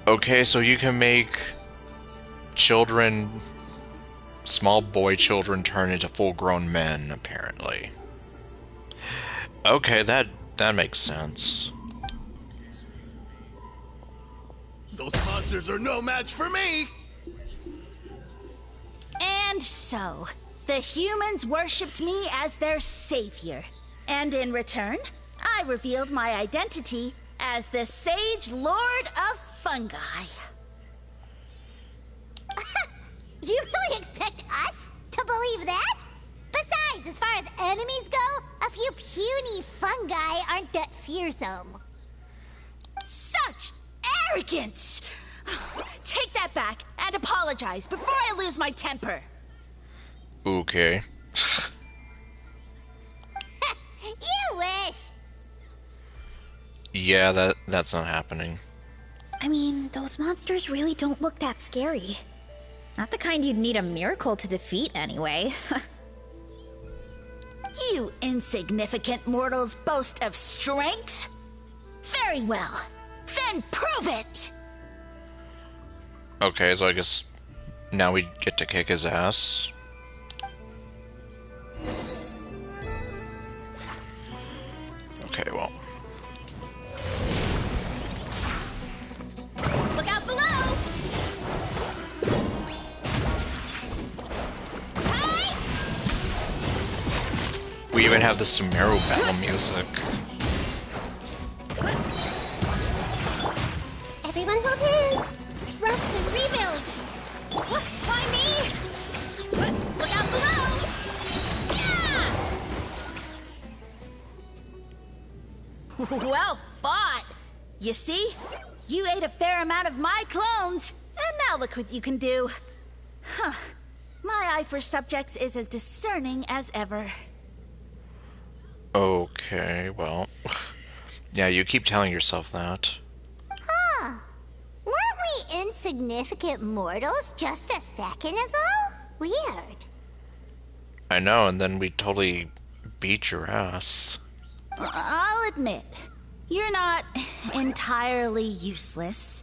Okay, so you can make children, small boy children turn into full-grown men, apparently. Okay, that makes sense. Those monsters are no match for me! And so, the humans worshipped me as their savior. And in return, I revealed my identity as the Sage Lord of Fungi. You really expect us to believe that? Besides, as far as enemies go, a few puny fungi aren't that fearsome. Such arrogance! Take that back and apologize before I lose my temper. Okay. You wish! Yeah, that's not happening. I mean, those monsters really don't look that scary. Not the kind you'd need a miracle to defeat, anyway. You insignificant mortals boast of strength? Very well. Then prove it! Okay, so I guess now we get to kick his ass. Okay, well. Look out below! We even have the Sumeru battle music. Everyone hold in! Rest and rebuild! Why me? Look out below! Yeah! Well fought! You see? You ate a fair amount of my clones, and now look what you can do. Huh. My eye for subjects is as discerning as ever. Okay, well. Yeah, you keep telling yourself that. Huh. Weren't we insignificant mortals just a second ago? Weird. I know, and then we totally beat your ass. I'll admit, you're not entirely useless,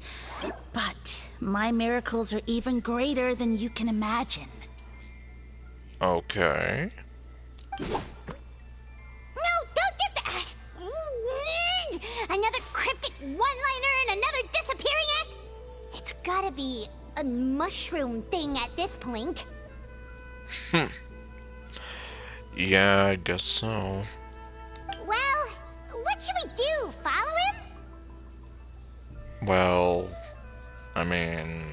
but my miracles are even greater than you can imagine. Okay. No, don't just... another cryptic one-liner and another disappearing act? It's gotta be a mushroom thing at this point. Yeah, I guess so. Well, what should we do? Follow him? Well, I mean...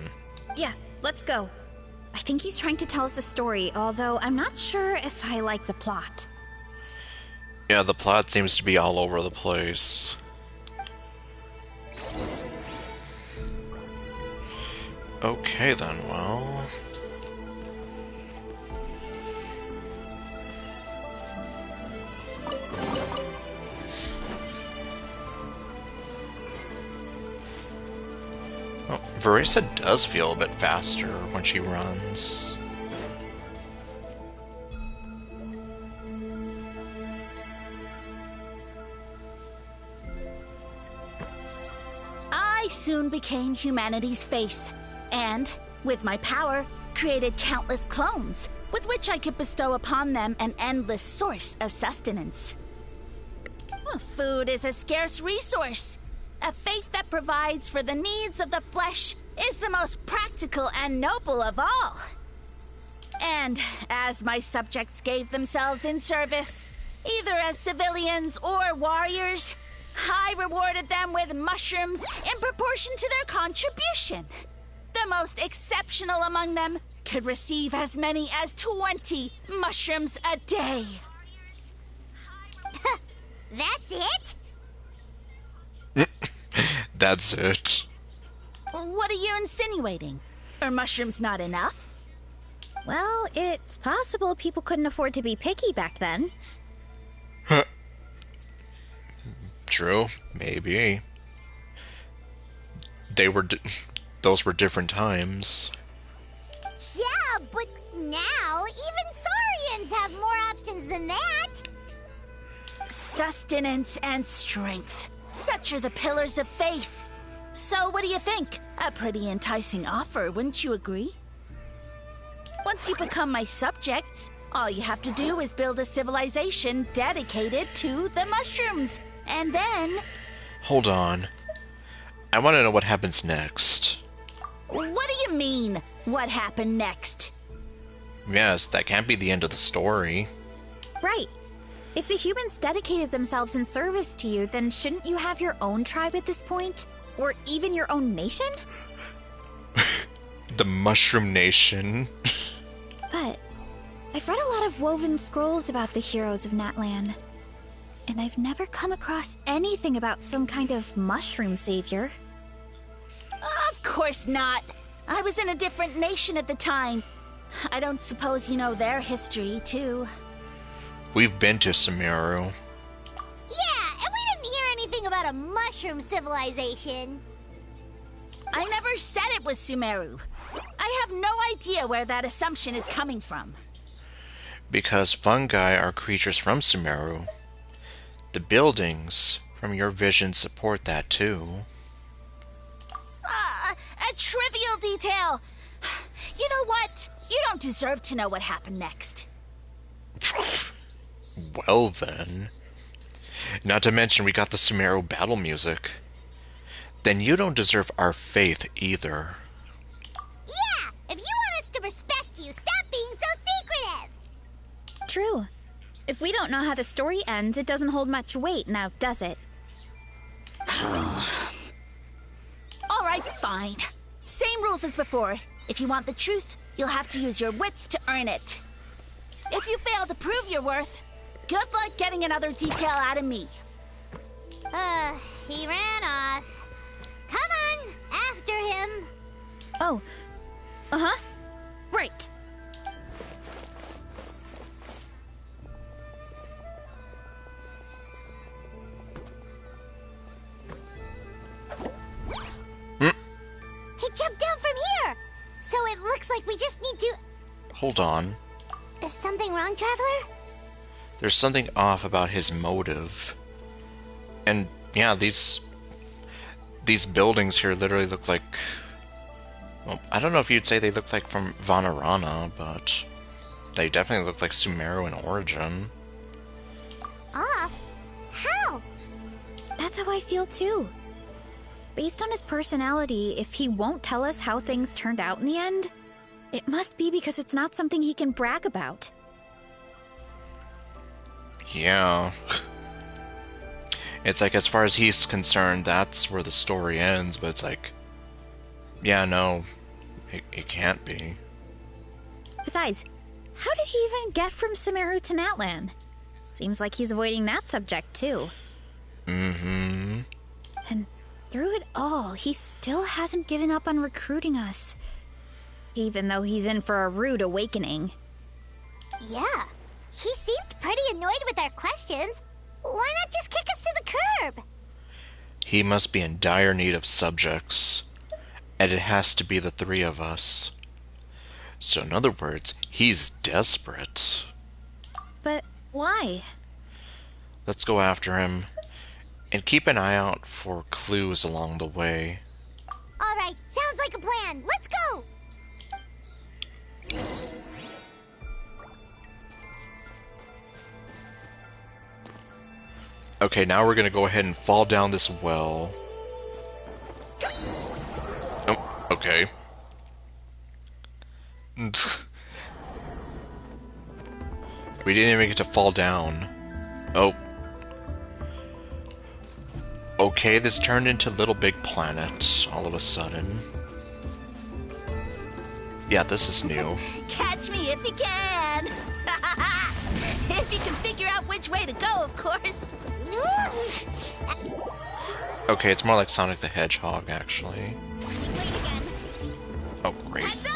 Yeah, let's go. I think he's trying to tell us a story, although I'm not sure if I like the plot. Yeah, the plot seems to be all over the place. Okay then, well... Oh, Verissa does feel a bit faster when she runs. I soon became humanity's faith, and, with my power, created countless clones, with which I could bestow upon them an endless source of sustenance. Well, food is a scarce resource. A faith that provides for the needs of the flesh is the most practical and noble of all. And as my subjects gave themselves in service, either as civilians or warriors, I rewarded them with mushrooms in proportion to their contribution. The most exceptional among them could receive as many as 20 mushrooms a day. That's it? That's it. What are you insinuating? Are mushrooms not enough? Well, it's possible people couldn't afford to be picky back then. True, maybe. Those were different times. Yeah, but now even Saurians have more options than that. Sustenance and strength. Such are the pillars of faith. So what do you think? A pretty enticing offer, wouldn't you agree? Once you become my subjects, all you have to do is build a civilization dedicated to the mushrooms. And then... Hold on. I want to know what happens next. What do you mean, what happened next? Yes, that can't be the end of the story. Right. If the humans dedicated themselves in service to you, then shouldn't you have your own tribe at this point? Or even your own nation? The Mushroom Nation. But I've read a lot of woven scrolls about the heroes of Natlan. And I've never come across anything about some kind of mushroom savior. Of course not. I was in a different nation at the time. I don't suppose you know their history, too. We've been to Sumeru. Yeah, and we didn't hear anything about a mushroom civilization. I never said it was Sumeru. I have no idea where that assumption is coming from. Because fungi are creatures from Sumeru. The buildings from your vision support that too. A trivial detail. You know what? You don't deserve to know what happened next. Well then. Not to mention we got the Sumeru battle music. Then you don't deserve our faith either. Yeah, if you want us to respect you, stop being so secretive. True. If we don't know how the story ends, it doesn't hold much weight now, does it? All right, fine. Same rules as before. If you want the truth, you'll have to use your wits to earn it. If you fail to prove your worth, good luck getting another detail out of me. He ran off. Come on, after him. Oh. Uh-huh. Right. He jumped down from here. So it looks like we just need to... Hold on. Is something wrong, Traveler? There's something off about his motive. And yeah, these buildings here literally look like... Well, I don't know if you'd say they look like from Vanarana, but they definitely look like Sumeru in origin. Off? How? That's how I feel too. Based on his personality, if he won't tell us how things turned out in the end, it must be because it's not something he can brag about. Yeah. It's like, as far as he's concerned, that's where the story ends, but it's like... Yeah, no. It can't be. Besides, how did he even get from Sumeru to Natlan? Seems like he's avoiding that subject too. Mm-hmm. And through it all, he still hasn't given up on recruiting us. Even though he's in for a rude awakening. Yeah. He seemed pretty annoyed with our questions. Why not just kick us to the curb? He must be in dire need of subjects. And it has to be the three of us. So in other words, he's desperate. But why? Let's go after him. And keep an eye out for clues along the way. All right, sounds like a plan. Let's go! Okay, now we're gonna go ahead and fall down this well. Oh, okay. We didn't even get to fall down. Oh. Okay, this turned into Little Big Planet all of a sudden. Yeah, this is new. Catch me if you can! If you can figure out which way to go, of course. Okay, it's more like Sonic the Hedgehog, actually. Wait again. Oh, great. Heads up!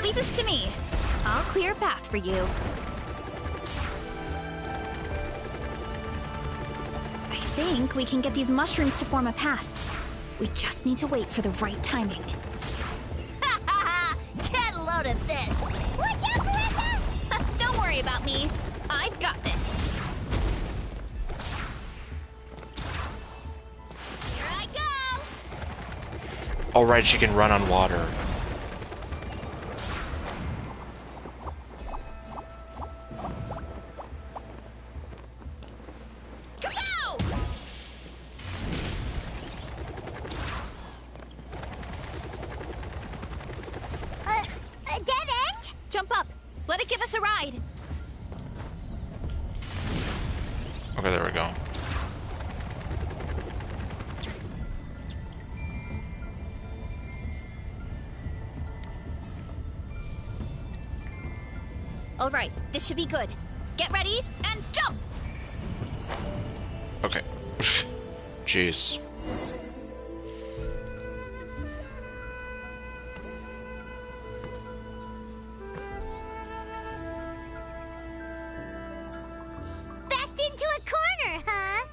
Leave this to me. I'll clear a path for you. I think we can get these mushrooms to form a path. We just need to wait for the right timing. Get a load of this! Watch out, Clarissa! Don't worry about me. I've got this. Here I go! Alright, she can run on water. A dead end? Jump up. Let it give us a ride. Okay, there we go. All right, this should be good. Get ready and jump! Okay. Jeez. Backed into a corner, huh?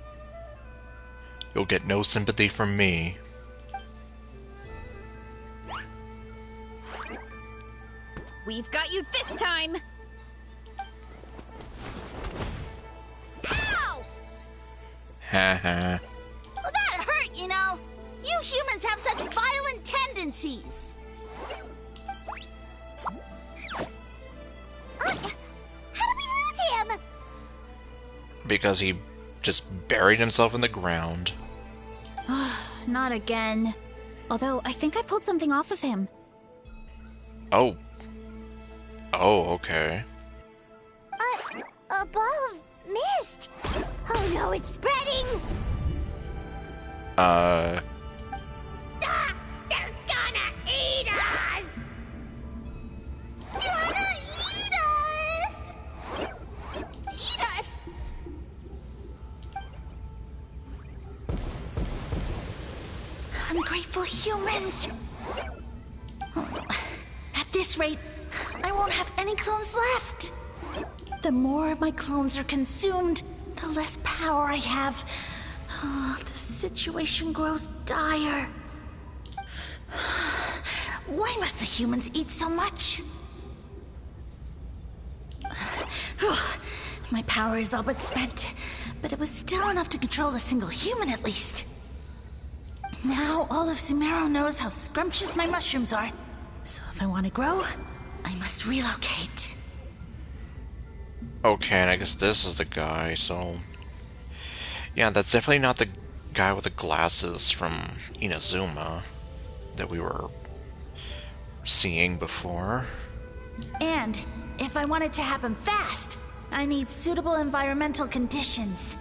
You'll get no sympathy from me. We've got you this time! Ow! Haha. Well, that hurt, you know. You humans have such violent tendencies. How did we lose him? Because he just buried himself in the ground. Not again. Although, I think I pulled something off of him. Oh. Oh, okay. A ball of mist. Oh no, it's spreading. Ah, they're gonna eat us. Gonna eat us! Eat us! Ungrateful humans! Oh, no. At this rate, I won't have any clones left. The more my clones are consumed, the less power I have. Oh, the situation grows dire. Why must the humans eat so much? My power is all but spent, but it was still enough to control a single human at least. Now all of Sumeru knows how scrumptious my mushrooms are. So if I want to grow, I must relocate. Okay, and I guess this is the guy, so... Yeah, that's definitely not the guy with the glasses from Inazuma that we were seeing before. And if I want it to happen fast, I need suitable environmental conditions.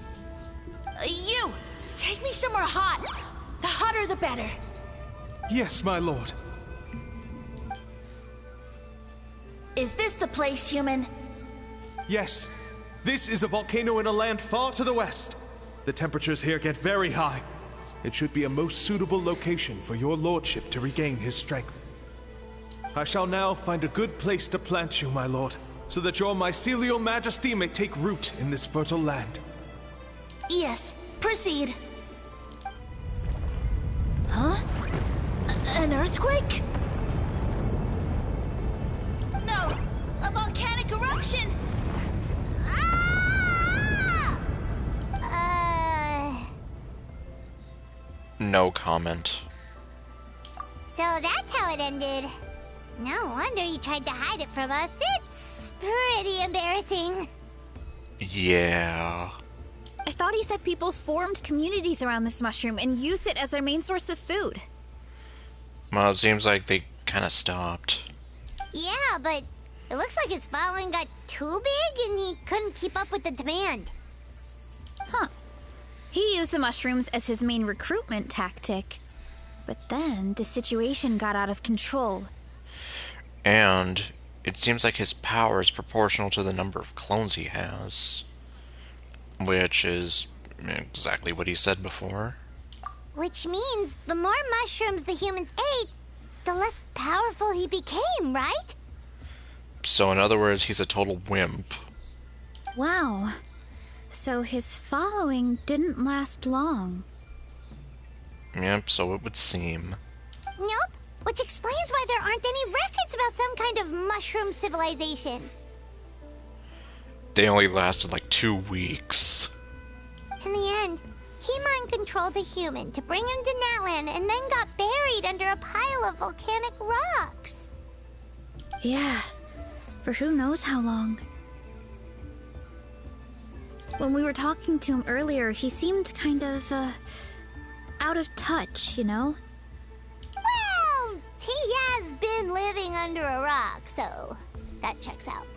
You! Take me somewhere hot! The hotter the better. Yes, my lord. Is this the place, human? Yes. This is a volcano in a land far to the west. The temperatures here get very high. It should be a most suitable location for your lordship to regain his strength. I shall now find a good place to plant you, my lord, so that your mycelial majesty may take root in this fertile land. Yes, proceed. Huh? An earthquake? No! A volcanic eruption! No comment. So that's how it ended. No wonder you tried to hide it from us. It's pretty embarrassing. Yeah. I thought he said people formed communities around this mushroom and used it as their main source of food. Well, it seems like they kind of stopped. Yeah, but it looks like his following got too big and he couldn't keep up with the demand. Huh. He used the mushrooms as his main recruitment tactic. But then the situation got out of control. And it seems like his power is proportional to the number of clones he has. Which is exactly what he said before. Which means the more mushrooms the humans ate, the less powerful he became, right? So in other words, he's a total wimp. Wow. So his following didn't last long. Yep, so it would seem. Nope. Which explains why there aren't any records about some kind of mushroom civilization. They only lasted like 2 weeks. In the end, he mind-controlled a human to bring him to Natlan and then got buried under a pile of volcanic rocks. Yeah, for who knows how long. When we were talking to him earlier, he seemed kind of, out of touch, you know? Well, he has been living under a rock, so that checks out.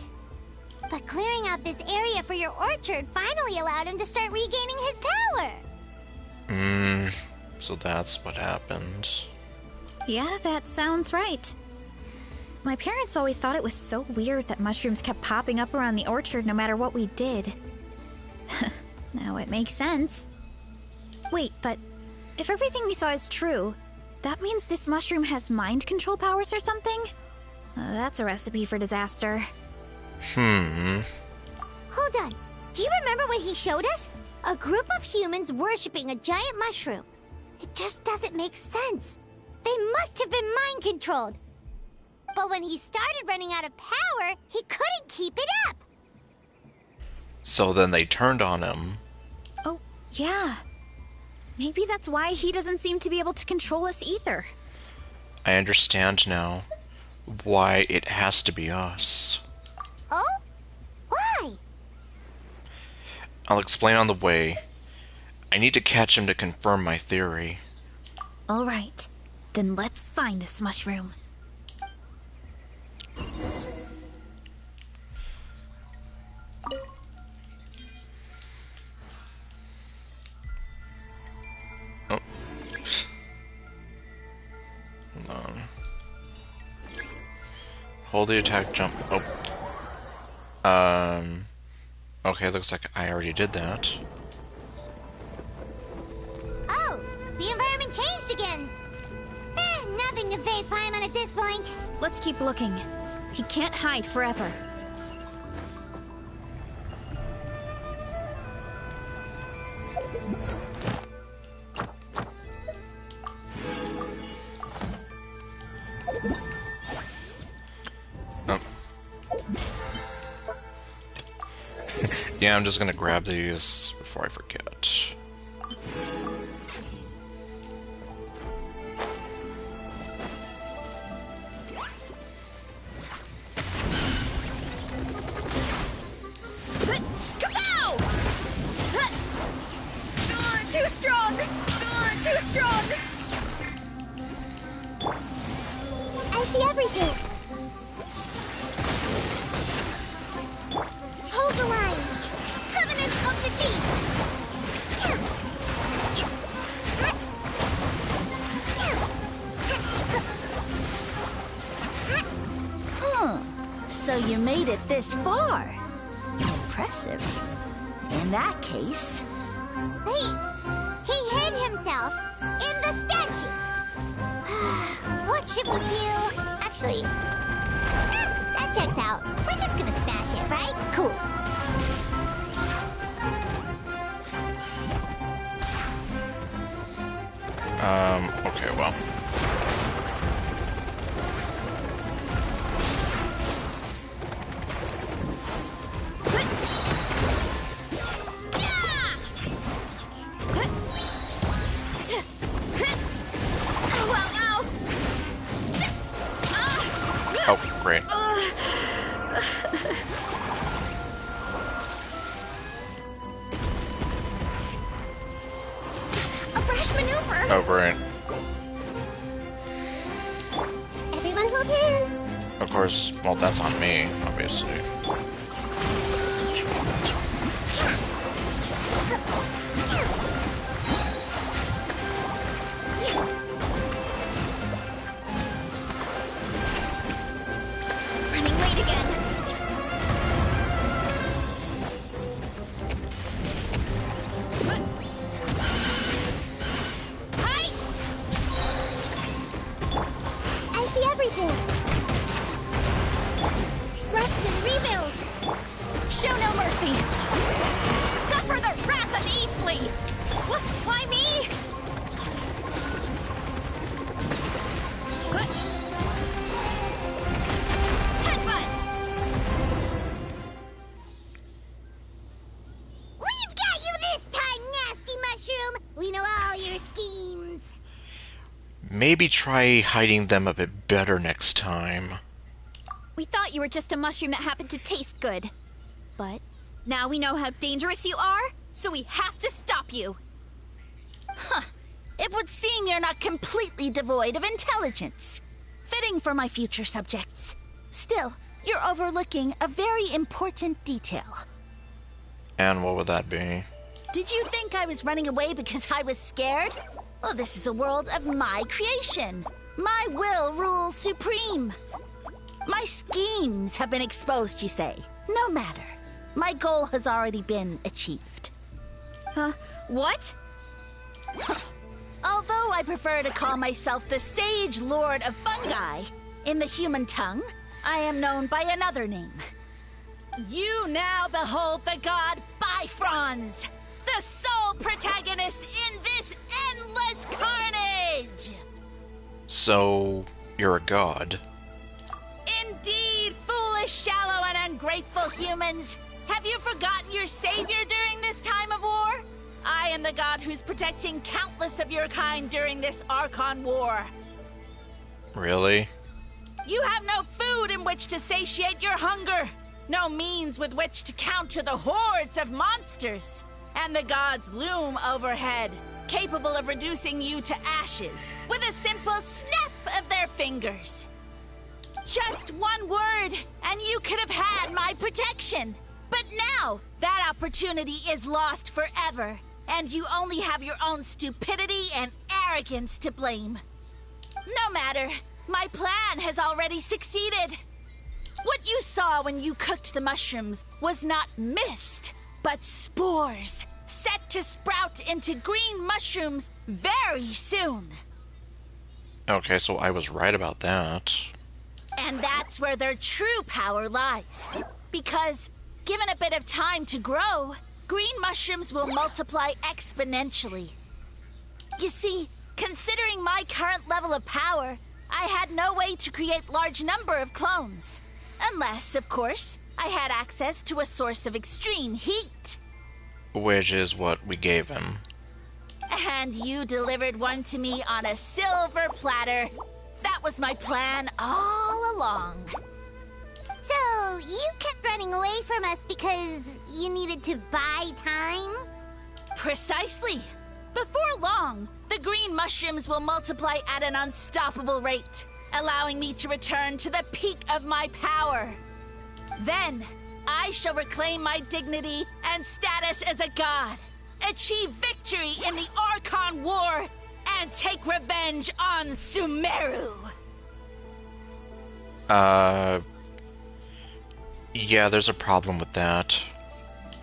But clearing out this area for your orchard finally allowed him to start regaining his power. So that's what happened. Yeah, that sounds right. My parents always thought it was so weird that mushrooms kept popping up around the orchard no matter what we did. Now it makes sense. Wait, but if everything we saw is true, that means this mushroom has mind control powers or something? That's a recipe for disaster. Hold on. Do you remember what he showed us? A group of humans worshipping a giant mushroom. It just doesn't make sense. They must have been mind controlled. But when he started running out of power, he couldn't keep it up. So then they turned on him. Oh, yeah. Maybe that's why he doesn't seem to be able to control us either. I understand now why it has to be us. Oh? Why? I'll explain on the way. I need to catch him to confirm my theory. All right, then let's find this mushroom. Oh. Hold on. Hold the attack jump. Oh. Okay, looks like I already did that. Oh, the environment changed again. Nothing to face Paimon at this point. Let's keep looking. He can't hide forever. Oh. Yeah, I'm just gonna grab these before I forget. Too strong! Too strong! I see everything. Hold the line. Covenant of the Deep. So you made it this far. Impressive. In that case... He hid himself in the statue. What should we do? Actually, that checks out. We're just gonna smash it, right? Cool. Okay, well. Oh, great. A fresh maneuver. Oh, great. Everyone hold hands. Of course, well, that's on me, obviously. Running late again. Hi. I see everything. Rest and rebuild. Show no mercy! Suffer the wrath of Eve! Maybe try hiding them a bit better next time. We thought you were just a mushroom that happened to taste good. But now we know how dangerous you are, so we have to stop you. Huh. It would seem you're not completely devoid of intelligence. Fitting for my future subjects. Still, you're overlooking a very important detail. And what would that be? Did you think I was running away because I was scared? Well, this is a world of my creation. My will rules supreme. My schemes have been exposed, you say. No matter. My goal has already been achieved. What? Although I prefer to call myself the Sage Lord of Fungi, in the human tongue, I am known by another name. You now behold the god Bifrons, the sole protagonist in this endless carnage! So, you're a god? Indeed, foolish, shallow, and ungrateful humans! Have you forgotten your savior during this time of war? I am the god who's protecting countless of your kind during this Archon War. Really? You have no food in which to satiate your hunger, no means with which to counter the hordes of monsters, and the gods loom overhead, capable of reducing you to ashes with a simple snap of their fingers. Just one word, and you could have had my protection. But now, that opportunity is lost forever, and you only have your own stupidity and arrogance to blame. No matter, my plan has already succeeded. What you saw when you cooked the mushrooms was not mist, but spores, set to sprout into green mushrooms very soon. Okay, so I was right about that. And that's where their true power lies. Because, given a bit of time to grow, green mushrooms will multiply exponentially. You see, considering my current level of power, I had no way to create large number of clones. Unless, of course, I had access to a source of extreme heat. Which is what we gave him. And you delivered one to me on a silver platter. That was my plan all along. So, you kept running away from us because you needed to buy time? Precisely. Before long, the green mushrooms will multiply at an unstoppable rate, allowing me to return to the peak of my power. Then, I shall reclaim my dignity and status as a god, achieve victory in the Archon War, and take revenge on Sumeru. Yeah, there's a problem with that.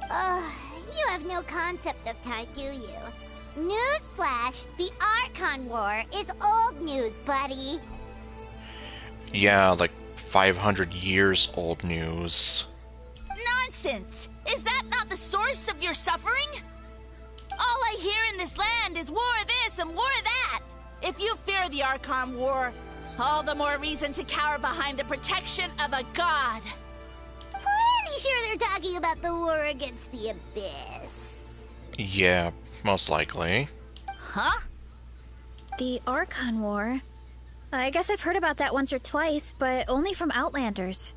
You have no concept of time, do you? Newsflash, the Archon War is old news, buddy. Yeah, like 500 years old news. Nonsense! Is that not the source of your suffering? All I hear in this land is war this and war that. If you fear the Archon War, all the more reason to cower behind the protection of a god. Pretty sure they're talking about the war against the Abyss. Yeah, most likely. Huh? The Archon War? I guess I've heard about that once or twice, but only from Outlanders.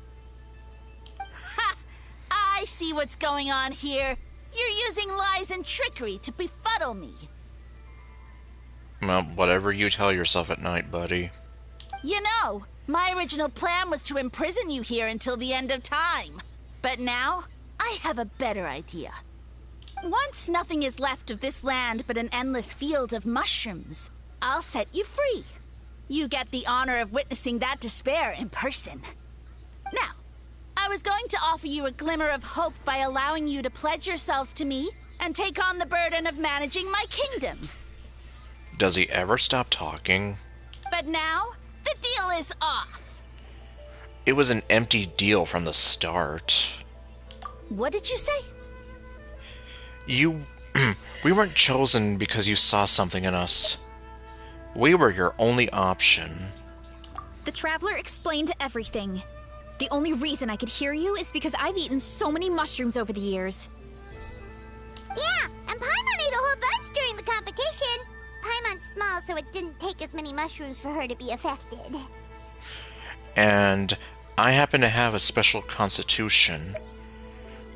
Ha! I see what's going on here. You're using lies and trickery to befuddle me. Well, whatever you tell yourself at night, buddy. You know, my original plan was to imprison you here until the end of time. But now, I have a better idea. Once nothing is left of this land but an endless field of mushrooms, I'll set you free. You get the honor of witnessing that despair in person. Now, I was going to offer you a glimmer of hope by allowing you to pledge yourselves to me and take on the burden of managing my kingdom. Does he ever stop talking? But now, the deal is off. It was an empty deal from the start. What did you say? We weren't chosen because you saw something in us. We were your only option. The Traveler explained everything. The only reason I could hear you is because I've eaten so many mushrooms over the years. Yeah, and Paimon ate a whole bunch during the competition. Paimon's small, so it didn't take as many mushrooms for her to be affected. And I happen to have a special constitution,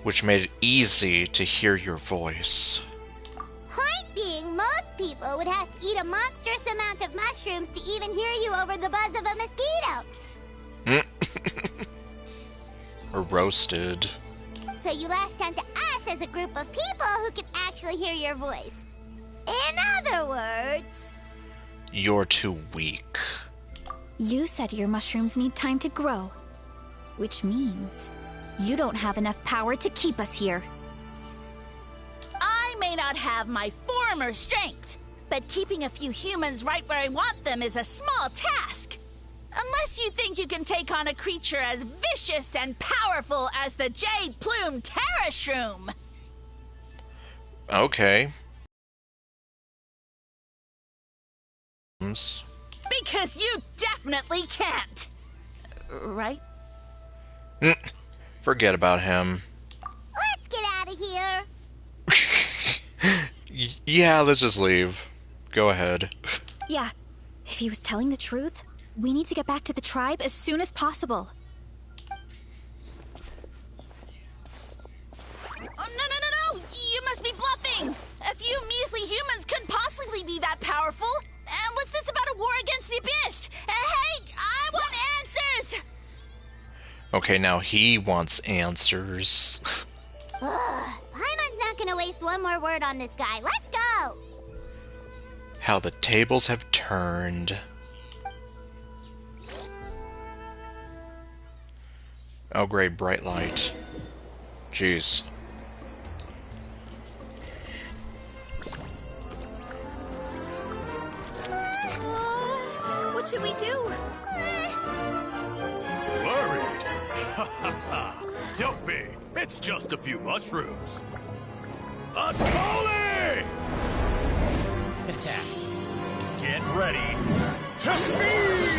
which made it easy to hear your voice. Point being, most people would have to eat a monstrous amount of mushrooms to even hear you over the buzz of a mosquito. Or roasted. So you latched onto us as a group of people who can actually hear your voice. In other words... You're too weak. You said your mushrooms need time to grow, which means you don't have enough power to keep us here. I may not have my former strength, but keeping a few humans right where I want them is a small task. Unless you think you can take on a creature as vicious and powerful as the Jade Plume Terra Shroom. Okay. Because you definitely can't. Right? Forget about him. Let's get out of here. Yeah, let's just leave. Go ahead. Yeah, if he was telling the truth, we need to get back to the tribe as soon as possible. Oh, no! You must be bluffing! A few measly humans couldn't possibly be that powerful! And what's this about a war against the Abyss? Hey, I want answers! Okay, now he wants answers. Paimon's not gonna waste one more word on this guy. Let's go! How the tables have turned. Oh great, bright light. Jeez. What should we do? Worried? Ha ha ha! Don't be. It's just a few mushrooms. Unholy! Get ready to feast!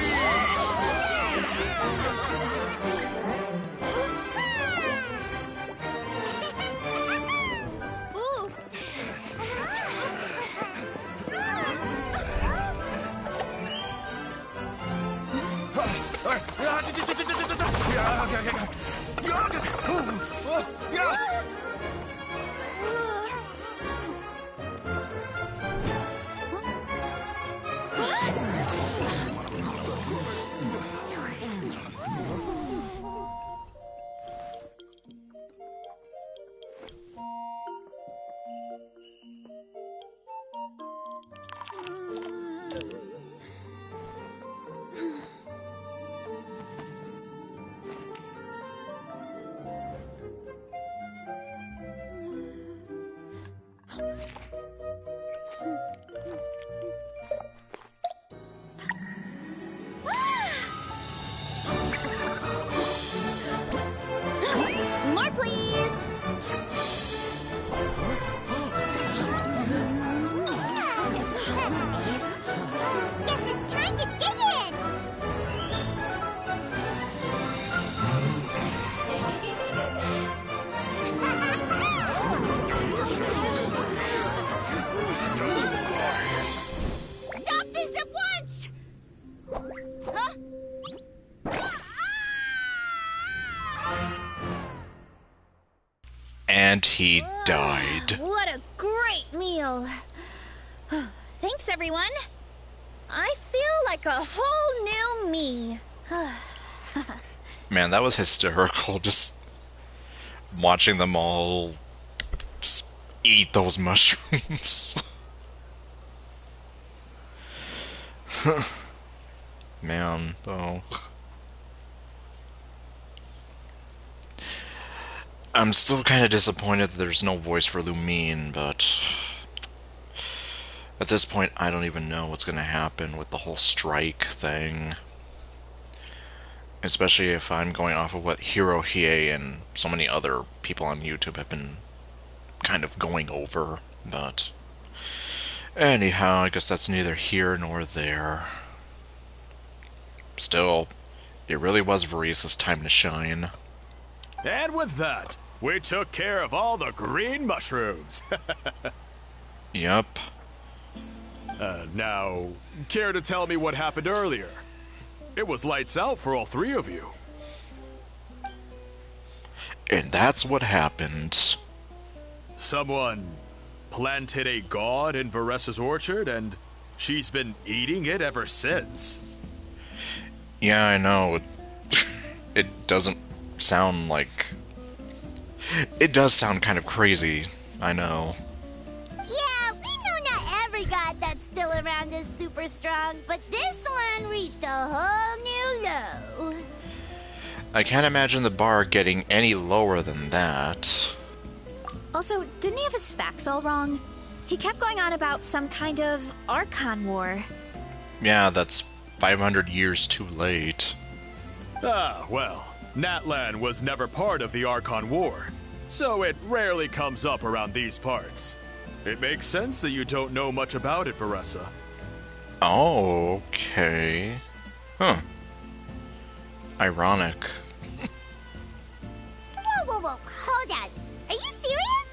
More, please! Guess it's time to dig in! Stop this at once! Huh? And he died. What a great meal. Thanks, everyone. I feel like a whole new me. Man, that was hysterical. Just watching them all just eat those mushrooms. Man, though. I'm still kind of disappointed that there's no voice for Lumine, but at this point, I don't even know what's going to happen with the whole strike thing. Especially if I'm going off of what Hirohie and so many other people on YouTube have been kind of going over. But anyhow, I guess that's neither here nor there. Still, it really was Varisa's time to shine. And with that, we took care of all the green mushrooms. Yep. Now, care to tell me what happened earlier? It was lights out for all three of you. And that's what happened. Someone planted a god in Varessa's orchard, and she's been eating it ever since. Yeah, I know. It doesn't sound like... It does sound kind of crazy, I know. Yeah, we know not every god that's still around is super strong, but this one reached a whole new low. I can't imagine the bar getting any lower than that. Also, didn't he have his facts all wrong? He kept going on about some kind of Archon War. Yeah, that's 500 years too late. Ah, well, Natlan was never part of the Archon War, so it rarely comes up around these parts. It makes sense that you don't know much about it, Varessa. Oh, okay. Huh. Ironic. Whoa, hold on. Are you serious?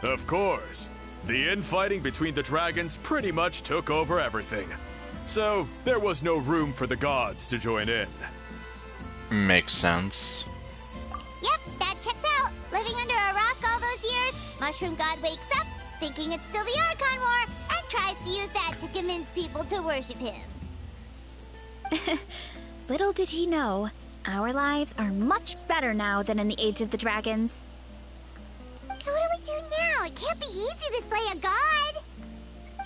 Of course. The infighting between the dragons pretty much took over everything. So, there was no room for the gods to join in. Makes sense. Yep, that checks out. Living under a rock all those years, Mushroom God wakes up, thinking it's still the Archon War, and tries to use that to convince people to worship him. Little did he know, our lives are much better now than in the Age of the Dragons. So what do we do now? It can't be easy to slay a god.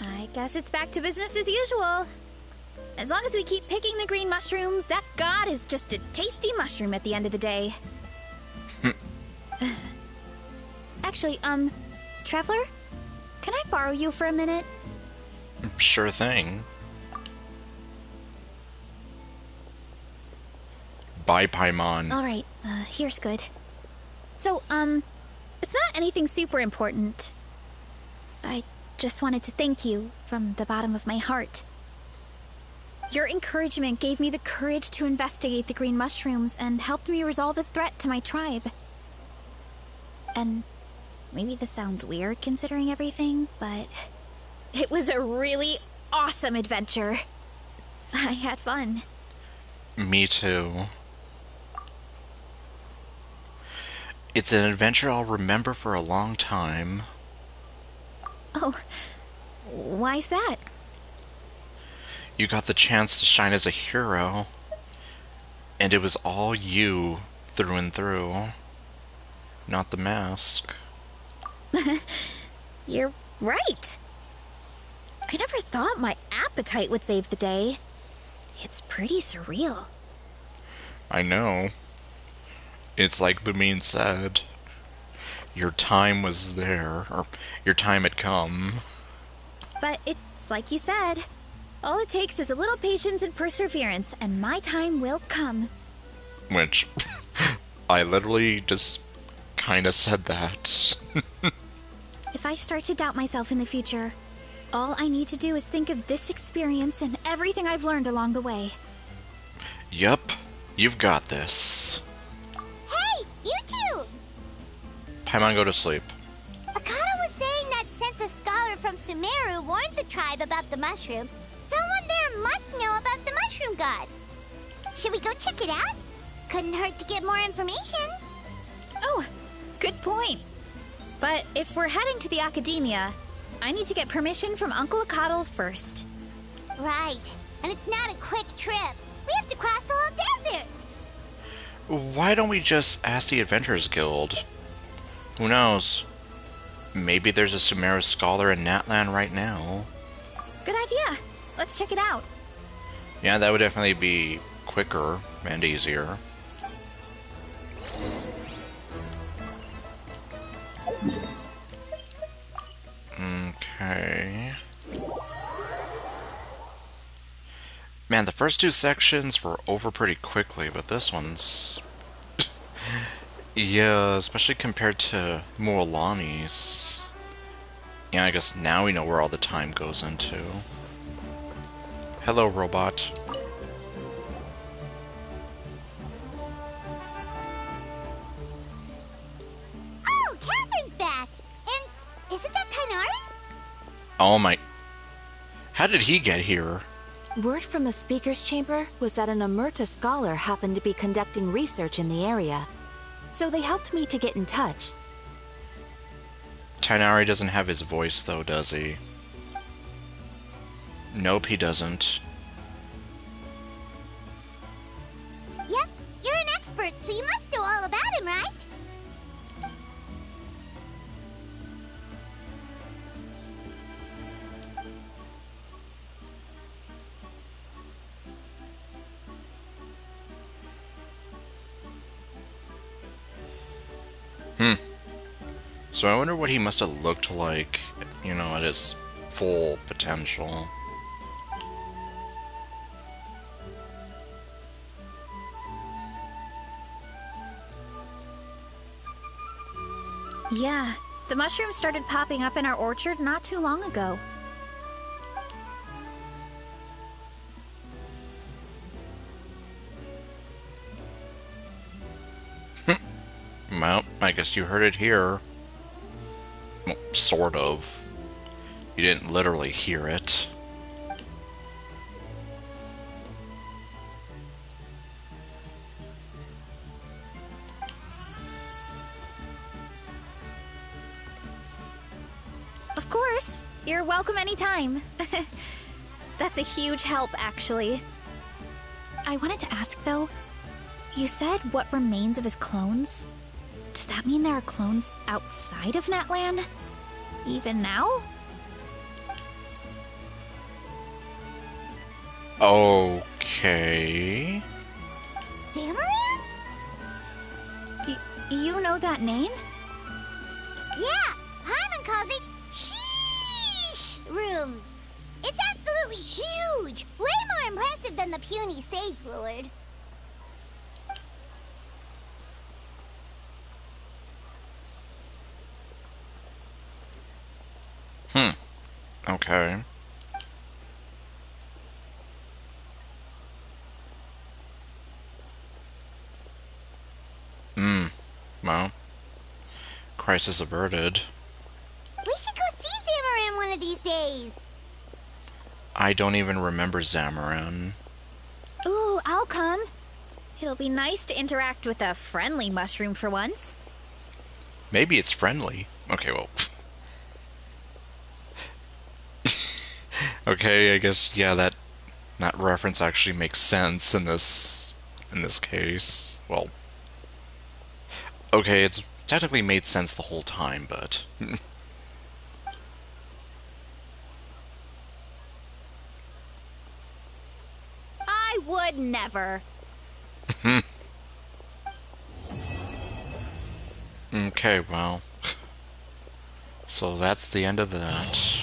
I guess it's back to business as usual. As long as we keep picking the green mushrooms, that god is just a tasty mushroom at the end of the day. Actually, Traveler? Can I borrow you for a minute? Sure thing. Bye, Paimon. Alright, here's good. So, it's not anything super important. I just wanted to thank you from the bottom of my heart. Your encouragement gave me the courage to investigate the green mushrooms and helped me resolve a threat to my tribe. And maybe this sounds weird considering everything, but it was a really awesome adventure. I had fun. Me too. It's an adventure I'll remember for a long time. Oh, why's that? You got the chance to shine as a hero, and it was all you through and through, not the mask. You're right. I never thought my appetite would save the day. It's pretty surreal. I know. It's like Lumine said. Your time was there, or your time had come. But it's like you said. All it takes is a little patience and perseverance, and my time will come. Which, I literally just kinda said that. If I start to doubt myself in the future, all I need to do is think of this experience and everything I've learned along the way. Yup, you've got this. Hey, you two! Paimon, go to sleep. Akata was saying that since a scholar from Sumeru warned the tribe about the mushrooms, someone there must know about the mushroom god. Should we go check it out? Couldn't hurt to get more information. Oh, good point. But if we're heading to the academia, I need to get permission from Uncle Akatl first. Right, and it's not a quick trip. We have to cross the whole desert. Why don't we just ask the Adventurers Guild? Who knows? Maybe there's a Sumeru scholar in Natlan right now. Good idea. Let's check it out. Yeah, that would definitely be quicker and easier. Okay. Man, the first two sections were over pretty quickly, but this one's... yeah, especially compared to Mualani's. Yeah, I guess now we know where all the time goes into. Hello, robot. Oh, Catherine's back! And isn't that Tainari? Oh my... How did he get here? Word from the speaker's chamber was that an Emerta scholar happened to be conducting research in the area. So they helped me to get in touch. Tainari doesn't have his voice, though, does he? Nope, he doesn't. Yep, you're an expert, so you must know all about him, right? So I wonder what he must have looked like, you know, at his full potential. Yeah, the mushrooms started popping up in our orchard not too long ago. Well, I guess you heard it here. Well, sort of. You didn't literally hear it. Of course, you're welcome anytime. That's a huge help, actually. I wanted to ask, though, you said what remains of his clones? Does that mean there are clones outside of Natlan? Even now? Okay. Zamarin? You know that name? Yeah, Paimon calls it Sheesh Room. It's absolutely huge! Way more impressive than the puny Sage Lord. Okay. Well. Crisis averted. We should go see Zamarin one of these days. I don't even remember Zamarin. Ooh, I'll come. It'll be nice to interact with a friendly mushroom for once. Maybe it's friendly. Okay, well. Okay, I guess, yeah, that reference actually makes sense in this case. Well, okay, it's technically made sense the whole time, but I would never. Okay, well, so that's the end of that.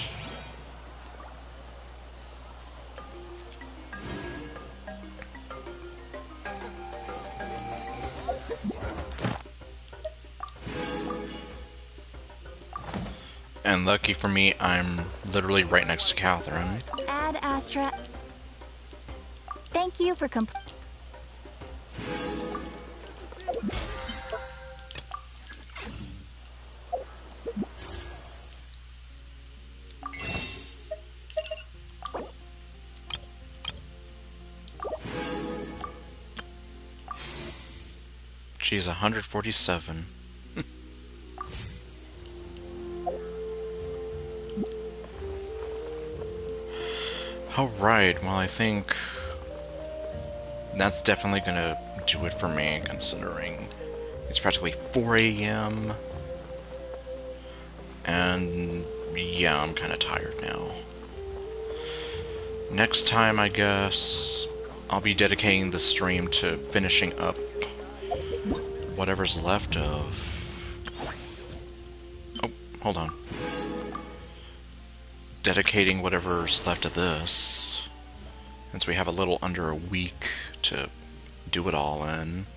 And lucky for me, I'm literally right next to Catherine. Ad Astra. Thank you for She's 147. Alright, well I think that's definitely gonna do it for me, considering it's practically 4 a.m. And yeah, I'm kinda tired now. Next time, I guess, I'll be dedicating the stream to finishing up whatever's left of... Oh, hold on. Dedicating whatever's left of this, since we have a little under a week to do it all in.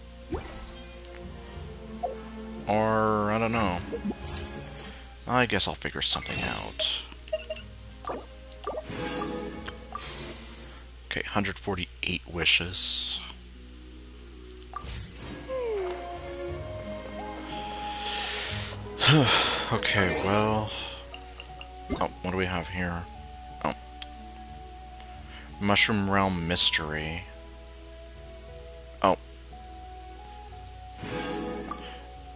Or, I don't know. I guess I'll figure something out. Okay, 148 wishes. Okay, well... Oh, what do we have here? Oh. Mushroom Realm Mystery. Oh.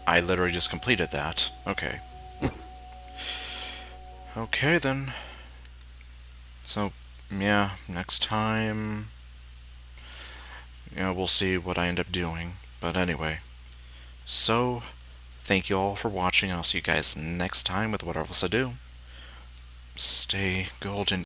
I literally just completed that. Okay. Okay, then. So, yeah, next time... we'll see what I end up doing. But anyway. So, thank you all for watching. I'll see you guys next time with whatever else I do. Stay golden.